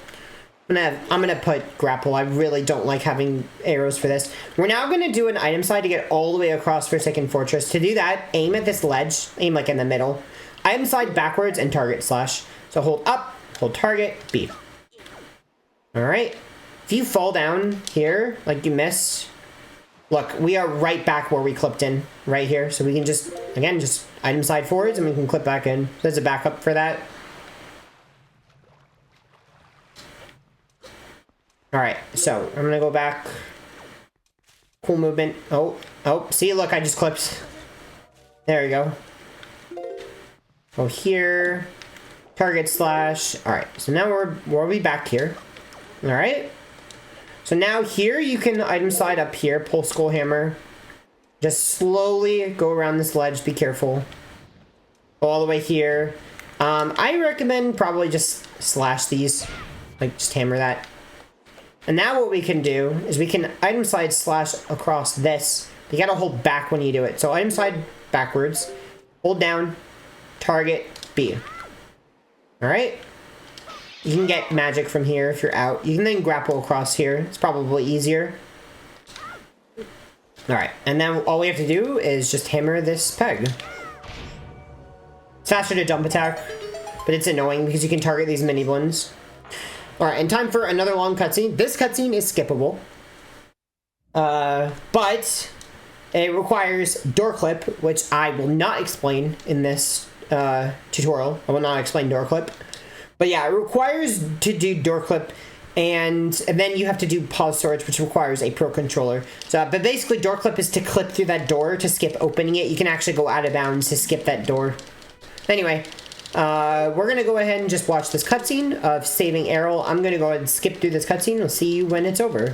I'm gonna put grapple. I really don't like having arrows for this. We're now gonna do an item slide to get all the way across Forsaken Fortress. To do that, aim at this ledge. Aim like in the middle. Item slide backwards and target slash. So hold up, hold target, B. Alright. If you fall down here, like you missed, look, we are right back where we clipped in, right here. So we can just, again, just item slide forwards and we can clip back in. There's a backup for that. Alright, so I'm gonna go back. Cool movement. Oh, see, look, I just clipped. There we go. Go here. Target slash. Alright, so now we'll be back here. Alright. So now here you can item slide up here, pull Skull Hammer. Just slowly go around this ledge, be careful. Go all the way here. I recommend probably just slash these. Like, just hammer that. And now what we can do is we can item slide slash across this. You gotta hold back when you do it. So item slide backwards, hold down, target, B. Alright? You can get magic from here if you're out. You can then grapple across here. It's probably easier. Alright, and then all we have to do is just hammer this peg. It's faster to jump attack, but it's annoying because you can target these mini ones. Alright, and time for another long cutscene. This cutscene is skippable. But it requires door clip, which I will not explain in this tutorial. I will not explain door clip. But yeah, it requires to do door clip, and then you have to do pause storage, which requires a pro controller. So, but basically door clip is to clip through that door to skip opening it. You can actually go out of bounds to skip that door. Anyway. We're gonna go ahead and just watch this cutscene of saving Errol. I'm gonna go ahead and skip through this cutscene. We'll see you when it's over.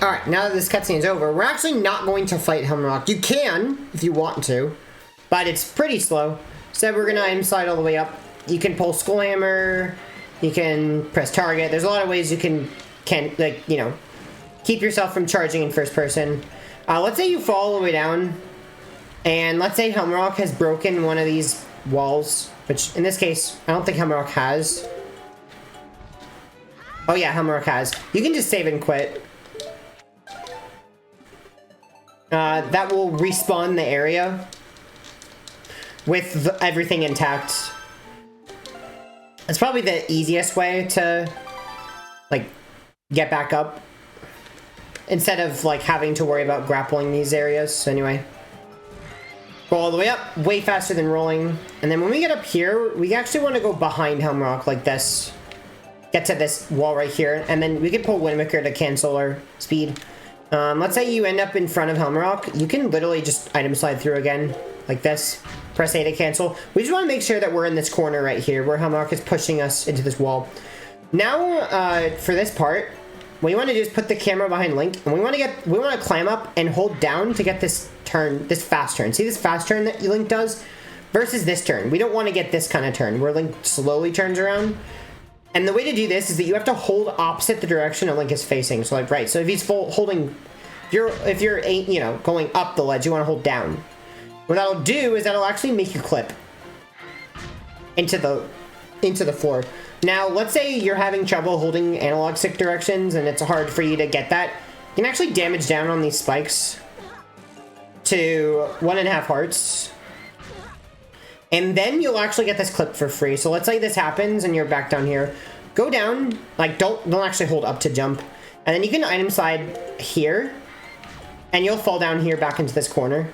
Alright, now that this cutscene is over, we're actually not going to fight Helmrock. You can, if you want to, but it's pretty slow. So we're gonna item slide all the way up. You can pull Skull Hammer, you can press target. There's a lot of ways you can like, you know, keep yourself from charging in first person. Let's say you fall all the way down, and let's say Helmrock has broken one of these walls, which in this case, I don't think Helmrock has. Oh yeah, Helmrock has. You can just save and quit. That will respawn the area with everything intact. It's probably the easiest way to, like, get back up instead of, like, having to worry about grappling these areas. So anyway, go all the way up, way faster than rolling. And then when we get up here, we actually want to go behind Helmrock like this. Get to this wall right here, and then we can pull Windmaker to cancel our speed. Let's say you end up in front of Helmrock. You can literally just item slide through again, like this. Press A to cancel. We just want to make sure that we're in this corner right here, where Helmrock is pushing us into this wall. Now, for this part, what you want to do is put the camera behind Link, and we want to climb up and hold down to get this turn, this fast turn. See this fast turn that Link does? Versus this turn. We don't want to get this kind of turn, where Link slowly turns around. And the way to do this is that you have to hold opposite the direction that Link is facing. So like, right, so if he's holding, if you're, you know, going up the ledge, you want to hold down. What that'll do is that'll actually make you clip into the floor. Now, let's say you're having trouble holding analog stick directions and it's hard for you to get that. You can actually damage down on these spikes to 1.5 hearts. And then you'll actually get this clip for free. So let's say this happens and you're back down here. Go down, like don't actually hold up to jump. And then you can item slide here. And you'll fall down here back into this corner.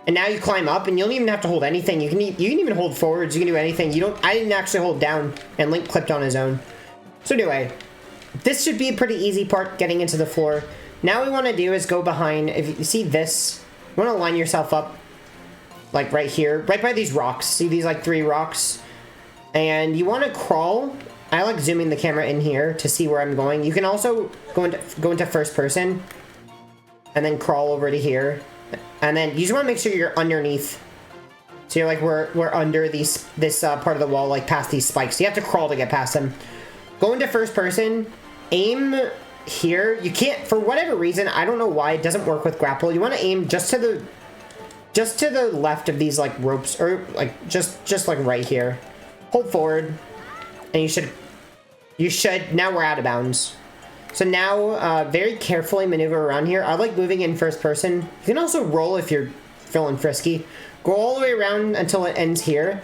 And now you climb up and you don't even have to hold anything. You can even hold forwards, you can do anything. I didn't actually hold down and Link clipped on his own. So anyway, this should be a pretty easy part getting into the floor. Now what we want to do is go behind, if you see this, you want to line yourself up like right here, right by these rocks. See these like 3 rocks? And you want to crawl. I like zooming the camera in here to see where I'm going. You can also go into first person and then crawl over to here. And then you just want to make sure you're underneath. So you're like, we're under this part of the wall, like past these spikes. You have to crawl to get past them. Go into first person, aim here. You can't, for whatever reason, I don't know why, it doesn't work with grapple. You want to aim just to the left of these like ropes, or like just like right here. Hold forward, and you should, now we're out of bounds. So now, very carefully maneuver around here. I like moving in first person. You can also roll if you're feeling frisky. Go all the way around until it ends here.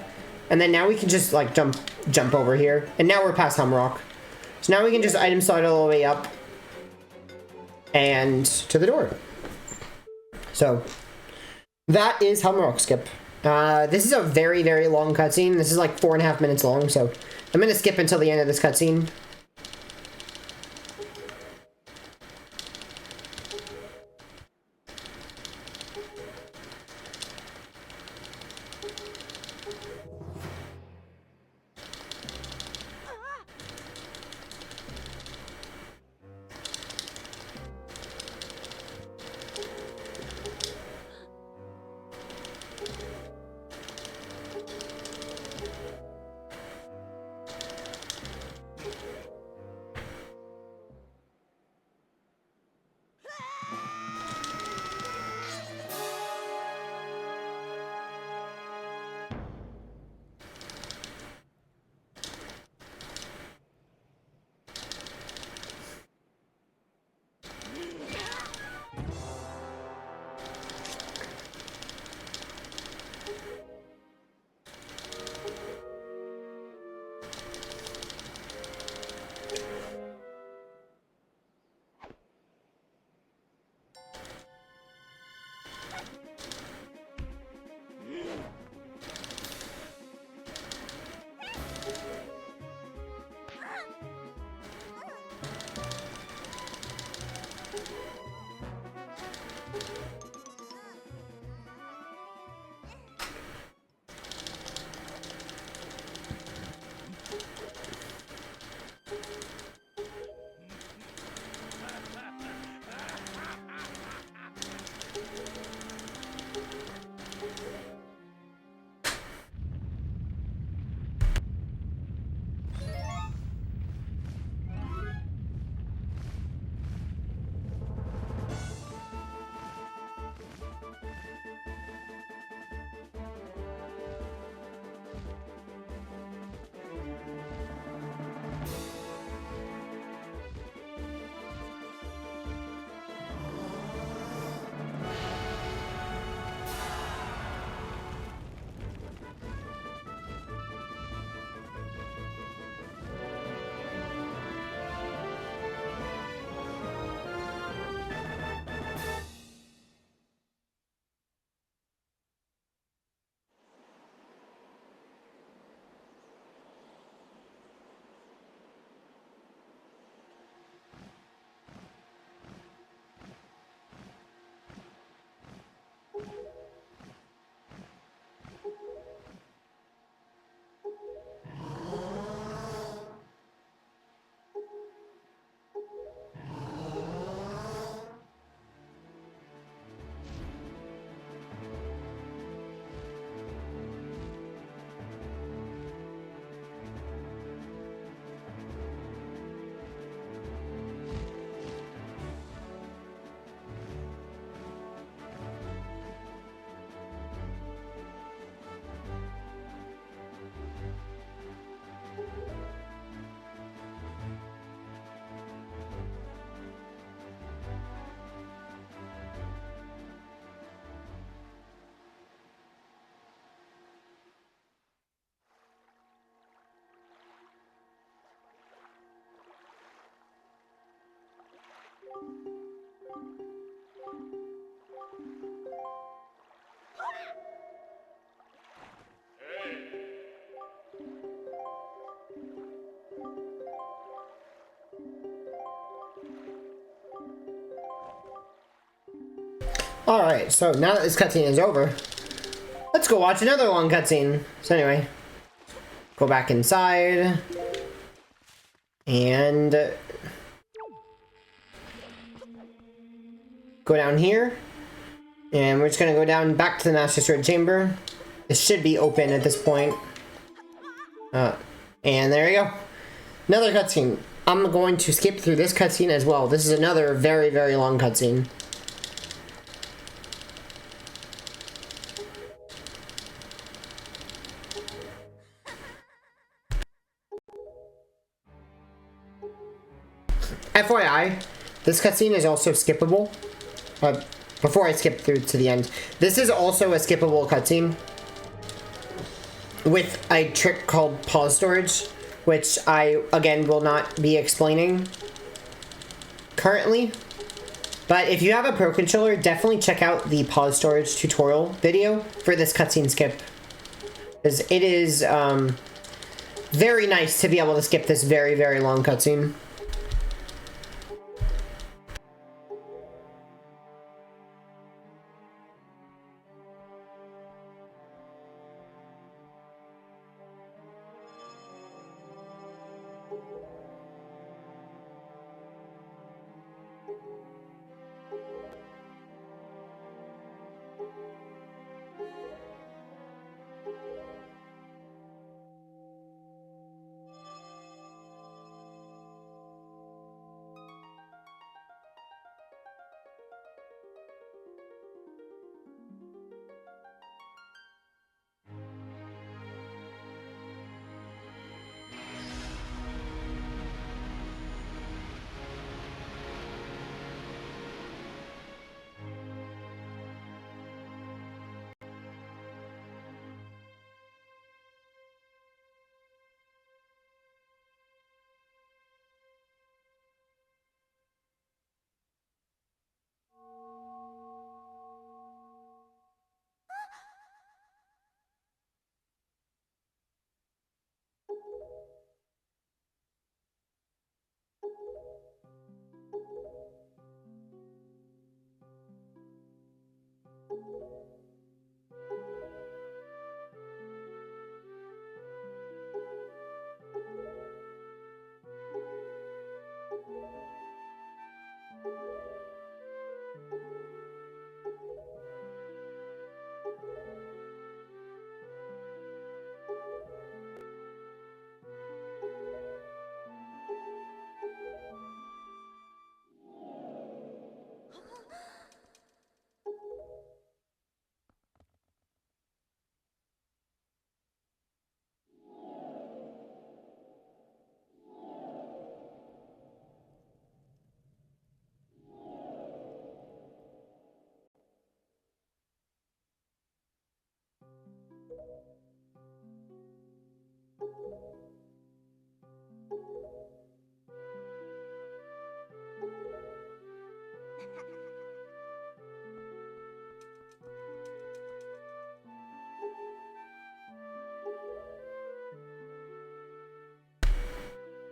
And then now we can just like jump over here. And now we're past Helmrock. So now we can just item slide all the way up and to the door. So that is Helmrock skip. This is a very, very long cutscene. This is like 4.5 minutes long, so I'm gonna skip until the end of this cutscene. Alright, so now that this cutscene is over, let's go watch another long cutscene. So anyway, go back inside. And go down here. And we're just gonna go down back to the Master's Red Chamber. This should be open at this point. And there you go. Another cutscene. I'm going to skip through this cutscene as well. This is another very, very long cutscene. FYI, this cutscene is also skippable. Before I skip through to the end, this is also a skippable cutscene with a trick called pause storage, which I, again, will not be explaining currently. But if you have a Pro Controller, definitely check out the pause storage tutorial video for this cutscene skip. Because it is very nice to be able to skip this very, very long cutscene.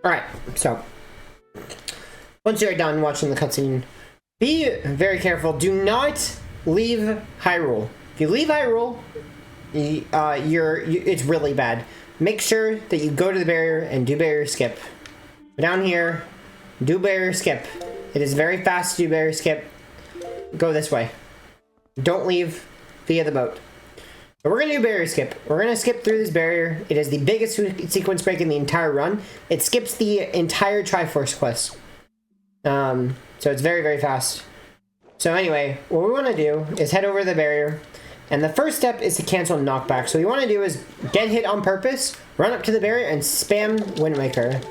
Alright, so once you're done watching the cutscene, be very careful. Do not leave Hyrule. If you leave Hyrule, it's really bad. Make sure that you go to the barrier and do barrier skip. Go down here, do barrier skip. It is very fast to do barrier skip. Go this way. Don't leave via the boat. But we're going to do barrier skip. We're going to skip through this barrier. It is the biggest sequence break in the entire run. It skips the entire Triforce quest. So it's very, very fast. So anyway, what we want to do is head over the barrier. And the first step is to cancel knockback. So what you want to do is get hit on purpose, run up to the barrier, and spam Windmaker.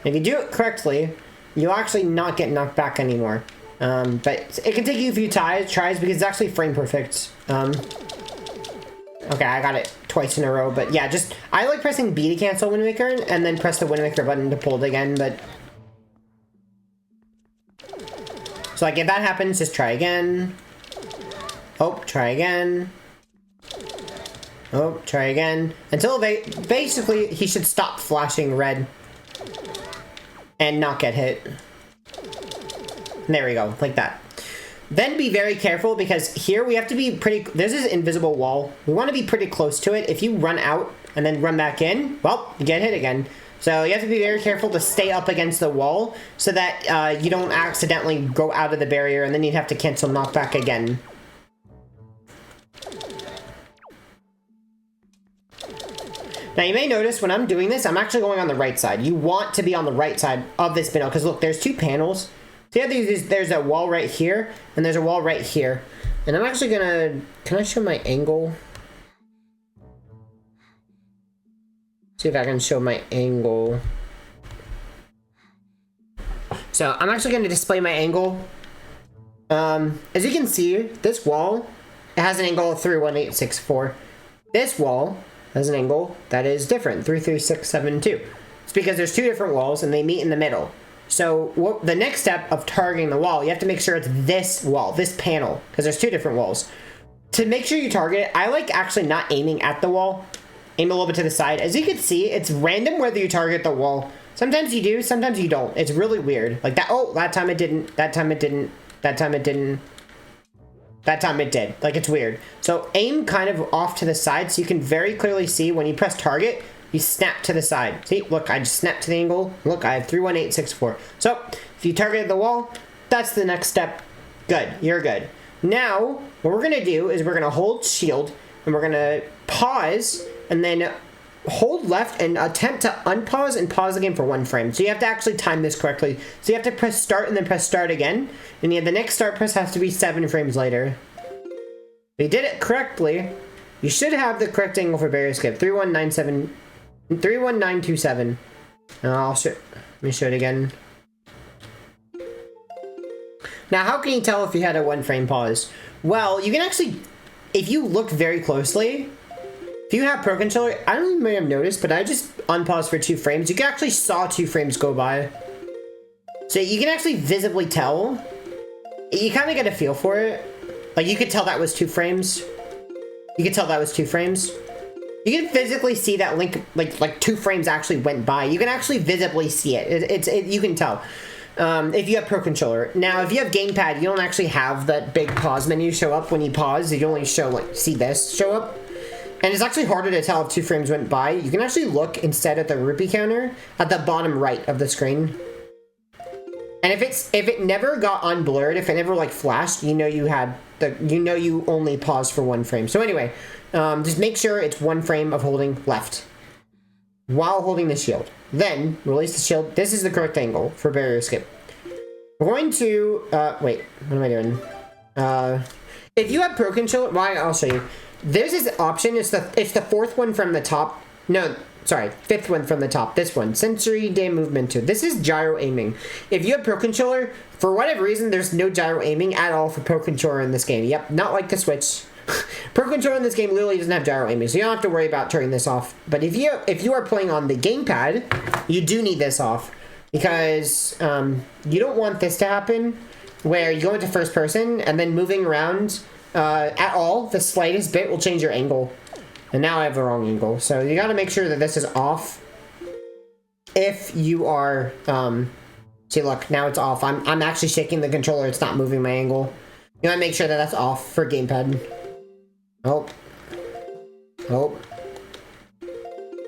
If you do it correctly, you'll actually not get knocked back anymore. But it can take you a few tries because it's actually frame perfect. Okay, I got it twice in a row, but yeah, I like pressing B to cancel Windmaker, and then press the Windmaker button to pull it again, but... So, like, if that happens, just try again. Oh, try again. Oh, try again. Until basically, he should stop flashing red. And not get hit. There we go, like that. Then be very careful because here we have to be pretty, there's this invisible wall. We want to be pretty close to it. If you run out and then run back in, well, you get hit again. So you have to be very careful to stay up against the wall so that you don't accidentally go out of the barrier and then you'd have to cancel knockback again. Now you may notice when I'm doing this, I'm actually going on the right side. You want to be on the right side of this spindle because look, there's two panels. So yeah, there's a wall right here, and there's a wall right here. And I'm actually gonna, can I show my angle? See if I can show my angle. So I'm actually gonna display my angle. As you can see, this wall, it has an angle of 31864. This wall has an angle that is different, 33672. It's because there's two different walls and they meet in the middle. So the next step of targeting the wall, you have to make sure it's this wall, this panel, because there's two different walls. To make sure you target it, I like actually not aiming at the wall. Aim a little bit to the side. As you can see, it's random whether you target the wall. Sometimes you do, sometimes you don't. It's really weird. Like that, oh, that time it didn't, that time it didn't, that time it didn't, that time it did. Like, it's weird. So aim kind of off to the side so you can very clearly see when you press target, you snap to the side. See, look, I just snapped to the angle. Look, I have 31864. So, if you targeted the wall, that's the next step. Good, you're good. Now, what we're gonna do is we're gonna hold shield, and we're gonna pause, and then hold left and attempt to unpause and pause the game for 1 frame. So you have to actually time this correctly. So you have to press start and then press start again. And the next start press has to be 7 frames later. If you did it correctly, you should have the correct angle for barrier skip. 31927. Let me show it again. Now, how can you tell if you had a 1 frame pause? Well, you can actually, if you look very closely, if you have Pro Controller, I don't know if you may have noticed, but I just unpaused for 2 frames. You can actually saw 2 frames go by. So you can actually visibly tell. You kind of get a feel for it. Like, you could tell that was 2 frames. You could tell that was 2 frames. You can physically see that link, like 2 frames actually went by. You can actually visibly see it. You can tell. If you have Pro Controller. Now, if you have Gamepad, you don't actually have that big pause menu show up when you pause. You only show, like, see this show up. And it's actually harder to tell if 2 frames went by. You can actually look instead at the rupee counter at the bottom right of the screen. And if it never got unblurred, if it never like flashed, you know you only paused for 1 frame. So anyway, just make sure it's 1 frame of holding left while holding the shield. Then release the shield. This is the correct angle for barrier skip. We're going to wait. What am I doing? If you have Pro Controller, well, I'll show you. There's this option. It's the 4th one from the top. No, sorry, 5th one from the top. This one, sensory day movement 2. This is gyro aiming. If you have Pro Controller, for whatever reason, there's no gyro aiming at all for Pro Controller in this game. Yep, not like the Switch. Pro Controller in this game literally doesn't have gyro aiming, so you don't have to worry about turning this off. But if you are playing on the gamepad, you do need this off because you don't want this to happen where you go into first person and then moving around at all, the slightest bit will change your angle. And now I have the wrong angle. So you gotta make sure that this is off. If you are, see look, now it's off. I'm actually shaking the controller, it's not moving my angle. You wanna make sure that that's off for gamepad. Oh.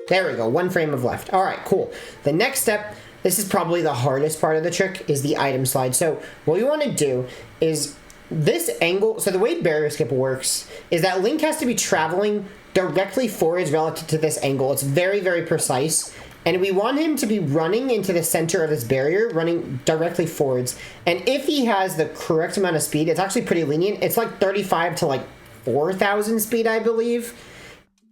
There we go, 1 frame of left. All right, cool. The next step, this is probably the hardest part of the trick, is the item slide. So what you wanna do is this angle, so the way barrier skip works is that Link has to be traveling directly forwards relative to this angle. It's very, very precise. And we want him to be running into the center of this barrier, running directly forwards. And if he has the correct amount of speed, it's actually pretty lenient. It's like 35 to like 4,000 speed, I believe.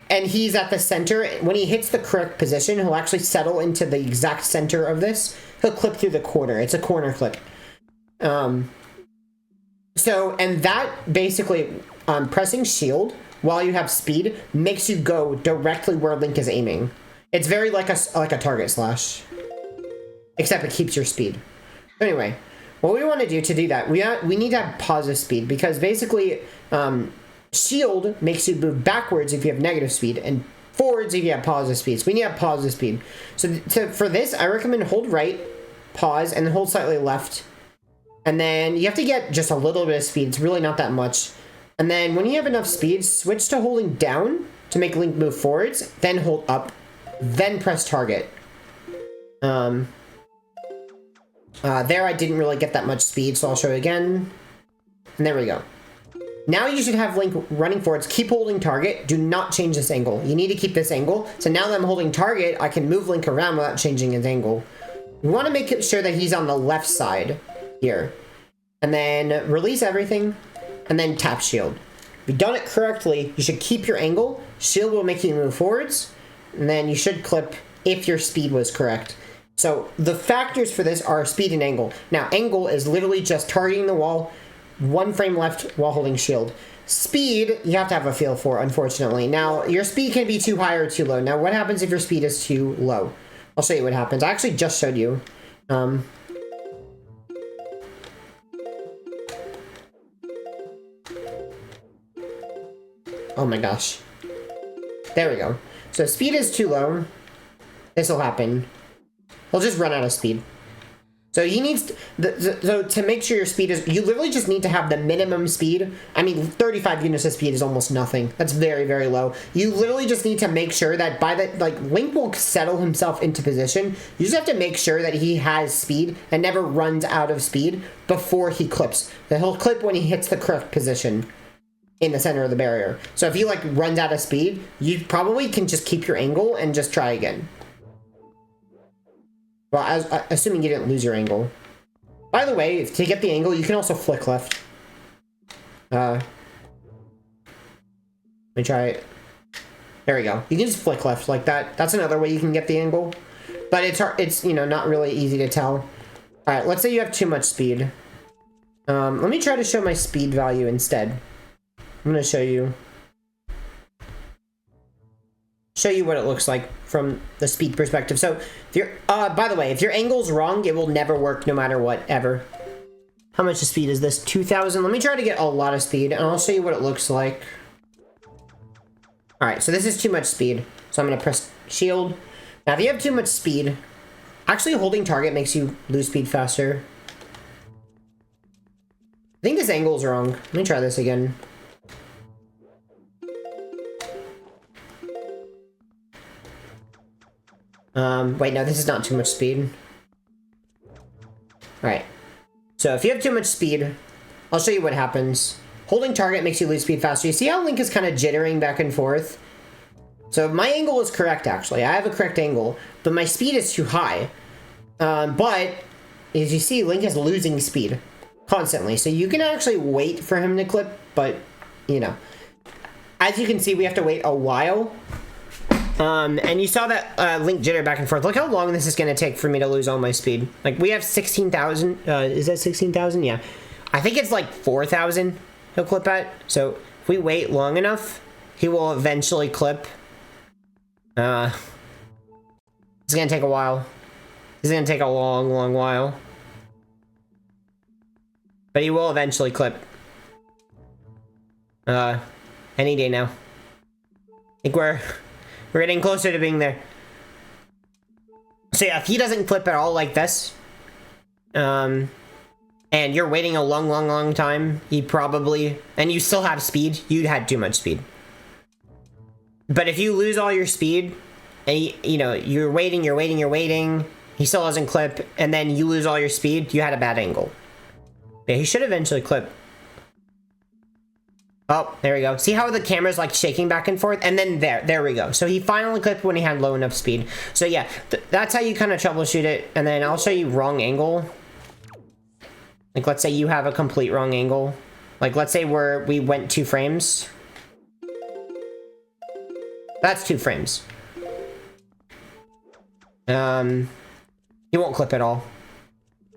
And he's at the center. When he hits the correct position, he'll actually settle into the exact center of this. He'll clip through the corner. It's a corner clip. So, and that basically, pressing shield while you have speed makes you go directly where Link is aiming. It's very like a target slash, except it keeps your speed. Anyway, what we want to do that, we need to have positive speed because basically, shield makes you move backwards if you have negative speed and forwards if you have positive speed. So we need to have positive speed. So for this, I recommend hold right, pause, and then hold slightly left. And then you have to get just a little bit of speed. It's really not that much. And then when you have enough speed, switch to holding down to make Link move forwards, then hold up, then press target. There I didn't really get that much speed, so I'll show you again. And there we go. Now you should have Link running forwards. Keep holding target. Do not change this angle. You need to keep this angle. So now that I'm holding target, I can move Link around without changing his angle. We want to make sure that he's on the left side here. And then release everything, and then tap shield. If you've done it correctly, you should keep your angle. Shield will make you move forwards, and then you should clip if your speed was correct. So the factors for this are speed and angle. Now, angle is literally just targeting the wall, 1 frame left while holding shield. Speed, you have to have a feel for, unfortunately. Now, your speed can be too high or too low. Now, what happens if your speed is too low? I'll show you what happens. I actually just showed you. Oh my gosh. There we go. So speed is too low. This will happen. He'll just run out of speed. So he needs so to make sure your speed is, you literally just need to have the minimum speed. I mean, 35 units of speed is almost nothing. That's very, very low. You literally just need to make sure that by the, like, Link will settle himself into position. You just have to make sure that he has speed and never runs out of speed before he clips. So he'll clip when he hits the correct position in the center of the barrier. So if he, like, runs out of speed, you probably can just keep your angle and just try again. Well, assuming you didn't lose your angle. By the way, to get the angle, you can also flick left. Let me try it. There we go. You can just flick left like that. That's another way you can get the angle. But it's hard, it's, you know, not really easy to tell. Alright, let's say you have too much speed. Let me try to show my speed value instead. I'm going to show you what it looks like from the speed perspective. So, if you're, by the way, if your angle's wrong, it will never work no matter what, ever. How much speed is this? 2,000. Let me try to get a lot of speed, and I'll show you what it looks like. Alright, so this is too much speed. So I'm going to press shield. Now, if you have too much speed, actually holding target makes you lose speed faster. I think this angle's wrong. Let me try this again. Wait, no, this is not too much speed. Alright. So, if you have too much speed, I'll show you what happens. Holding target makes you lose speed faster. You see how Link is kind of jittering back and forth? So, my angle is correct, actually. I have a correct angle, but my speed is too high. But, as you see, Link is losing speed constantly. So, you can actually wait for him to clip, but, you know. As you can see, we have to wait a while. And you saw that Link jitter back and forth. Look how long this is going to take for me to lose all my speed. Like, we have 16,000. Is that 16,000? Yeah. I think it's like 4,000 he'll clip at. So, if we wait long enough, he will eventually clip. It's going to take a while. It's going to take a long, long while. But he will eventually clip. Any day now. I think we're getting closer to being there. So yeah, if he doesn't clip at all like this, and you're waiting a long, long, long time, he probably, and you still have speed, you had too much speed. But if you lose all your speed, and you know, you're waiting, he still doesn't clip, and then you lose all your speed, you had a bad angle. Yeah, he should eventually clip. Oh, there we go. See how the camera's like shaking back and forth? And then there we go. So he finally clipped when he had low enough speed. So yeah, that's how you kind of troubleshoot it. And then I'll show you wrong angle. Like, let's say you have a complete wrong angle. Like, let's say we went 2 frames. That's 2 frames. He won't clip at all.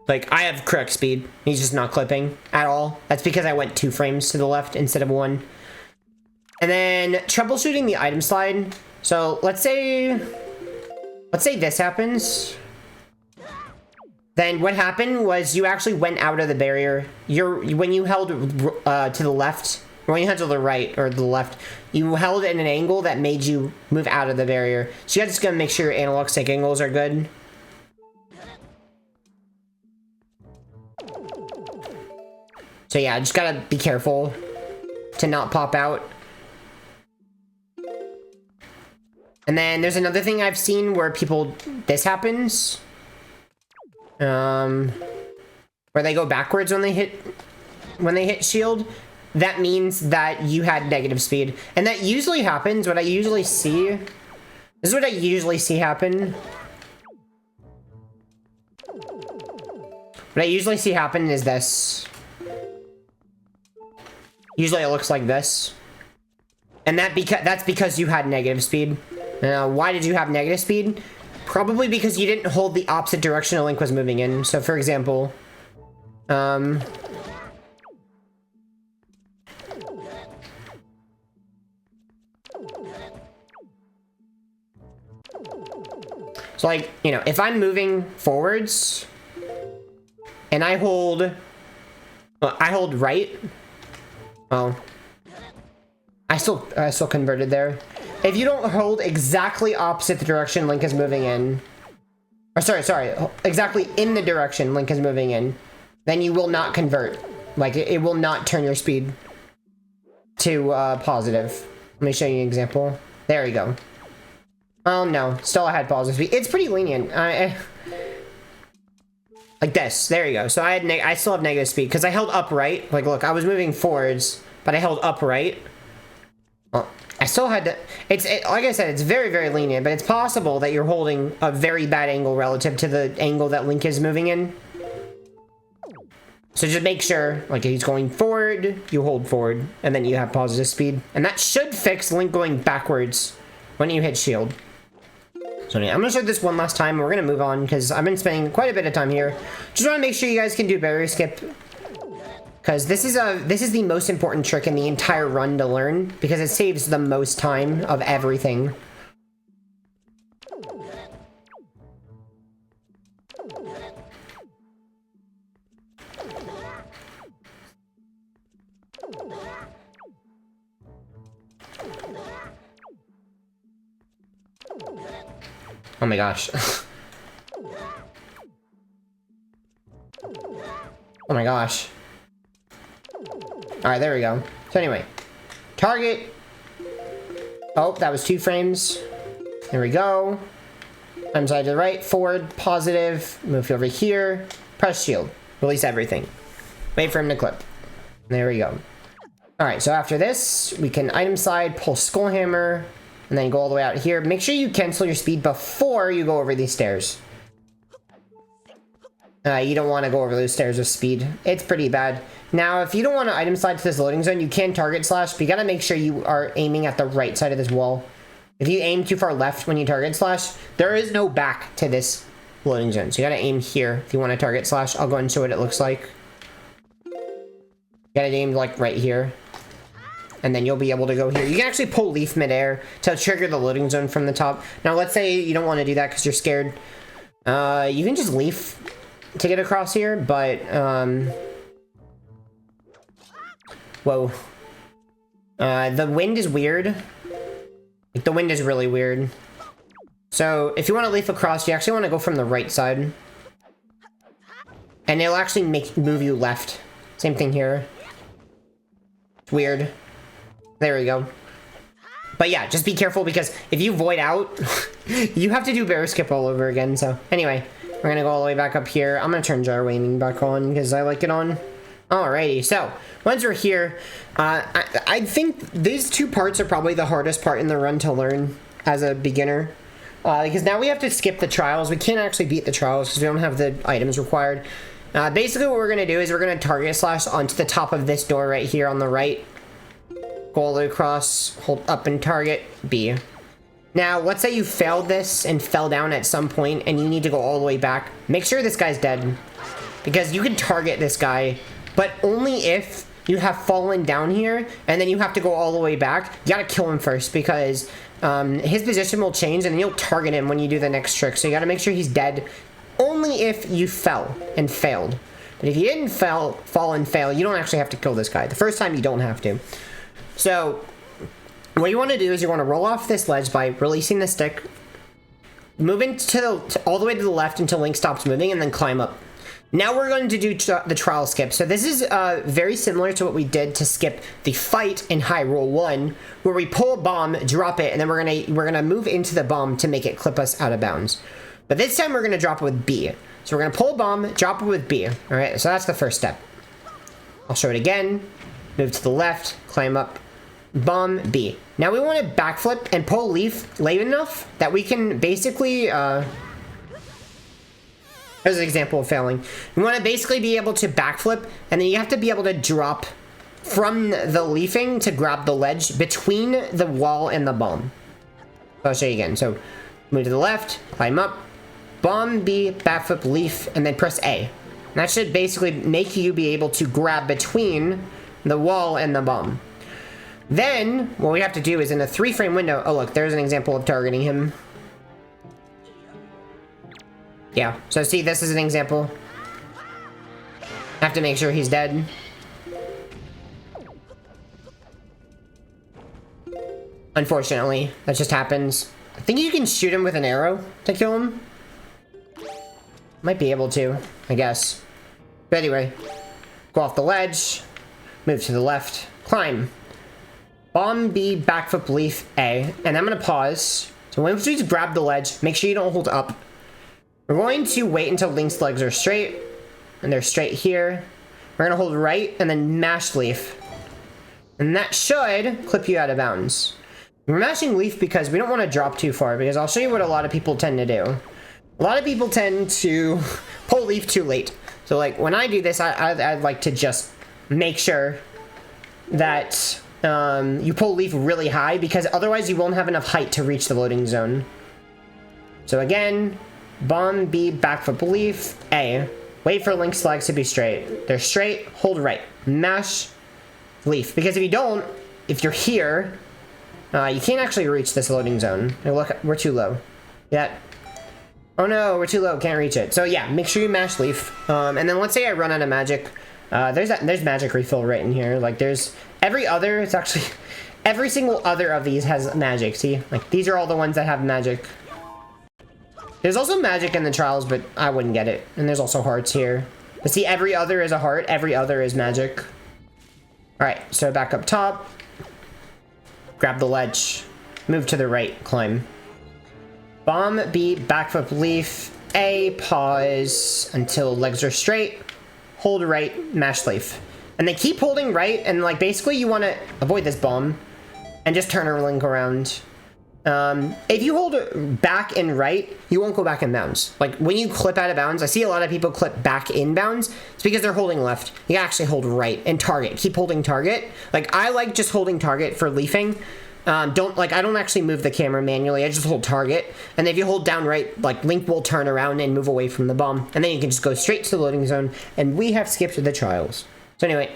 Like, I have correct speed. He's just not clipping at all. That's because I went 2 frames to the left instead of 1. And then troubleshooting the item slide. So let's say this happens. Then what happened was you actually went out of the barrier. When you held to the left, or when you held to the right or the left, you held at an angle that made you move out of the barrier. So you're just gonna make sure your analog stick angles are good. So yeah, just gotta be careful to not pop out. And then there's another thing I've seen where this happens. Where they go backwards when they hit shield. That means that you had negative speed. And that usually happens, this is what I usually see happen. What I usually see happen is this. Usually it looks like this. And that's because you had negative speed. Why did you have negative speed? Probably because you didn't hold the opposite direction a Link was moving in. So for example, so like, you know, if I'm moving forwards and I hold right. Oh, I still converted there. If you don't hold exactly opposite the direction Link is moving in, or sorry, exactly in the direction Link is moving in, then you will not convert. Like, it will not turn your speed to positive. Let me show you an example. There we go. Oh no, still I had positive speed. It's pretty lenient. Like this. There you go. So I still have negative speed because I held upright. Like, look, I was moving forwards, but I held upright. Well, I still had to. Like I said, it's very, very lenient, but it's possible that you're holding a very bad angle relative to the angle that Link is moving in. So just make sure, like, if he's going forward, you hold forward, and then you have positive speed. And that should fix Link going backwards when you hit shield. So anyway, I'm going to show this one last time, and we're going to move on, because I've been spending quite a bit of time here. Just want to make sure you guys can do barrier skip, because this is the most important trick in the entire run to learn, because it saves the most time of everything. Oh my gosh. Oh my gosh. Alright, there we go. So anyway. Target. Oh, that was 2 frames. There we go. Arm side to the right. Forward. Positive. Move over here. Press shield. Release everything. Wait for him to clip. There we go. Alright, so after this, we can item side, pull Skull Hammer, and then go all the way out here. Make sure you cancel your speed before you go over these stairs. You don't want to go over those stairs with speed. It's pretty bad. Now, if you don't want to item slide to this loading zone, you can target slash, but you gotta make sure you are aiming at the right side of this wall. If you aim too far left when you target slash, there is no back to this loading zone. So you gotta aim here if you want to target slash. I'll go and show what it looks like. You gotta aim like right here. And then you'll be able to go here. You can actually pull leaf midair to trigger the loading zone from the top. Now, let's say you don't want to do that because you're scared. You can just leaf to get across here, but, whoa. The wind is weird. Like, the wind is really weird. So, if you want to leaf across, you actually want to go from the right side. And it'll actually move you left. Same thing here. Weird. There we go. But yeah, just be careful because if you void out, you have to do barrier skip all over again. So anyway, we're going to go all the way back up here. I'm going to turn gyro aiming back on because I like it on. Alrighty, so once we're here, I think these 2 parts are probably the hardest part in the run to learn as a beginner. Because now we have to skip the trials. We can't actually beat the trials because we don't have the items required. Basically what we're going to do is we're going to target slash onto the top of this door right here on the right. Go all the way across, hold up and target B. Now, let's say you failed this and fell down at some point and you need to go all the way back. Make sure this guy's dead. Because you can target this guy, but only if you have fallen down here and then you have to go all the way back. You gotta kill him first because his position will change and then you'll target him when you do the next trick. So you gotta make sure he's dead only if you fell and failed. But if you didn't fall and fail, you don't actually have to kill this guy. The first time you don't have to. So, what you want to do is you want to roll off this ledge by releasing the stick, moving all the way to the left until Link stops moving, and then climb up. Now we're going to do the trial skip. So this is very similar to what we did to skip the fight in Hyrule 1, where we pull a bomb, drop it, and then we're gonna move into the bomb to make it clip us out of bounds. But this time we're gonna drop it with B. So we're gonna pull a bomb, drop it with B. All right, so that's the first step. I'll show it again. Move to the left, climb up, bomb, B. Now we want to backflip and pull leaf late enough that we can basically, here's an example of failing. You want to basically be able to backflip, and then you have to be able to drop from the leafing to grab the ledge between the wall and the bomb. So I'll show you again. So move to the left, climb up, bomb, B, backflip, leaf, and then press A. And that should basically make you be able to grab between the wall and the bomb. Then, what we have to do is in a 3-frame window... Oh, look, there's an example of targeting him. Yeah, so see, this is an example. Have to make sure he's dead. Unfortunately, that just happens. I think you can shoot him with an arrow to kill him. Might be able to, I guess. But anyway, go off the ledge, move to the left, climb. Bomb B, backflip, leaf A, and I'm gonna pause. So once we just grab the ledge, make sure you don't hold up. We're going to wait until Link's legs are straight, and they're straight here. We're gonna hold right and then mash leaf. And that should clip you out of bounds. We're mashing leaf because we don't want to drop too far, because I'll show you what a lot of people tend to do. A lot of people tend to pull leaf too late. So like when I do this, I'd like to just make sure that you pull leaf really high, because otherwise you won't have enough height to reach the loading zone. So again, bomb B, backflip, leaf A. Wait for Link's legs to be straight. They're straight, hold right. Mash leaf. Because if you don't, if you're here, you can't actually reach this loading zone. Now look, we're too low. Yeah. Oh no, we're too low, can't reach it. So yeah, make sure you mash leaf. And then let's say I run out of magic. There's magic refill right in here. Like there's every other, it's actually, every single other of these has magic, see? Like these are all the ones that have magic. There's also magic in the trials, but I wouldn't get it. And there's also hearts here. But see, every other is a heart, every other is magic. Alright, so back up top. Grab the ledge. Move to the right, climb. Bomb, B, backflip, leaf, A, pause until legs are straight. Hold right, mash leaf. And then keep holding right, and like basically you want to avoid this bomb and just turn our Link around. If you hold back and right, you won't go back in bounds. Like when you clip out of bounds, I see a lot of people clip back in bounds. It's because they're holding left. You actually hold right and target. Keep holding target. Like I like just holding target for leafing. I don't actually move the camera manually. I just hold target. And if you hold down right, like Link will turn around and move away from the bomb. And then you can just go straight to the loading zone. And we have skipped the trials. So anyway,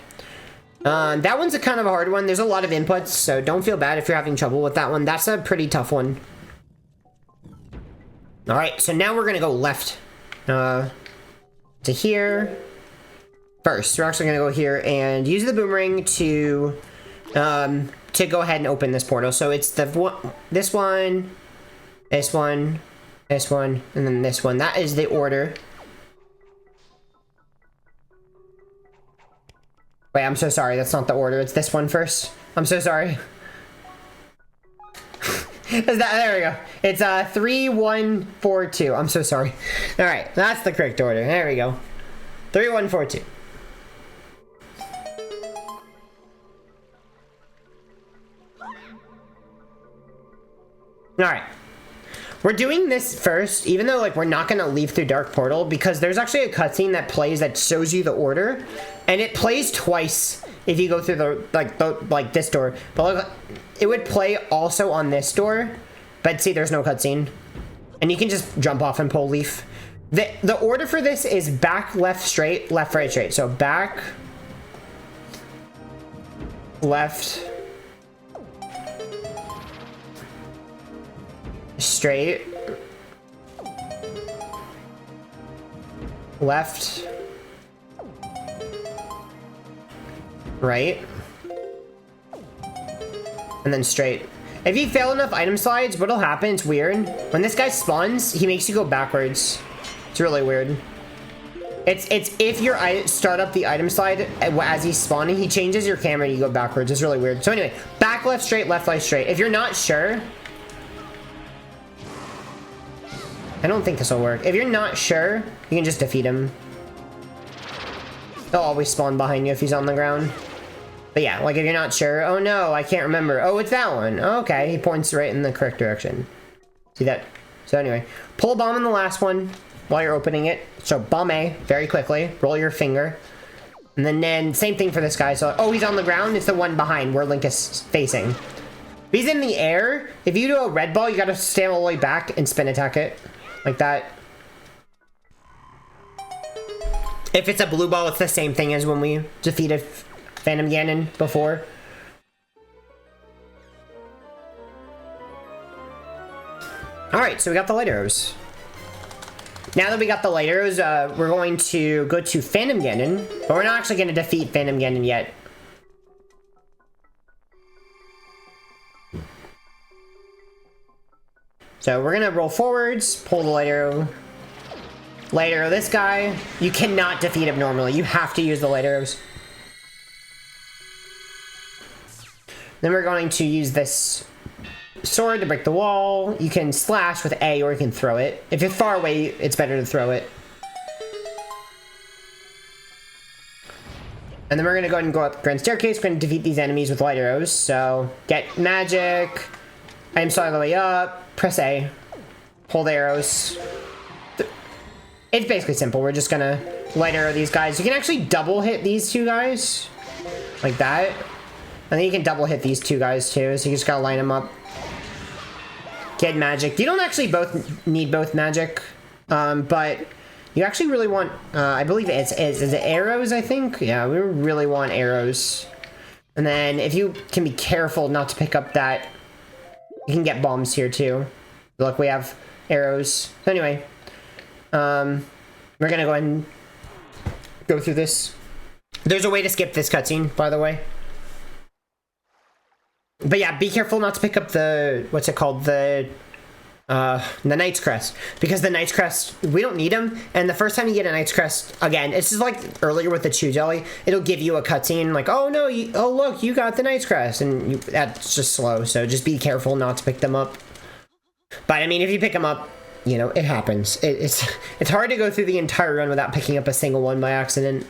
that one's a kind of a hard one. There's a lot of inputs, so don't feel bad if you're having trouble with that one. That's a pretty tough one. Alright, so now we're gonna go left to here. First, we're actually gonna go here and use the boomerang to go ahead and open this portal. So it's this one, this one, this one, and then this one. That is the order. Wait, I'm so sorry. That's not the order. It's this one first. I'm so sorry. There we go. It's 3, 1, 4, 2. I'm so sorry. All right, that's the correct order. There we go. 3, 1, 4, 2. All right. We're doing this first, even though like we're not gonna leave through Dark Portal, because there's actually a cutscene that plays that shows you the order, and it plays twice if you go through the this door. But look, it would play also on this door, but see, there's no cutscene, and you can just jump off and pull leaf. The order for this is back, left, straight, left, right, straight. So back, left, straight, left, right, and then straight. If you fail enough item slides, what'll happen, it's weird. When this guy spawns, he makes you go backwards. It's really weird. It's if you start up the item slide as he's spawning, he changes your camera and you go backwards. It's really weird. So anyway, back, left, straight, left, right, straight. If you're not sure, I don't think this will work. If you're not sure, you can just defeat him. He'll always spawn behind you if he's on the ground. But yeah, like if you're not sure, oh no, I can't remember. Oh, it's that one. Okay, he points right in the correct direction. See that? So anyway, pull a bomb in the last one while you're opening it. So bomb A, very quickly, roll your finger. And then same thing for this guy. So, oh, he's on the ground. It's the one behind where Link is facing. If he's in the air, if you do a red ball, you gotta stand all the way back and spin attack it. Like that. If it's a blue ball, it's the same thing as when we defeated Phantom Ganon before. Alright, so we got the light arrows. Now that we got the light arrows, we're going to go to Phantom Ganon, but we're not actually going to defeat Phantom Ganon yet. So we're going to roll forwards, pull the light arrow. Light arrow this guy. You cannot defeat him normally. You have to use the light arrows. Then we're going to use this sword to break the wall. You can slash with A or you can throw it. If you're far away, it's better to throw it. And then we're going to go ahead and go up the Grand Staircase. We're going to defeat these enemies with light arrows. So, get magic. Item slide all the way up. Press A. Hold arrows. It's basically simple. We're just going to light arrow these guys. You can actually double hit these two guys. Like that. And then you can double hit these two guys too, so you just gotta line them up. Get magic. You don't actually need both magic, but you actually really want, I believe is it arrows, I think? Yeah, we really want arrows. And then if you can be careful not to pick up that, you can get bombs here too. Look, we have arrows. So anyway, we're gonna go ahead and go through this. There's a way to skip this cutscene, by the way. But yeah, be careful not to pick up the, what's it called, the Knight's Crest. Because the Knight's Crest, we don't need them. And the first time you get a Knight's Crest, again, it's just like earlier with the Chew Jelly. It'll give you a cutscene like, oh no, oh look, you got the Knight's Crest. And that's just slow, so just be careful not to pick them up. But I mean, if you pick them up, you know, it happens. It's hard to go through the entire run without picking up a single one by accident.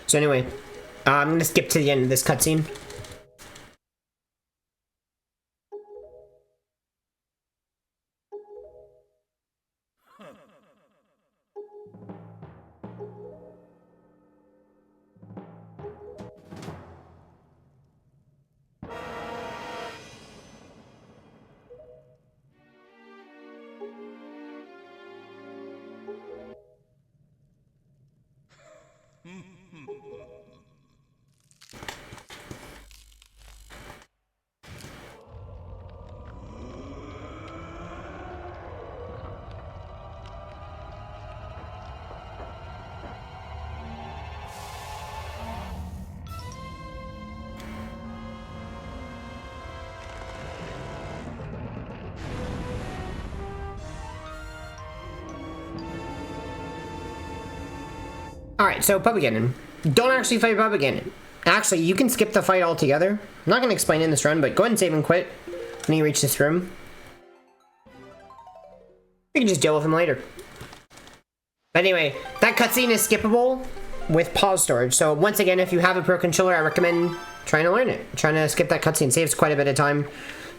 So anyway, I'm gonna skip to the end of this cutscene. Alright, so Puppet Ganon. Don't actually fight Puppet Ganon. Actually, you can skip the fight altogether. I'm not going to explain in this run, but go ahead and save and quit when you reach this room. You can just deal with him later. But anyway, that cutscene is skippable with pause storage. So once again, if you have a Pro Controller, I recommend trying to learn it. Trying to skip that cutscene saves quite a bit of time.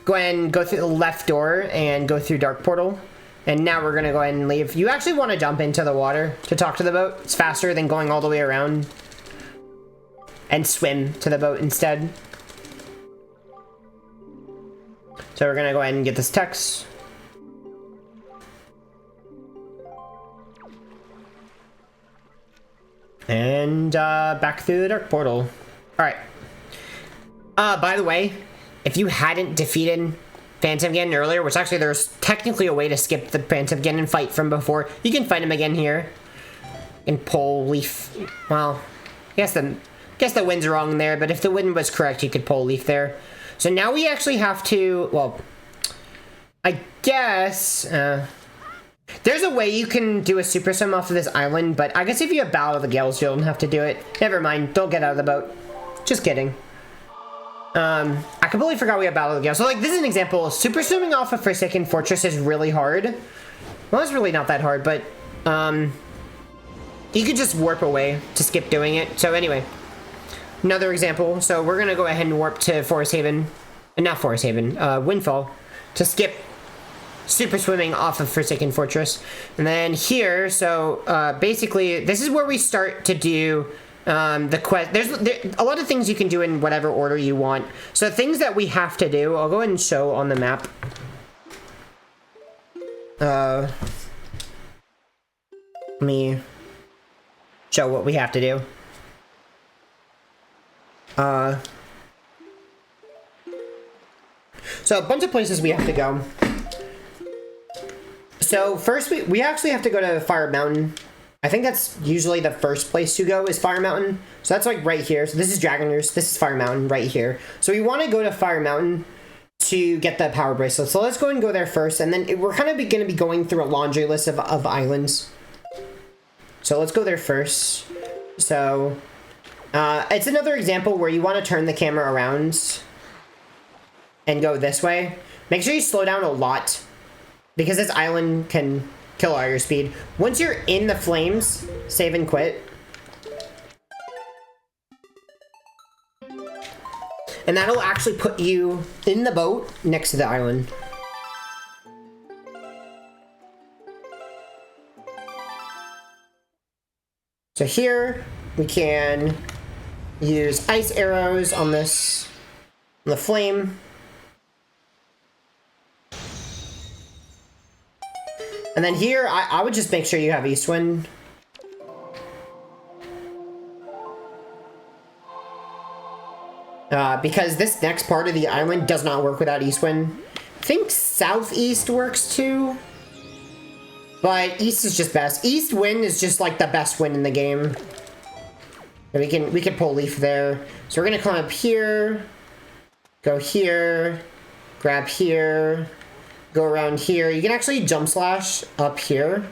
Go ahead and go through the left door and go through Dark Portal. And now we're going to go ahead and leave. You actually want to jump into the water to talk to the boat. It's faster than going all the way around. And swim to the boat instead. So we're going to go ahead and get this text. And back through the Dark Portal. Alright. By the way, if you hadn't defeated Phantom Ganon earlier, which actually there's technically a way to skip the Phantom Ganon fight from before. You can fight him again here. And pull Leaf. Well, I guess the wind's wrong there, but if the wind was correct, you could pull Leaf there. So now we actually have to, well, I guess, there's a way you can do a super swim off of this island, but I guess if you have Ballad of the Gales, you don't have to do it. Never mind, don't get out of the boat. Just kidding. I completely forgot we have Ballad of the Gales. So, like, this is an example. Super swimming off of Forsaken Fortress is really hard. Well, it's really not that hard, but, you could just warp away to skip doing it. So, anyway. Another example. So, we're gonna go ahead and warp to Forest Haven. Not Forest Haven. Windfall. To skip super swimming off of Forsaken Fortress. And then here, so, basically, this is where we start to do... the quest, there's a lot of things you can do in whatever order you want. So things that we have to do, I'll go ahead and show on the map. Let me show what we have to do. So a bunch of places we have to go. So first we actually have to go to Fire Mountain. I think that's usually the first place to go is Fire Mountain. So that's like right here. So this is Dragon Roost. This is Fire Mountain right here. So we want to go to Fire Mountain to get the power bracelet. So let's go ahead and go there first. And then we're kind of going to be going through a laundry list of islands. So let's go there first. So it's another example where you want to turn the camera around and go this way. Make sure you slow down a lot because this island can... kill all your speed. Once you're in the flames, save and quit. And that'll actually put you in the boat next to the island. So here, we can use ice arrows on this, on the flame. And then here, I would just make sure you have Eastwind. Because this next part of the island does not work without Eastwind. I think Southeast works too. But East is just best. East wind is just like the best wind in the game. And we can pull Leaf there. So we're gonna come up here. Go here. Grab here. Go around here. You can actually jump slash up here.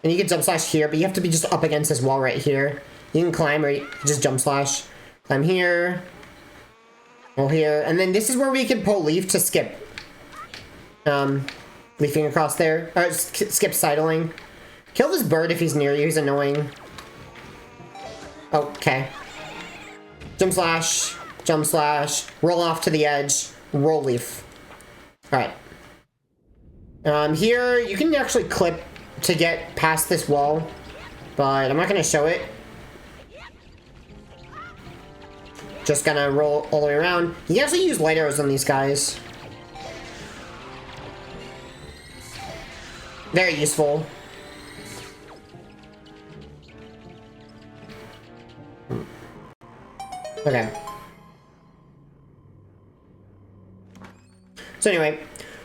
And you can jump slash here, but you have to be just up against this wall right here. You can climb or you can just jump slash. Climb here. Pull here. And then this is where we can pull Leaf to skip. Leafing across there. Or skip sidling. Kill this bird if he's near you. He's annoying. Okay. Jump slash. Jump slash. Roll off to the edge. Roll Leaf. Alright. Here, you can actually clip to get past this wall, but I'm not going to show it. Just gonna roll all the way around. You can actually use light arrows on these guys. Very useful. Okay. So anyway,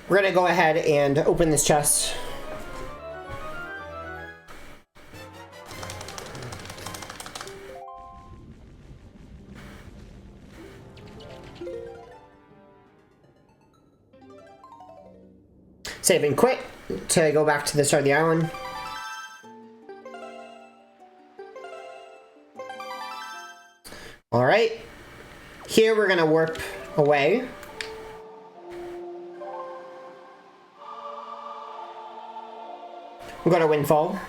we're gonna go ahead and open this chest. Save and quit to go back to the start of the island. Alright. Here we're gonna warp away. We'll go to Windfall.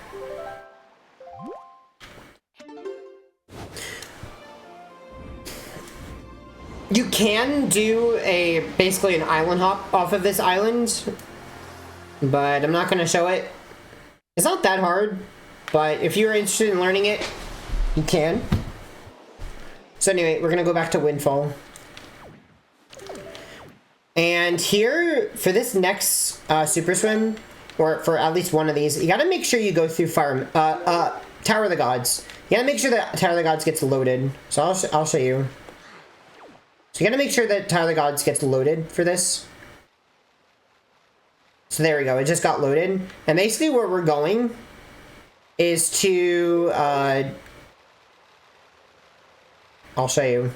You can do basically an island hop off of this island, but I'm not going to show it. It's not that hard, but if you're interested in learning it, you can. So anyway, we're going to go back to Windfall. And here, for this next Super Swim, or for at least one of these, you gotta make sure you go through Tower of the Gods. You gotta make sure that Tower of the Gods gets loaded. So I'll show you. So you gotta make sure that Tower of the Gods gets loaded for this. So there we go, it just got loaded. And basically where we're going is to, I'll show you.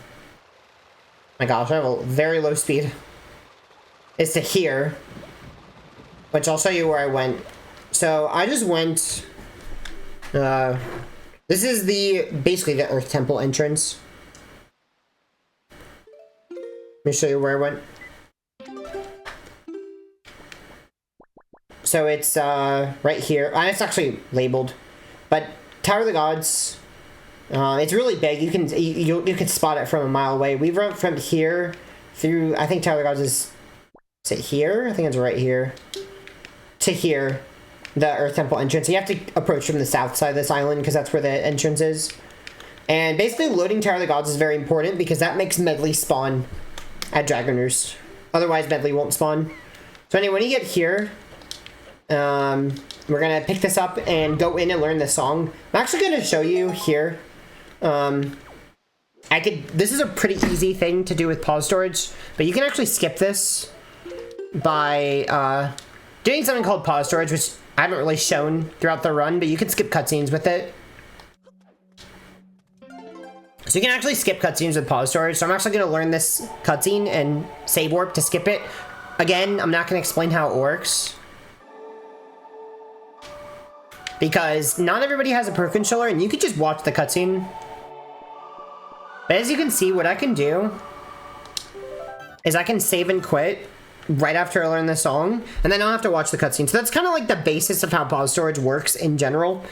My gosh, I have a very low speed. Is to here, which I'll show you where I went. So I just went, this is basically the Earth Temple entrance. Let me show you where I went. So it's right here, and it's actually labeled, but Tower of the Gods. It's really big. You can spot it from a mile away. We went from here through. I think Tower of the Gods is it here? I think it's right here to here, the Earth Temple entrance. You have to approach from the south side of this island because that's where the entrance is. And basically, loading Tower of the Gods is very important because that makes Medley spawn at Dragon Roost. Otherwise, Medley won't spawn. So anyway, when you get here. We're gonna pick this up and go in and learn the song. I'm actually gonna show you here. This is a pretty easy thing to do with pause storage, but you can actually skip this by doing something called pause storage, which I haven't really shown throughout the run, but you can skip cutscenes with it. So you can actually skip cutscenes with pause storage. So I'm actually gonna learn this cutscene and save warp to skip it. Again, I'm not gonna explain how it works, because not everybody has a Pro Controller, and you can just watch the cutscene. But as you can see, what I can do is I can save and quit right after I learn the song, and then I don't have to watch the cutscene. So that's kind of like the basis of how pause storage works in general,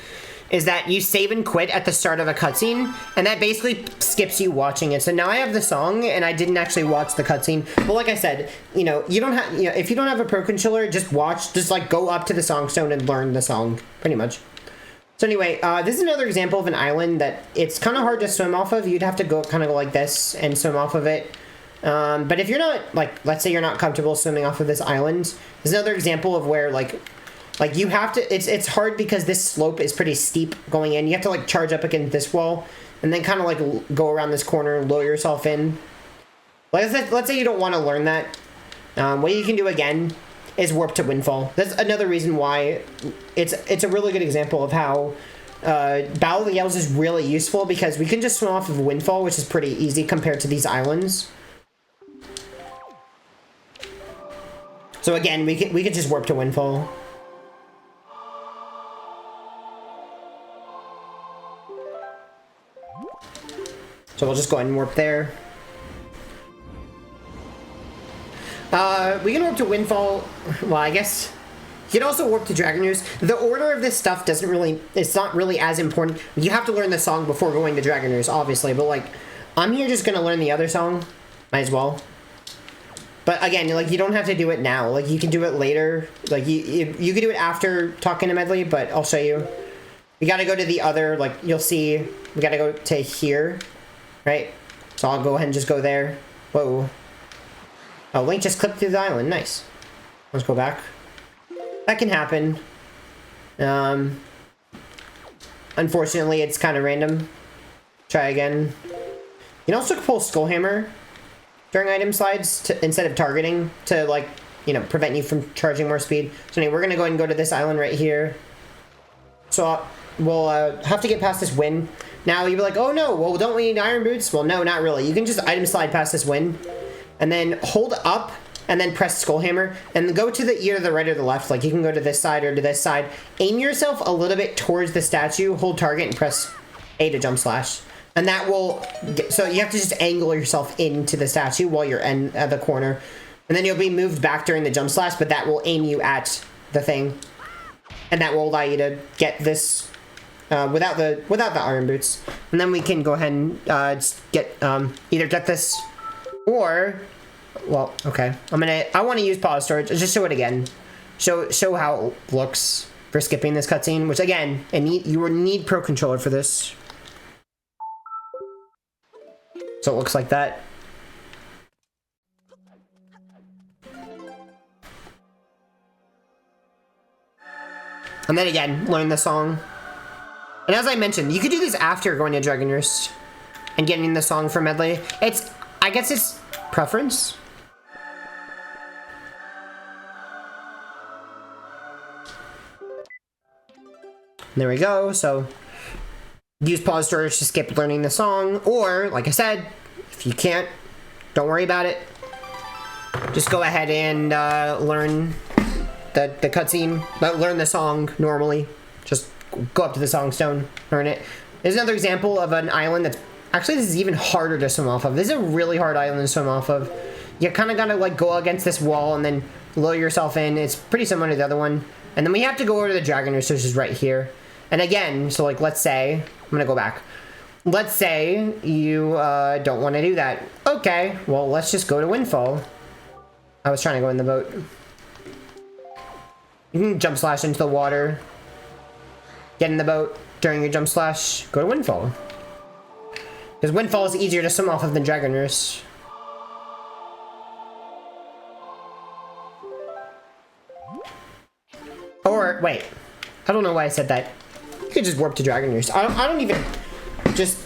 is that you save and quit at the start of a cutscene, and that basically skips you watching it. So now I have the song, and I didn't actually watch the cutscene. But like I said, you know, you don't have, if you don't have a Pro Controller, just like go up to the song stone and learn the song, pretty much. So anyway, this is another example of an island that it's kind of hard to swim off of. You'd have to go like this and swim off of it. But if you're not, let's say you're not comfortable swimming off of this island, there's another example of where like you have to, it's hard because this slope is pretty steep going in. You have to like charge up against this wall and then kind of like go around this corner and lower yourself in. Let's say you don't want to learn that. What you can do again is warp to Windfall. That's another reason why it's a really good example of how Ballad of the Yells is really useful, because we can just swim off of Windfall, which is pretty easy compared to these islands. So again, we could just warp to Windfall. So we'll just go ahead and warp there. We can warp to Windfall. Well, I guess you can also warp to Dragon Roost. The order of this stuff doesn't really, it's not really as important. You have to learn the song before going to Dragon Roost, obviously, but like, I'm here just gonna learn the other song. Might as well. But again, like, you don't have to do it now. Like, you can do it later. Like, you can do it after talking to Medley, but I'll show you. We gotta go to the other, like, you'll see, we gotta go to here, right? So I'll go ahead and just go there. Whoa. Oh, Link just clipped through the island. Nice. Let's go back. That can happen. Unfortunately, it's kind of random. Try again. You can also pull Skullhammer during item slides instead of targeting to, like, you know, prevent you from charging more speed. So anyway, we're going to go ahead and go to this island right here. So we'll have to get past this wind. Now you'll be like, oh no, well, don't we need iron boots? Well, no, not really. You can just item slide past this wind and then hold up and then press Skullhammer and go to the either the right or the left. Like, you can go to this side or to this side. Aim yourself a little bit towards the statue, hold target, and press A to jump slash. And that will, so you have to just angle yourself into the statue while you're at the corner. And then you'll be moved back during the jump slash, but that will aim you at the thing. And that will allow you to get this without the iron boots. And then we can go ahead and get either get this or, well, okay. I want to use pause storage. Just show it again. Show how it looks for skipping this cutscene, which again, you will need Pro Controller for this. So it looks like that. And then again, learn the song. And as I mentioned, you could do this after going to Dragon Roost and getting the song for Medley. I guess it's preference. There we go. So use pause storage to skip learning the song, or like I said, if you can't, don't worry about it. Just go ahead and learn the cutscene, learn the song normally. Just go up to the song stone, learn it. There's another example of an island that's actually, this is even harder to swim off of. This is a really hard island to swim off of. You kind of gotta like go against this wall and then lower yourself in. It's pretty similar to the other one. And then we have to go over to the Dragon Roost, which is right here. And again, so like let's say, I'm gonna go back. Let's say you don't want to do that. Okay, well let's just go to Windfall. I was trying to go in the boat. You can jump slash into the water. Get in the boat during your jump slash. Go to Windfall. Because Windfall is easier to swim off of than Dragon Roost. Or, wait. I don't know why I said that. You could just warp to Dragon Roost. I don't even... Just...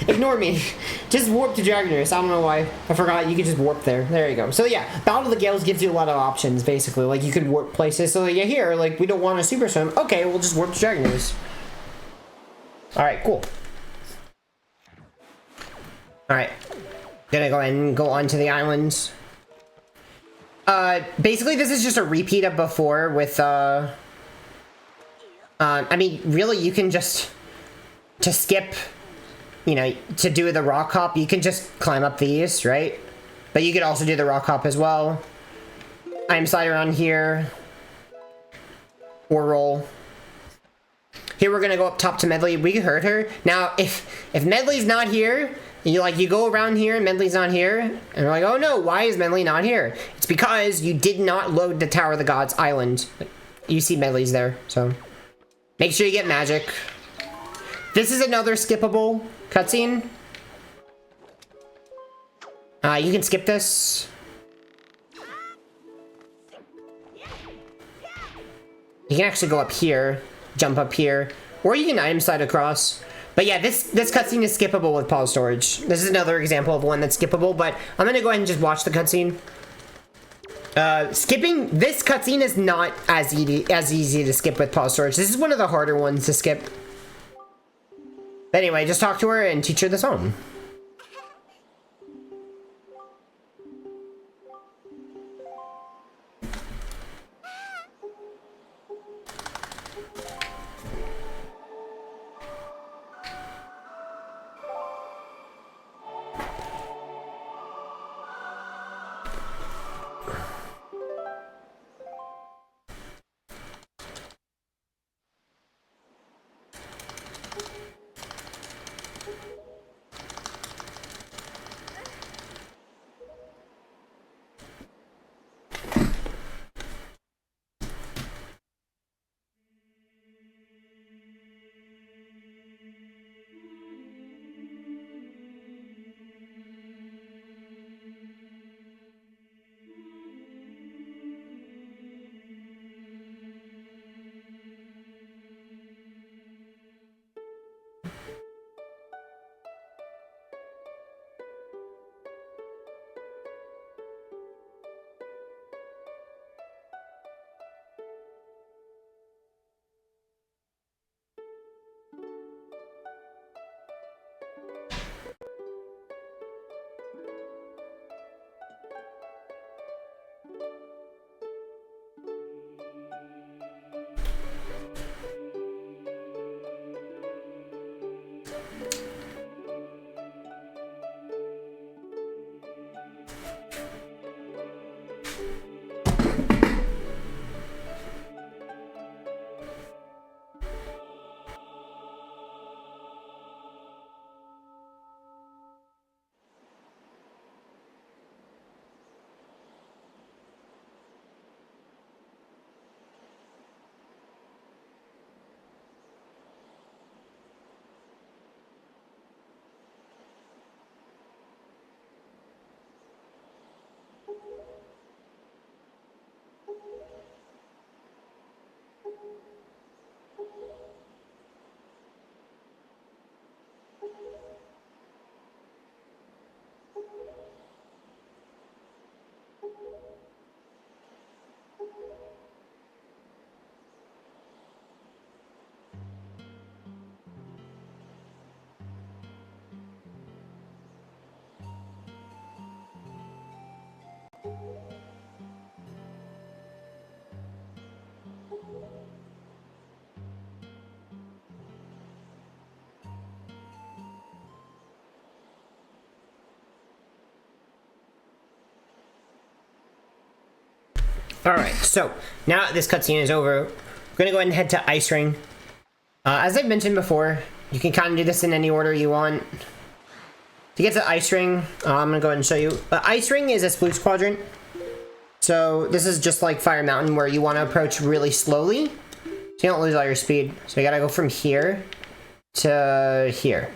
Ignore me. Just warp to Dragon Roost. I don't know why. I forgot you could just warp there. There you go. So yeah, Ballad of the Gales gives you a lot of options, basically. Like, you could warp places. So yeah, here, like, we don't want to super swim. Okay, we'll just warp to Dragon Roost. Alright, cool. Alright. Gonna go ahead and go on to the islands. Basically, this is just a repeat of before with, I mean, really, you can just... To skip... You know, to do the rock hop, you can just climb up these, right? But you could also do the rock hop as well. I'm slide around here. Or roll. Here we're gonna go up top to Medley. We heard her. Now, if Medley's not here, you go around here and Medley's not here, and we're like, oh no, why is Medley not here? It's because you did not load the Tower of the Gods island. You see Medley's there, so make sure you get magic. This is another skippable cutscene. You can skip this. You can actually go up here, jump up here, or you can item slide across. But yeah, this cutscene is skippable with pause storage. This is another example of one that's skippable, but I'm gonna go ahead and just watch the cutscene. Skipping this cutscene is not as easy to skip with pause storage. This is one of the harder ones to skip. But anyway, just talk to her and teach her the song. Alright, so now that this cutscene is over, we're gonna go ahead and head to Ice Ring. As I've mentioned before, you can kind of do this in any order you want. To get to Ice Ring, I'm gonna go ahead and show you. Ice Ring is a Sploose quadrant. So this is just like Fire Mountain, where you want to approach really slowly, so you don't lose all your speed. So you gotta go from here to here.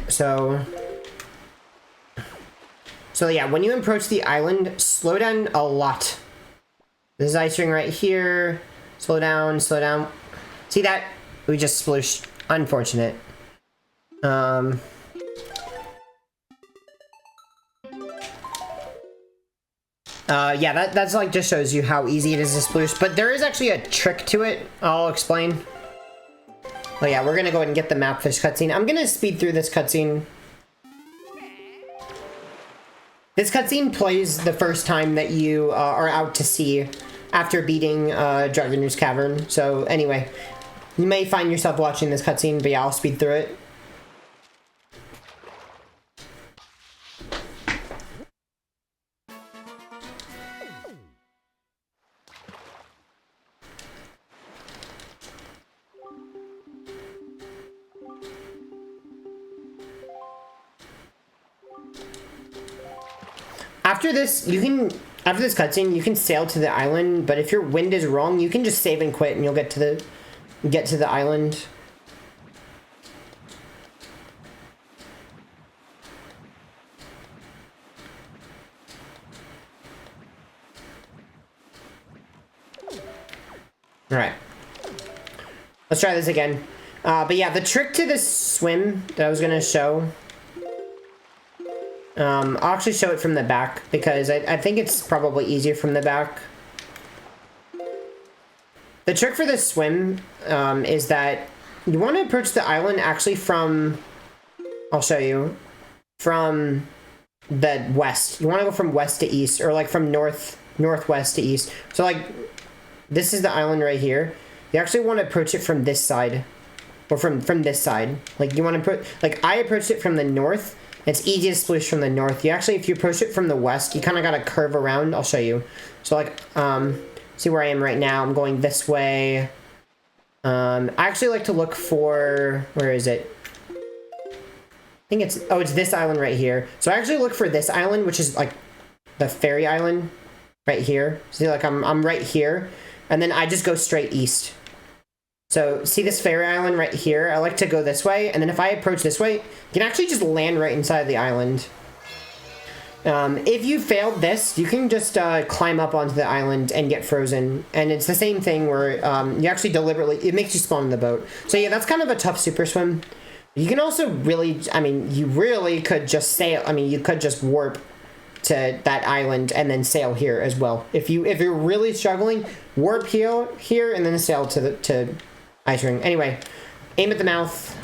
So yeah, when you approach the island, slow down a lot. This is Ice Ring right here. Slow down, slow down. See that? We just splooshed. Unfortunate. Yeah, that's like just shows you how easy it is to sploosh, but there is actually a trick to it. I'll explain. Oh yeah, we're gonna go ahead and get the Mapfish cutscene. I'm gonna speed through this cutscene. This cutscene plays the first time that you are out to sea after beating Dragon Roost Cavern. So anyway, you may find yourself watching this cutscene, but yeah, I'll speed through it. After this cutscene, you can sail to the island, but if your wind is wrong, you can just save and quit and you'll get to the island. Alright. Let's try this again. But yeah, the trick to this swim that I was gonna show, I'll actually show it from the back, because I think it's probably easier from the back. The trick for this swim is that you want to approach the island actually from, I'll show you, from the west. You want to go from west to east, or like from northwest to east. So like, this is the island right here. You actually want to approach it from this side, or from this side. Like you want to put, like I approached it from the north. It's easy to sploosh from the north. You actually, if you approach it from the west, you kind of got to curve around. I'll show you. So like, see where I am right now. I'm going this way. I actually like to look for, where is it? I think it's, oh, it's this island right here. So I actually look for this island, which is like the Fairy Island right here. See, like I'm right here. And then I just go straight east. So, see this Fairy Island right here? I like to go this way, and then if I approach this way, you can actually just land right inside the island. If you failed this, you can just climb up onto the island and get frozen, and it's the same thing where you actually deliberately, it makes you spawn in the boat. So yeah, that's kind of a tough super swim. You can also really, I mean, you really could just sail, I mean, you could just warp to that island and then sail here as well. If you're really struggling, warp here and then sail to Ice Ring. Anyway, aim at the mouth.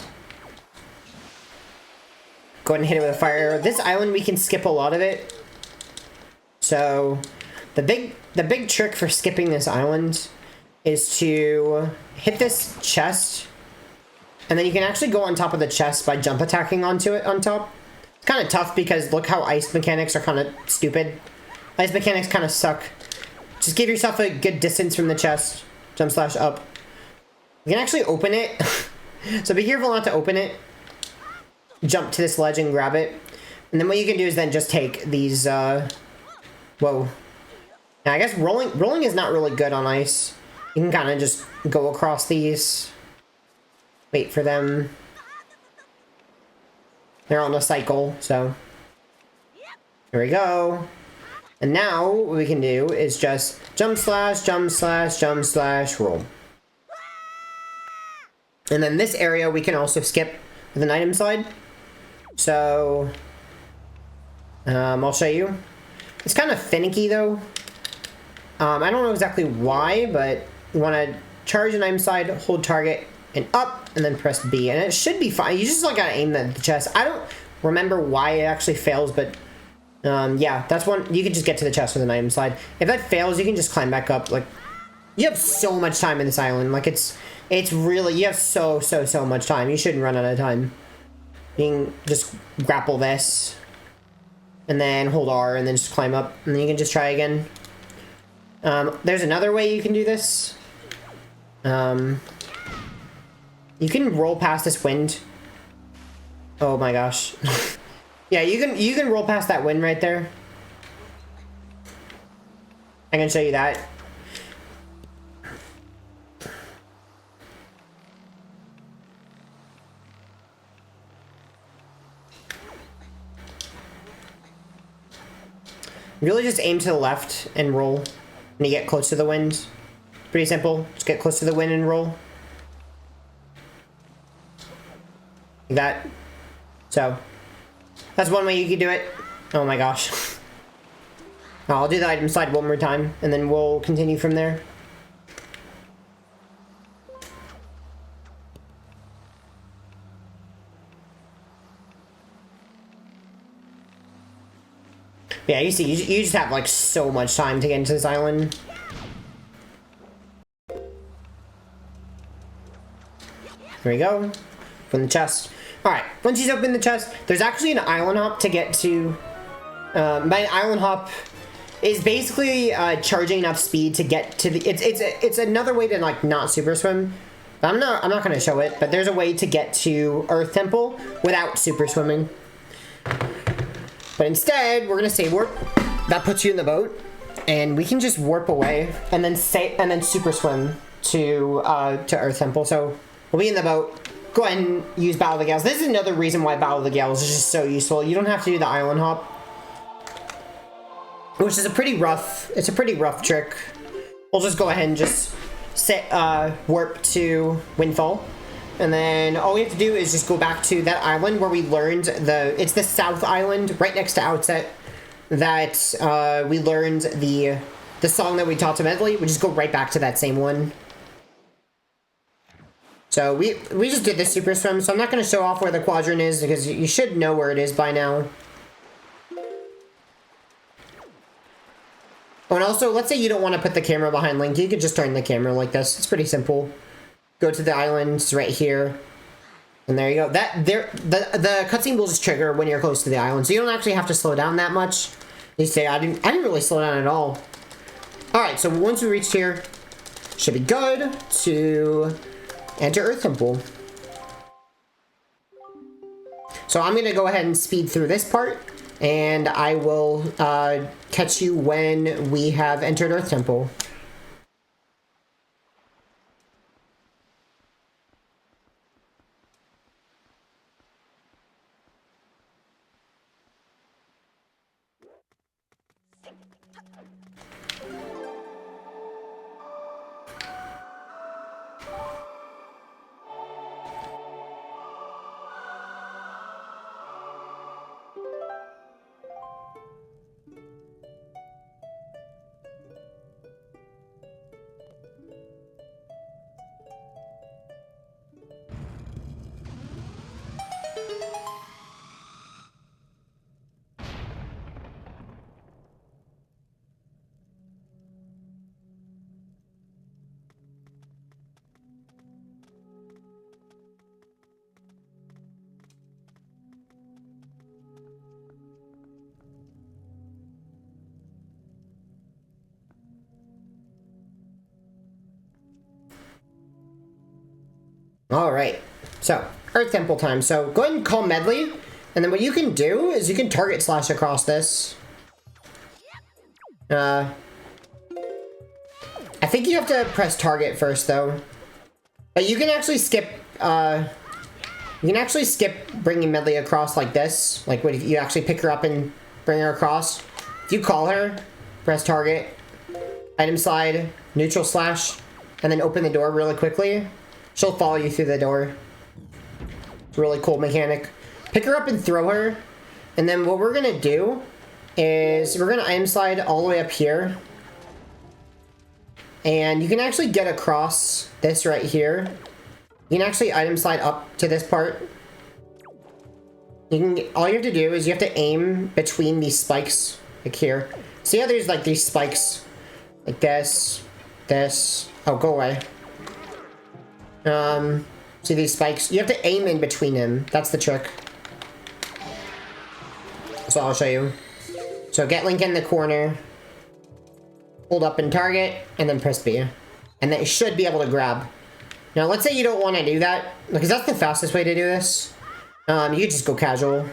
Go ahead and hit it with a fire arrow. This island, we can skip a lot of it. So, the big trick for skipping this island is to hit this chest, and then you can actually go on top of the chest by jump attacking onto it on top. It's kind of tough because look how ice mechanics are kind of stupid. Ice mechanics kind of suck. Just give yourself a good distance from the chest. Jump slash up. You can actually open it. So be careful not to open it. Jump to this ledge and grab it. And then what you can do is then just take these, whoa. Now I guess rolling is not really good on ice. You can kind of just go across these. Wait for them. They're on a cycle, so. Here we go. And now what we can do is just jump slash, jump slash, jump slash, roll. And then this area we can also skip with an item slide. So, I'll show you. It's kind of finicky though. I don't know exactly why, but you want to charge an item slide, hold target, and up, and then press B. And it should be fine. You just like gotta aim at the chest. I don't remember why it actually fails, but yeah, that's one. You can just get to the chest with an item slide. If that fails, you can just climb back up. Like, you have so much time in this island. Like, it's really, you have so much time. You shouldn't run out of time. You can just grapple this. and then hold R, and then just climb up, and then you can just try again. There's another way you can do this. You can roll past this wind. Oh my gosh. Yeah, you can roll past that wind right there. I can show you that. Really just aim to the left and roll when you get close to the wind. Pretty simple. Just get close to the wind and roll. Like that. So, that's one way you could do it. Oh my gosh. I'll do the item slide one more time, and then we'll continue from there. Yeah, you see, you just have like so much time to get into this island. Here we go. Open the chest. Alright, once you open the chest, there's actually an island hop to get to. My island hop is basically charging enough speed to get to the. It's another way to like not super swim. I'm not gonna show it, but there's a way to get to Earth Temple without super swimming. But instead, we're gonna say warp. That puts you in the boat, and we can just warp away and then super swim to Earth Temple. So we'll be in the boat. Go ahead and use Ballad of the Gales. This is another reason why Ballad of the Gales is just so useful. You don't have to do the island hop, which is a pretty rough. It's a pretty rough trick. We'll just go ahead and just warp to Windfall. And then all we have to do is just go back to that island where we learned it's the South Island, right next to Outset, that we learned the song that we taught to Medley. We just go right back to that same one. So we just did the super swim, so I'm not going to show off where the quadrant is, because you should know where it is by now. Oh, and also, let's say you don't want to put the camera behind Link. You could just turn the camera like this. It's pretty simple. Go to the islands right here, and there you go. The cutscene will just trigger when you're close to the island, so you don't actually have to slow down that much. You say I didn't really slow down at all. All right, so once we reached here, should be good to enter Earth Temple. So I'm gonna go ahead and speed through this part, and I will catch you when we have entered Earth Temple. Alright, so, Earth Temple time. So, go ahead and call Medley, and then what you can do is you can target slash across this. I think you have to press target first, though. But you can actually skip, bringing Medley across like this. Like, if you actually pick her up and bring her across. If you call her, press target, item slide, neutral slash, and then open the door really quickly. She'll follow you through the door. It's a really cool mechanic. Pick her up and throw her. And then what we're going to do is we're going to item slide all the way up here. And you can actually get across this right here. You can actually item slide up to this part. You can all you have to do is you have to aim between these spikes, like here. See how there's like these spikes? Like this. Oh, go away. See these spikes? You have to aim in between them. That's the trick. So I'll show you. So get Link in the corner, hold up and target, and then press B. And then it should be able to grab. Now, let's say you don't want to do that, because that's the fastest way to do this. You could just go casual.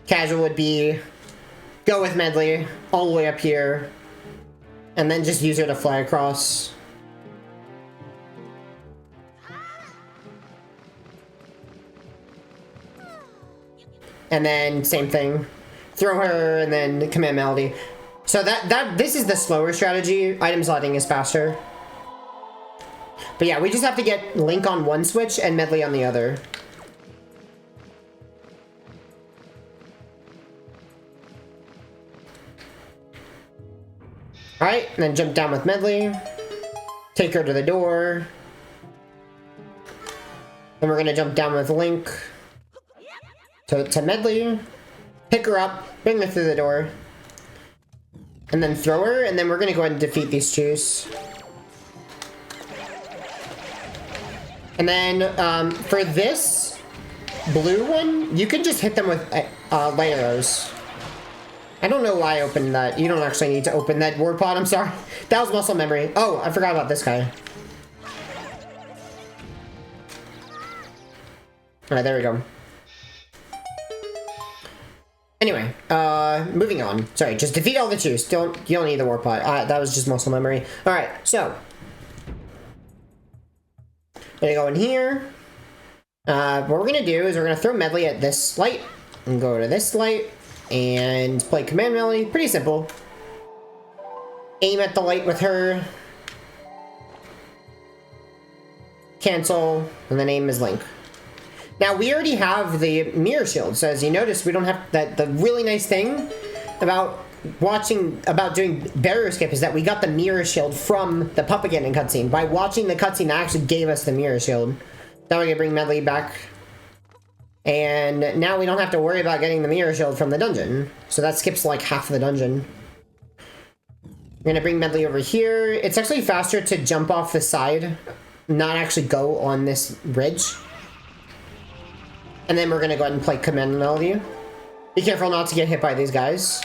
Casual would be go with Medley all the way up here, and then just use her to fly across. And then same thing, throw her and then command Melody. So this is the slower strategy. Item slotting is faster. But yeah, we just have to get Link on one switch and Medley on the other. Alright, and then jump down with Medley. Take her to the door. Then we're gonna jump down with Link. To Medley, pick her up, bring her through the door, and then throw her, and then we're gonna go ahead and defeat these twos. And then, for this blue one, you can just hit them with light arrows. I don't know why I opened that. You don't actually need to open that word pod, I'm sorry. That was muscle memory. Oh, I forgot about this guy. Alright, there we go. Anyway, moving on. Sorry, just defeat all the twos. You don't need the warp pod. That was just muscle memory. Alright, so. Gonna go in here. What we're gonna do is we're gonna throw Medley at this light. And go to this light. And play command Melody. Pretty simple. Aim at the light with her. Cancel. And then aim as Link. Now, we already have the mirror shield, so as you notice, we don't have that. The really nice thing about doing barrier skip is that we got the mirror shield from the puppet getting cutscene. By watching the cutscene, that actually gave us the mirror shield. Now we're gonna bring Medley back. And now we don't have to worry about getting the mirror shield from the dungeon. So that skips like half of the dungeon. We're gonna bring Medley over here. It's actually faster to jump off the side, not actually go on this ridge. And then we're gonna go ahead and play command Melody. Be careful not to get hit by these guys.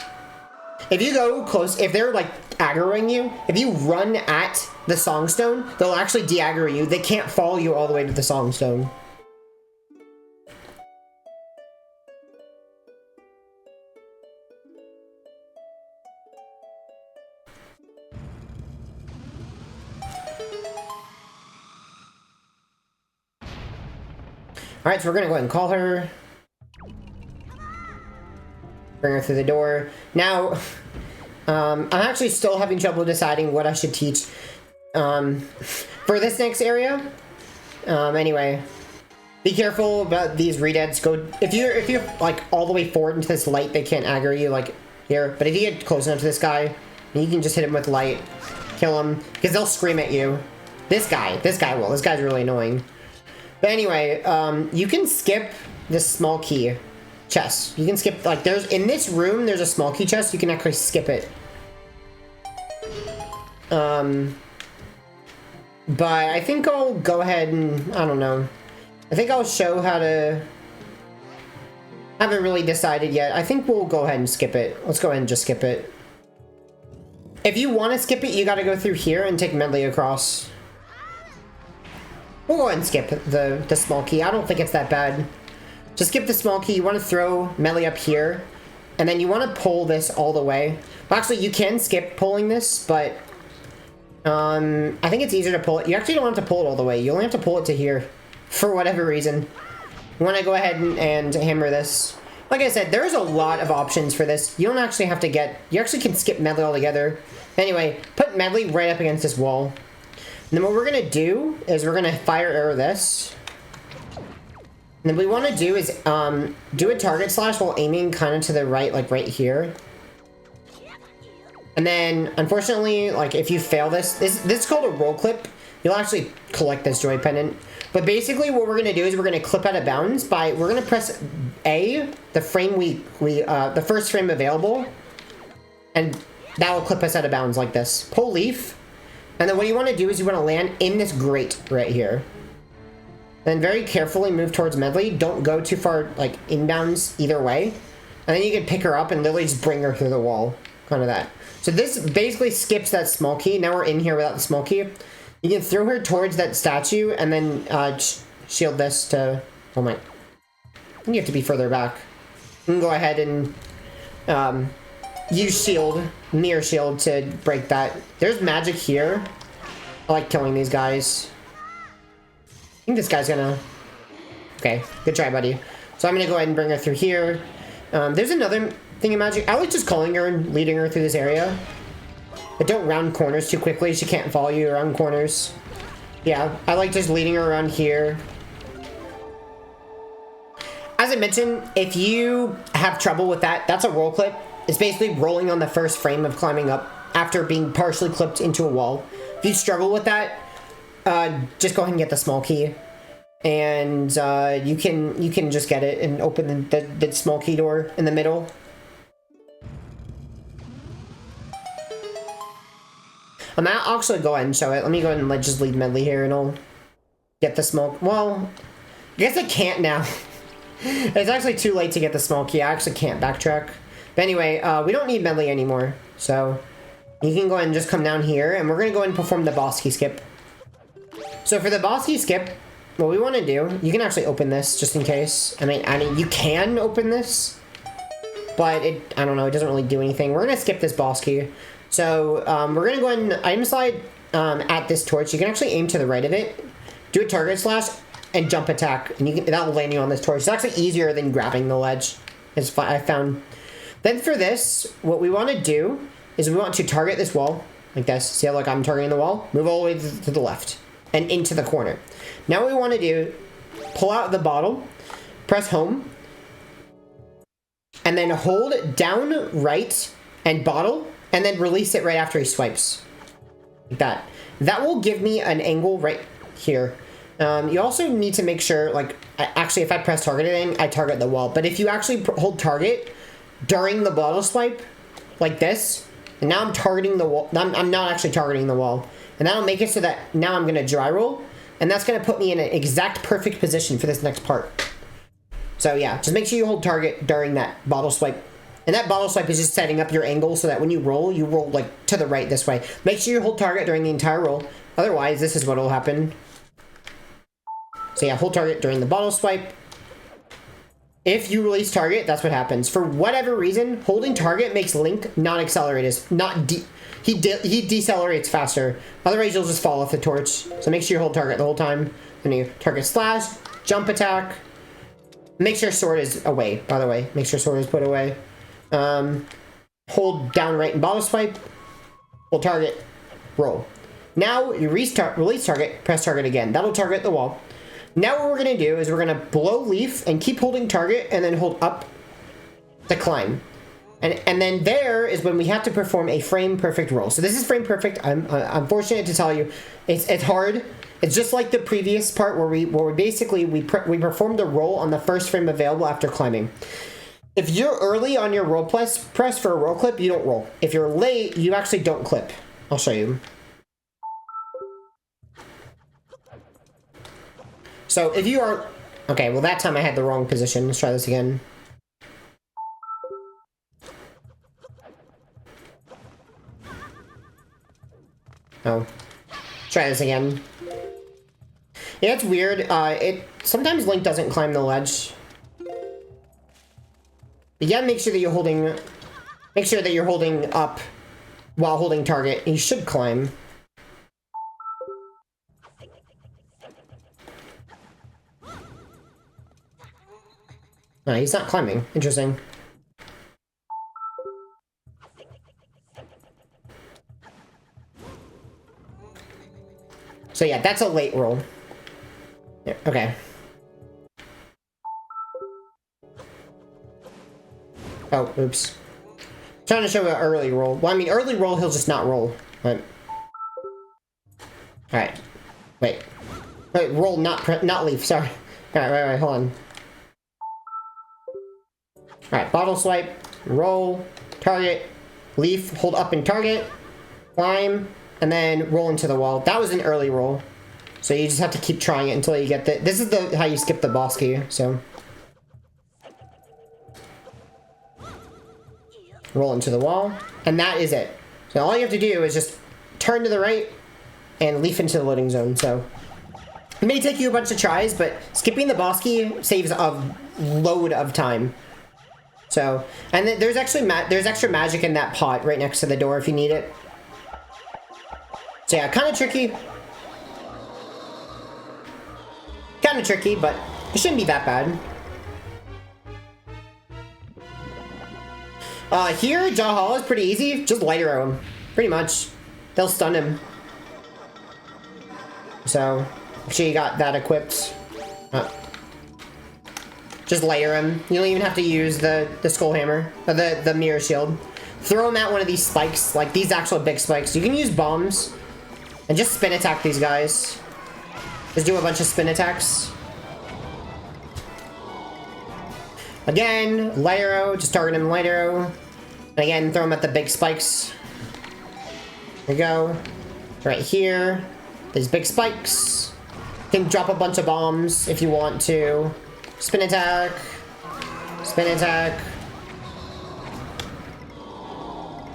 If you go close, if they're like aggroing you, if you run at the Songstone, they'll actually de-aggro you. They can't follow you all the way to the Songstone. Alright, so we're gonna go ahead and call her. Bring her through the door. Now, I'm actually still having trouble deciding what I should teach for this next area. Anyway, be careful about these redeads. If you're like all the way forward into this light, they can't aggro you like here. But if you get close enough to this guy, you can just hit him with light, kill him, because they'll scream at you. This guy will. This guy's really annoying. But anyway, you can skip this small key chest. You can skip, like, in this room, there's a small key chest. You can actually skip it. But I think I'll go ahead and, I don't know. I think I'll show how to... I haven't really decided yet. I think we'll go ahead and skip it. Let's go ahead and just skip it. If you want to skip it, you gotta go through here and take Medley across. We'll go ahead and skip the small key. I don't think it's that bad. Just skip the small key. You want to throw Medley up here. And then you want to pull this all the way. Well, actually, you can skip pulling this, but... I think it's easier to pull it. You actually don't have to pull it all the way. You only have to pull it to here. For whatever reason. You want to go ahead and hammer this. Like I said, there's a lot of options for this. You don't actually have to get... You actually can skip Medley altogether. Anyway, put Medley right up against this wall. And then what we're going to do is we're going to fire arrow this. And then what we want to do is do a target slash while aiming kind of to the right, like right here. And then, unfortunately, like if you fail this is called a roll clip. You'll actually collect this joy pendant. But basically what we're going to do is we're going to clip out of bounds we're going to press A, the frame the first frame available. And that will clip us out of bounds like this. Pull leaf. And then what you want to do is you want to land in this grate right here. Then very carefully move towards Medley. Don't go too far, like, inbounds either way. And then you can pick her up and literally just bring her through the wall. Kind of that. So this basically skips that small key. Now we're in here without the small key. You can throw her towards that statue and then shield this to... Oh my... I think you have to be further back. You can go ahead and use shield, mirror shield to break that. There's magic here. I like killing these guys. I think this guy's gonna... Okay, good try, buddy. So I'm gonna go ahead and bring her through here. There's another thing of magic. I like just calling her and leading her through this area. But don't round corners too quickly. She can't follow you around corners. Yeah, I like just leading her around here. As I mentioned, if you have trouble with that, that's a roll clip. It's basically rolling on the first frame of climbing up after being partially clipped into a wall. If you struggle with that, just go ahead and get the small key, and you can just get it and open the small key door in the middle. I'll actually go ahead and show it. Let me go ahead and just lead Medley here, and I'll get the small... Well, I guess I can't now. It's actually too late to get the small key. I actually can't backtrack. But anyway, we don't need Medley anymore, so you can go ahead and just come down here, and we're going to go ahead and perform the boss key skip. So for the boss key skip, what we want to do, you can actually open this just in case. I mean, you can open this, but I don't know, it doesn't really do anything. We're going to skip this boss key. So we're going to go ahead and item slide at this torch. You can actually aim to the right of it, do a target slash, and jump attack, and that will land you on this torch. It's actually easier than grabbing the ledge, I found. Then for this, what we want to do is we want to target this wall, like this. See how, like, I'm targeting the wall? Move all the way to the left, and into the corner. Now what we want to do, pull out the bottle, press home, and then hold down right and bottle, and then release it right after he swipes. Like that. That will give me an angle right here. You also need to make sure, like, actually if I press target again, I target the wall. But if you actually hold target during the bottle swipe, like this, and now I'm targeting the wall, I'm not actually targeting the wall. And that'll make it so that now I'm going to dry roll, and that's going to put me in an exact perfect position for this next part. So yeah, just make sure you hold target during that bottle swipe. And that bottle swipe is just setting up your angle so that when you roll like to the right this way. Make sure you hold target during the entire roll. Otherwise, this is what will happen. So yeah, hold target during the bottle swipe. If you release target, that's what happens. For whatever reason, holding target makes Link not accelerate he decelerates faster. Otherwise, you'll just fall off the torch. So make sure you hold target the whole time. Then you target slash, jump attack. Make sure sword is away, by the way. Make sure sword is put away. Hold down right and bottle swipe. Hold target, roll. Now you release target, press target again. That'll target the wall. Now what we're going to do is we're going to blow leaf and keep holding target and then hold up to climb. And then there is when we have to perform a frame perfect roll. So this is frame perfect. I'm fortunate to tell you it's hard. It's just like the previous part where we performed a roll on the first frame available after climbing. If you're early on your roll press for a roll clip, you don't roll. If you're late, you actually don't clip. I'll show you. So if you are... Okay, well that time I had the wrong position. Let's try this again. Oh. Try this again. Yeah, it's weird. Sometimes Link doesn't climb the ledge. But you gotta make sure that you're holding... Make sure that you're holding up while holding target. You should climb. No, he's not climbing. Interesting. So yeah, that's a late roll. Yeah, okay. Oh, oops. Trying to show an early roll. Well, I mean, early roll, he'll just not roll. But... Alright. Wait, roll, not leaf, sorry. Alright, wait, hold on. Alright, bottle swipe, roll, target, leaf, hold up and target, climb, and then roll into the wall. That was an early roll. So you just have to keep trying it until you get the... This is the how you skip the boss key, so... Roll into the wall, and that is it. So all you have to do is just turn to the right and leaf into the loading zone, so... It may take you a bunch of tries, but skipping the boss key saves a load of time. So, and then there's actually there's extra magic in that pot right next to the door if you need it. So yeah, kind of tricky. Kind of tricky, but it shouldn't be that bad. Here, Jaw is pretty easy. Just light arrow him. Pretty much. They'll stun him. So, make sure you got that equipped. Just layer him. You don't even have to use the skull hammer, or the mirror shield. Throw him at one of these spikes, like these actual big spikes. You can use bombs and just spin attack these guys. Just do a bunch of spin attacks. Again, light arrow, just target him light arrow. And again, throw him at the big spikes. There we go. Right here, these big spikes. You can drop a bunch of bombs if you want to. Spin attack. Spin attack.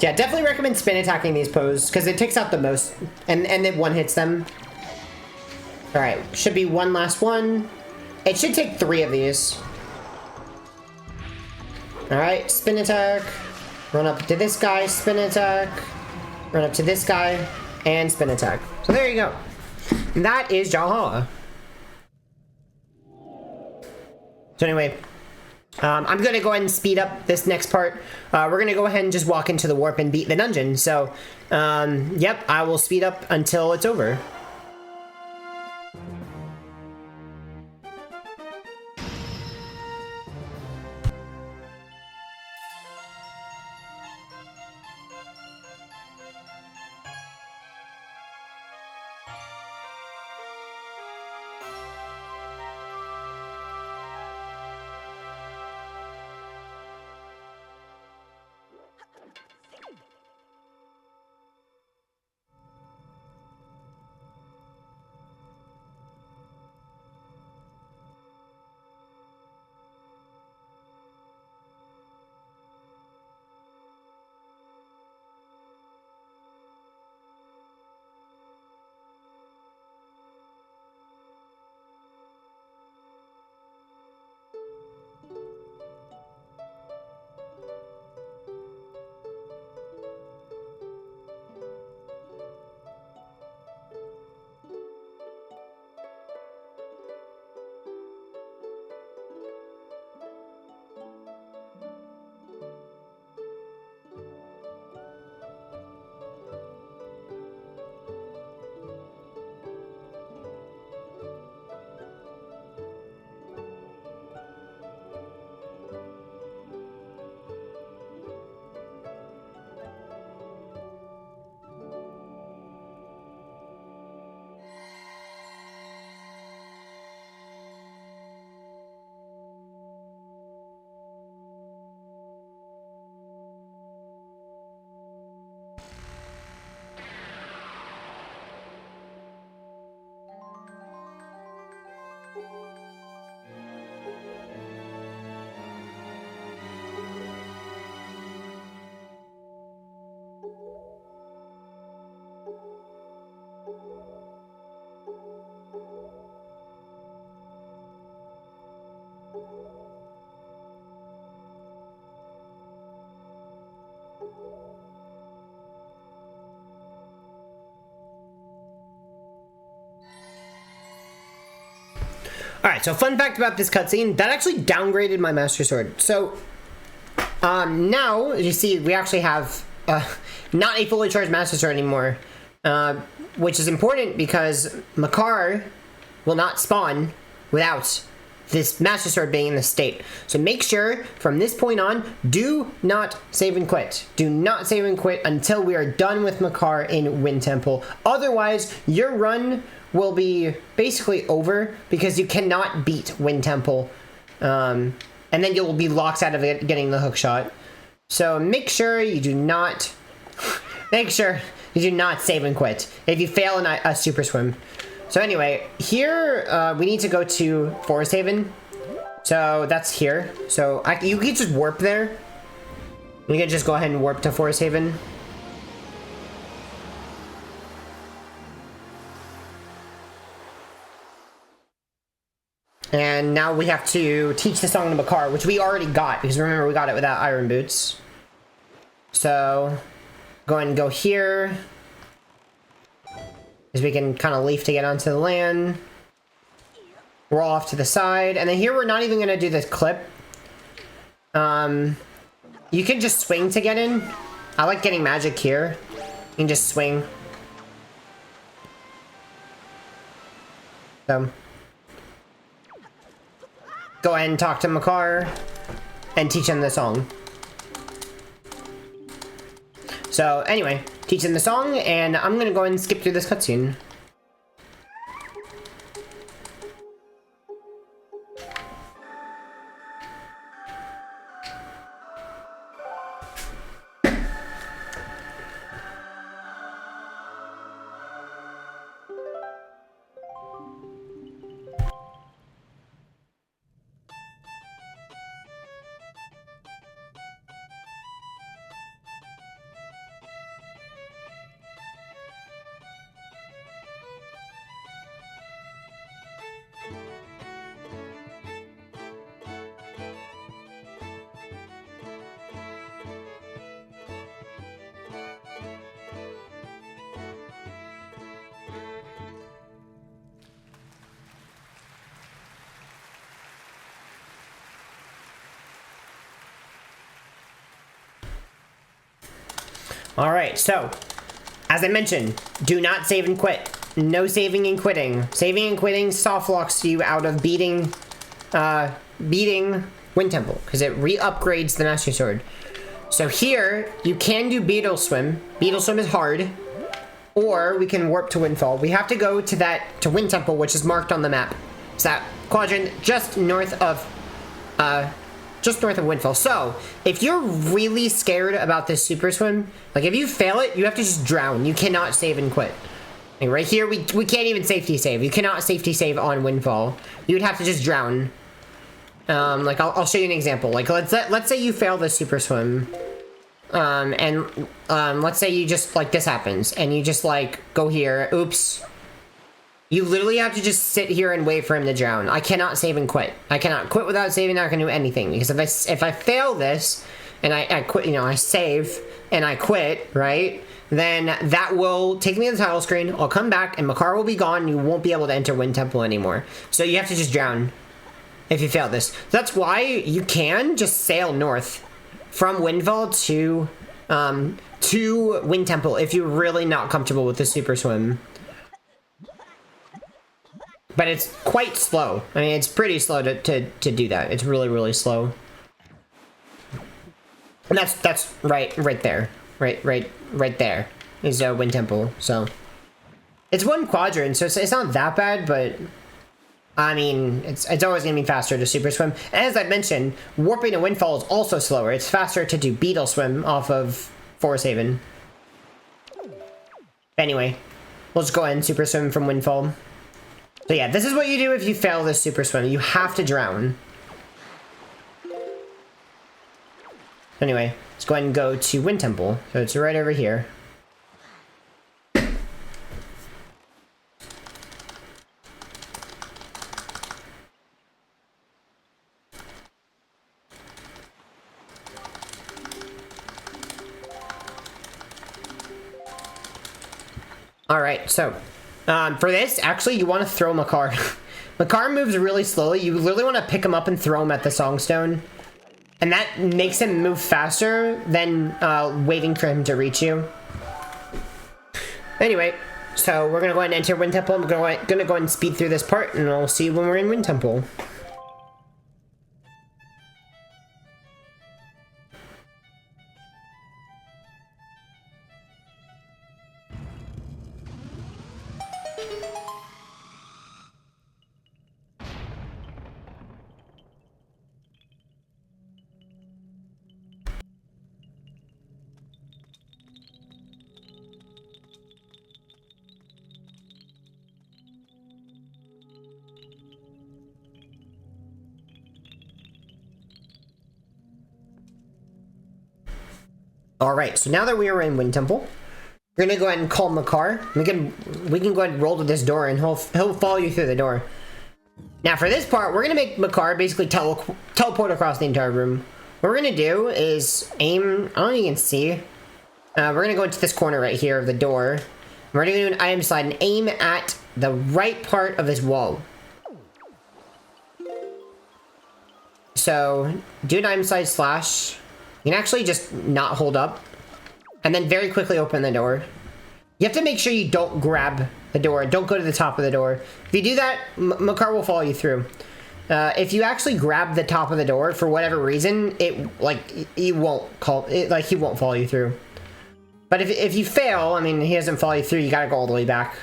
Yeah, definitely recommend spin attacking these poses, because it takes out the most, and it one-hits them. Alright, should be one last one. It should take 3 of these. Alright, spin attack. Run up to this guy, spin attack. Run up to this guy, and spin attack. So there you go. And that is Jaw. So anyway, I'm going to go ahead and speed up this next part. We're going to go ahead and just walk into the warp and beat the dungeon. So, yep, I will speed up until it's over. Alright, so fun fact about this cutscene, that actually downgraded my Master Sword. So, now, as you see, we actually have not a fully charged Master Sword anymore. Which is important because Mogara will not spawn without this Master Sword being in this state. So make sure, from this point on, do not save and quit. Do not save and quit until we are done with Mogara in Wind Temple. Otherwise, your run will be basically over because you cannot beat Wind Temple. And then you'll be locked out of it getting the hook shot. So make sure you do not... make sure you do not save and quit if you fail in a super swim. So anyway, here we need to go to Forest Haven. So that's here. So you can just warp there. We can just go ahead and warp to Forest Haven. And now we have to teach the song to Mogara, which we already got, because remember we got it without iron boots. So go ahead and go here. Because we can kind of leaf to get onto the land. Roll off to the side. And then here we're not even going to do this clip. You can just swing to get in. I like getting magic here. You can just swing. So go ahead and talk to Mogara and teach him the song. So anyway, teach him the song, and I'm gonna go ahead and skip through this cutscene. Alright, so, as I mentioned, do not save and quit. No saving and quitting. Saving and quitting soft locks you out of beating Wind Temple, because it re-upgrades the Master Sword. So here, you can do Beetle Swim. Beetle Swim is hard. Or we can warp to Windfall. We have to go to Wind Temple, which is marked on the map. It's that quadrant just north of Windfall. So, if you're really scared about this super swim, like if you fail it, you have to just drown. You cannot save and quit. Like right here, we can't even safety save. You cannot safety save on Windfall. You would have to just drown. Like I'll show you an example. Like let's say you fail this super swim. Let's say you just, like, this happens, and you just, like, go here, oops. You literally have to just sit here and wait for him to drown. I cannot save and quit. I cannot quit without saving, I can do anything, because if I fail this, and I quit, you know, I save, and I quit, right, then that will take me to the title screen, I'll come back, and Mogara will be gone, and you won't be able to enter Wind Temple anymore. So you have to just drown if you fail this. That's why you can just sail north from Windfall to Wind Temple if you're really not comfortable with the super swim. But it's quite slow. I mean, it's pretty slow to do that. It's really, really slow. And that's right there. Right there is Wind Temple. So it's one quadrant, so it's not that bad, but I mean, it's always going to be faster to super swim. And as I mentioned, warping to Windfall is also slower. It's faster to do Beetle Swim off of Forest Haven. Anyway, we'll just go ahead and super swim from Windfall. So yeah, this is what you do if you fail this super swim. You have to drown. Anyway, let's go ahead and go to Wind Temple. So it's right over here. Alright, so, for this, actually, you want to throw Mogara. Mogara moves really slowly. You literally want to pick him up and throw him at the Songstone. And that makes him move faster than waiting for him to reach you. Anyway, so we're going to go ahead and enter Wind Temple. I'm going to go ahead and speed through this part, and I'll see you when we're in Wind Temple. Alright, so now that we are in Wind Temple, we're gonna go ahead and call Makar. We can go ahead and roll to this door and he'll follow you through the door. Now for this part, we're gonna make Makar basically teleport across the entire room. What we're gonna do is aim, I don't know if you can see. We're gonna go into this corner right here of the door. We're gonna do an item slide and aim at the right part of this wall. So, do an item slide slash. You can actually just not hold up. And then very quickly open the door. You have to make sure you don't grab the door. Don't go to the top of the door. If you do that, Makar will follow you through. If you actually grab the top of the door, for whatever reason, he won't follow you through. But if you fail, I mean, he doesn't follow you through, you gotta go all the way back.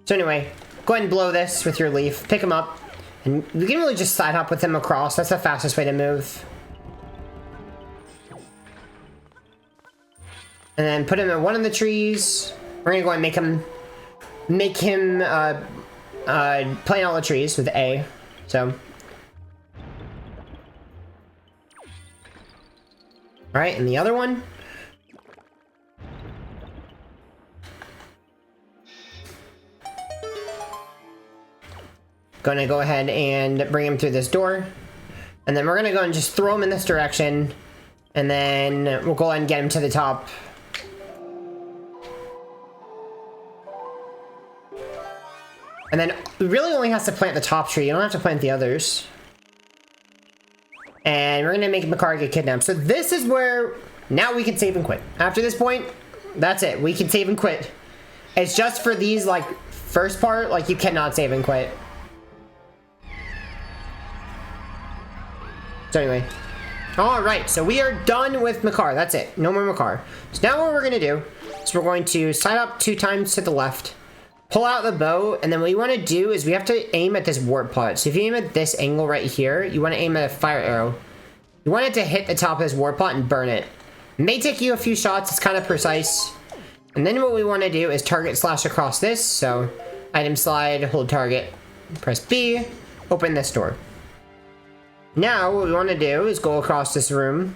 So anyway, go ahead and blow this with your leaf. Pick him up. And you can really just side hop with him across. That's the fastest way to move. And then put him in one of the trees. We're gonna go and make him plant all the trees with A. So. Alright, and the other one. Gonna go ahead and bring him through this door. And then we're gonna go and just throw him in this direction. And then we'll go ahead and get him to the top. And then it really only has to plant the top tree. You don't have to plant the others. And we're gonna make Makar get kidnapped. So this is where now we can save and quit. After this point, that's it. We can save and quit. It's just for these like first part, like you cannot save and quit. So anyway. Alright, so we are done with Makar. That's it. No more Makar. So now what we're gonna do is we're going to side up 2 times to the left. Pull out the bow, and then what you want to do is we have to aim at this warp pod. So if you aim at this angle right here, you want to aim at a fire arrow. You want it to hit the top of this warp pod and burn it. It may take you a few shots, it's kind of precise. And then what we want to do is target slash across this. So item slide, hold target, press B, open this door. Now what we want to do is go across this room,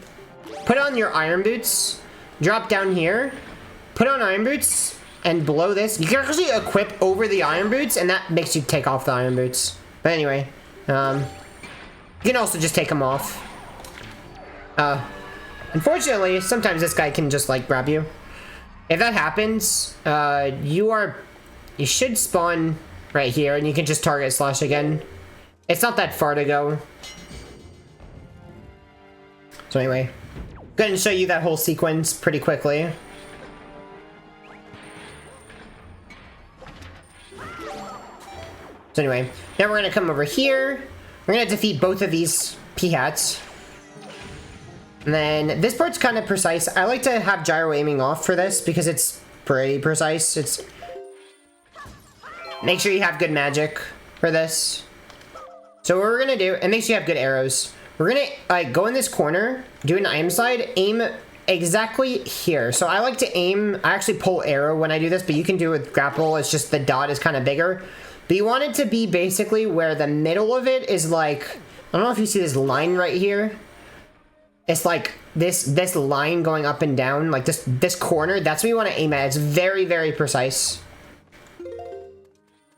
put on your iron boots, drop down here, put on iron boots, and below this, you can actually equip over the iron boots, and that makes you take off the iron boots. But anyway, you can also just take them off. Unfortunately, sometimes this guy can just like grab you. If that happens, you should spawn right here, and you can just target slash again. It's not that far to go. So anyway, go ahead and show you that whole sequence pretty quickly. So anyway, now we're gonna come over here. We're gonna defeat both of these P-hats. And then this part's kind of precise. I like to have gyro aiming off for this because it's pretty precise. Make sure you have good magic for this. So what we're gonna do, and make sure you have good arrows. We're gonna go in this corner, do an item slide, aim exactly here. So I like to aim, I actually pull arrow when I do this, but you can do it with grapple. It's just the dot is kind of bigger. But you want it to be basically where the middle of it is like, I don't know if you see this line right here. It's like this line going up and down, like this corner. That's what you want to aim at. It's very, very precise.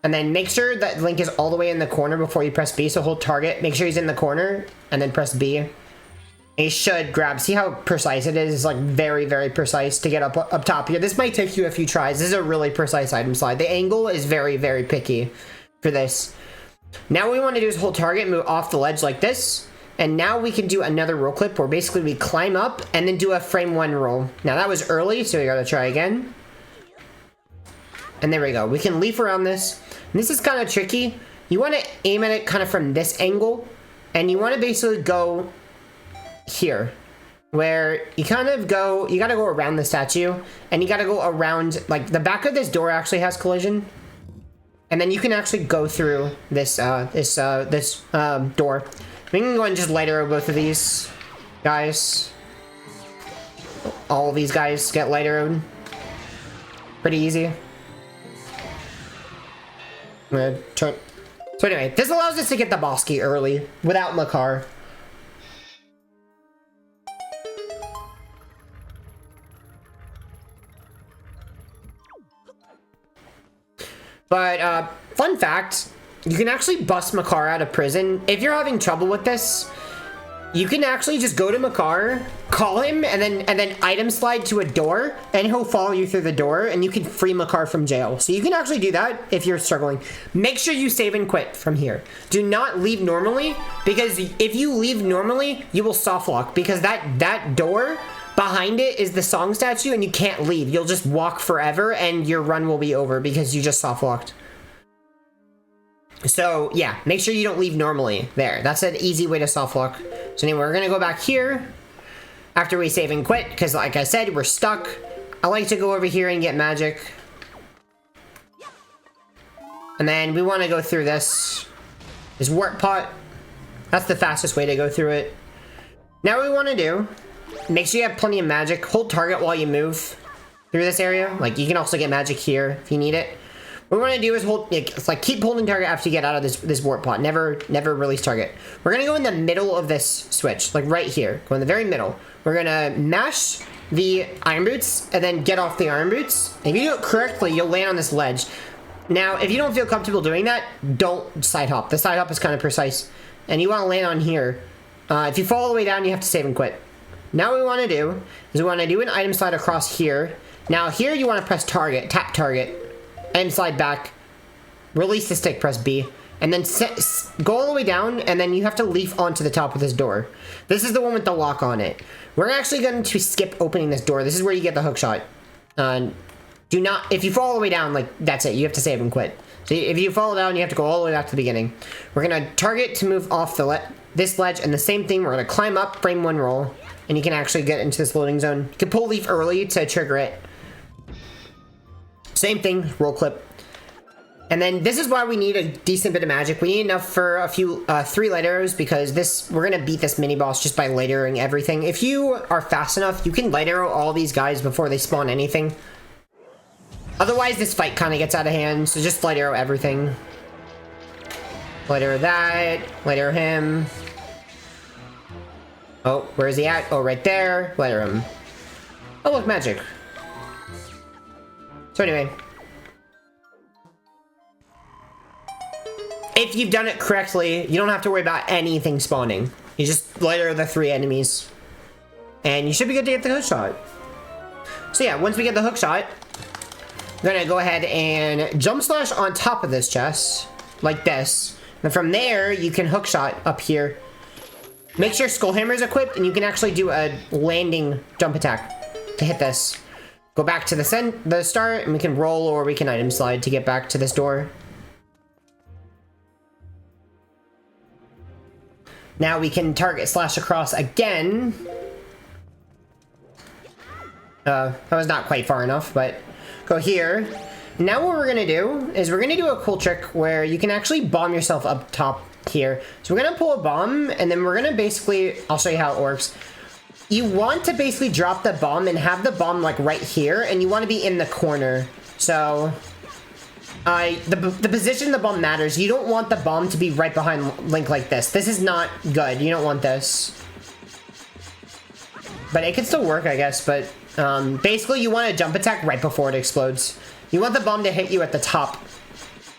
And then make sure that Link is all the way in the corner before you press B. So hold target, make sure he's in the corner, and then press B. And he should grab. See how precise it is? It's like very, very precise to get up top here. This might take you a few tries. This is a really precise item slide. The angle is very, very picky for this. Now what we want to do is hold target, move off the ledge like this. And now we can do another roll clip where basically we climb up and then do a frame 1 roll. Now that was early, so we gotta try again. And there we go. We can leaf around this. And this is kind of tricky. You want to aim at it kind of from this angle. And you want to basically go here. Where you kind of go, you got to go around the statue. And you got to go around, like the back of this door actually has collision. And then you can actually go through this, door. We can go and just light arrow both of these guys. All of these guys get light arrowed. Pretty easy. I'm gonna turn. So anyway, this allows us to get the boss key early without Makar. But fun fact, you can actually bust Mogara out of prison. If you're having trouble with this, you can actually just go to Mogara, call him, and then item slide to a door, and he'll follow you through the door, and you can free Mogara from jail. So you can actually do that if you're struggling. Make sure you save and quit from here. Do not leave normally, because if you leave normally, you will soft lock, because that door behind it is the song statue, and you can't leave. You'll just walk forever, and your run will be over because you just soft locked. So yeah, make sure you don't leave normally there. That's an easy way to soft lock. So anyway, we're gonna go back here after we save and quit, because like I said, we're stuck. I like to go over here and get magic. And then we want to go through this warp pot. That's the fastest way to go through it. Now what we want to do, make sure you have plenty of magic. Hold target while you move through this area. Like, you can also get magic here if you need it. What we want to do is hold, it's like keep holding target after you get out of this warp pot. Never release target. We're going to go in the middle of this switch, like right here. Go in the very middle. We're going to mash the iron boots and then get off the iron boots. If you do it correctly, you'll land on this ledge. Now, if you don't feel comfortable doing that, don't side hop. The side hop is kind of precise. And you want to land on here. If you fall all the way down, you have to save and quit. Now what we want to do is we want to do an item slide across here. Now here you want to press target, tap target. And slide back, release the stick, press B, and then go all the way down, and then you have to leaf onto the top of this door. This is the one with the lock on it. We're actually going to skip opening this door. This is where you get the hook shot. Do not, if you fall all the way down, like, that's it. You have to save and quit. So if you fall down, you have to go all the way back to the beginning. We're going to target to move off this ledge, and the same thing, we're going to climb up, frame one roll, and you can actually get into this loading zone. You can pull leaf early to trigger it. Same thing, roll clip. And then this is why we need a decent bit of magic. We need enough for a few, 3 light arrows, because we're gonna beat this mini boss just by light arrowing everything. If you are fast enough, you can light arrow all these guys before they spawn anything. Otherwise, this fight kind of gets out of hand, so just light arrow everything. Light arrow that, light arrow him. Oh, where is he at? Oh, right there. Light arrow him. Oh, look, magic. So anyway, if you've done it correctly, you don't have to worry about anything spawning. You just light arrow the 3 enemies, and you should be good to get the hook shot. So yeah, once we get the hook shot, we're gonna go ahead and jump slash on top of this chest, like this. And from there, you can hook shot up here. Make sure Skull Hammer is equipped, and you can actually do a landing jump attack to hit this. Go back to the start, and we can roll, or we can item slide to get back to this door. Now we can target slash across again. That was not quite far enough, but go here. Now what we're gonna do is we're gonna do a cool trick where you can actually bomb yourself up top here. So we're gonna pull a bomb, and then we're gonna basically, I'll show you how it works. You want to basically drop the bomb and have the bomb like right here, and you want to be in the corner. So the position the bomb matters. You don't want the bomb to be right behind Link like this. This is not good. You don't want this. But it can still work, I guess. But basically, you want a jump attack right before it explodes. You want the bomb to hit you at the top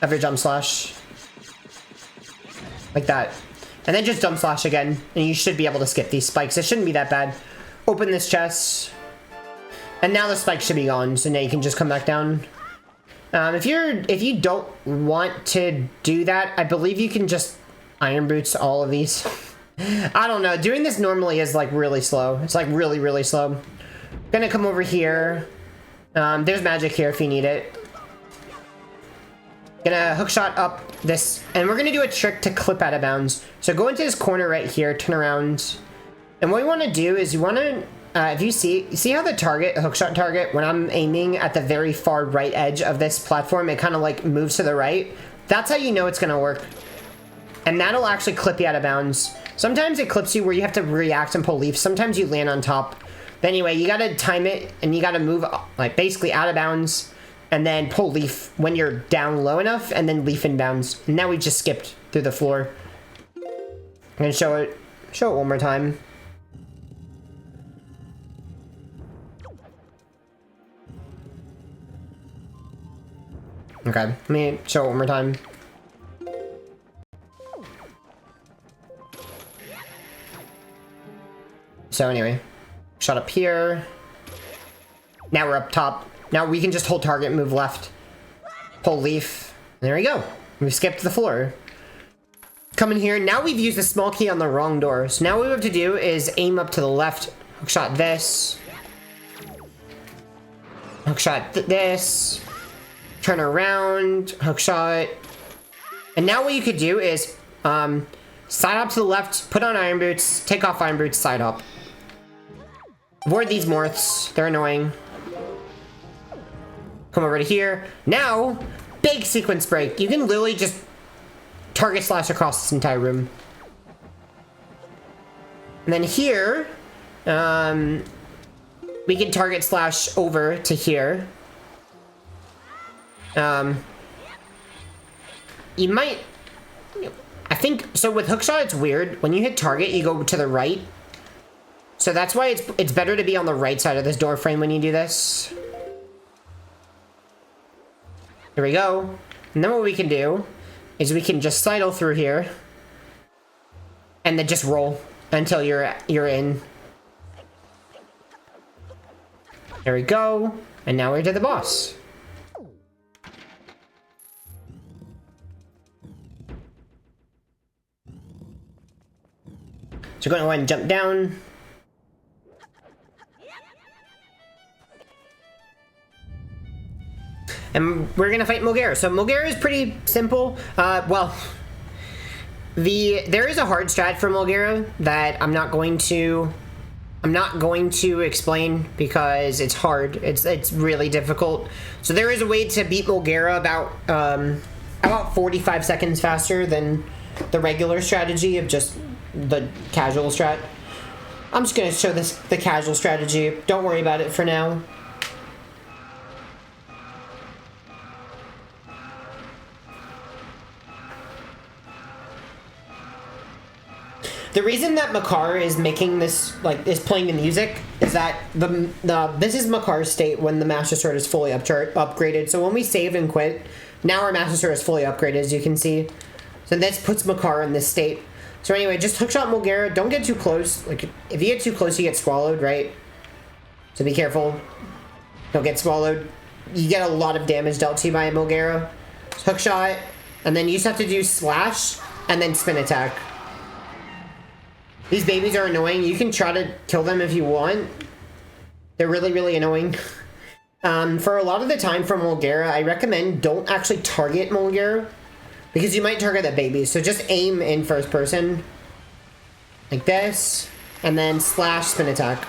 of your jump slash. Like that. And then just jump slash again, and you should be able to skip these spikes. It shouldn't be that bad. Open this chest. And now the spikes should be gone, so now you can just come back down. If you don't want to do that, I believe you can just iron boots all of these. I don't know. Doing this normally is like really slow. It's like really, really slow. Gonna come over here. There's magic here if you need it. Gonna hookshot up this, and we're gonna do a trick to clip out of bounds. So go into this corner right here, turn around, and what we want to do is you want to, if you see how the hookshot target, when I'm aiming at the very far right edge of this platform, it kind of like moves to the right. That's how you know it's gonna work, and that'll actually clip you out of bounds. Sometimes it clips you where you have to react and pull leaves. Sometimes you land on top. But anyway, you gotta time it, and you gotta move like basically out of bounds. And then pull leaf when you're down low enough, and then leaf in bounds. And now we just skipped through the floor. I'm gonna show it one more time. Okay, let me show it one more time. So anyway, shot up here. Now we're up top. Now we can just hold target, move left, pull leaf. There we go. We skipped the floor. Come in here. Now we've used the small key on the wrong door. So now what we have to do is aim up to the left. Hookshot this. Hookshot this. Turn around. Hookshot. And now what you could do is side up to the left, put on iron boots, take off iron boots, side up. Avoid these morphs. They're annoying. Come over to here. Now, big sequence break. You can literally just target slash across this entire room. And then here, we can target slash over to here. You might... I think... So with hookshot, it's weird. When you hit target, you go to the right. So that's why it's better to be on the right side of this door frame when you do this. Here we go. And then what we can do is we can just sidle through here. And then just roll until you're in. There we go. And now we're to the boss. So go ahead and jump down. And we're gonna fight Mogara. So Mogara is pretty simple. Well, there is a hard strat for Mogara that I'm not going to explain because it's hard. It's really difficult. So there is a way to beat Mogara about 45 seconds faster than the regular strategy of just the casual strat. I'm just gonna show the casual strategy. Don't worry about it for now. The reason that Mogara is making this, is playing the music, is that this is Mogara's state when the Master Sword is fully upgraded. So when we save and quit, now our Master Sword is fully upgraded, as you can see. So this puts Mogara in this state. So anyway, just hookshot Mogara. Don't get too close. Like, if you get too close, you get swallowed, right? So be careful. Don't get swallowed. You get a lot of damage dealt to you by Mogara. Hookshot, and then you just have to do slash, and then spin attack. These babies are annoying. You can try to kill them if you want. They're really, really annoying. For a lot of the time from Mogara, I recommend don't actually target Mogara, because you might target the babies. So just aim in first person, like this, and then slash spin attack.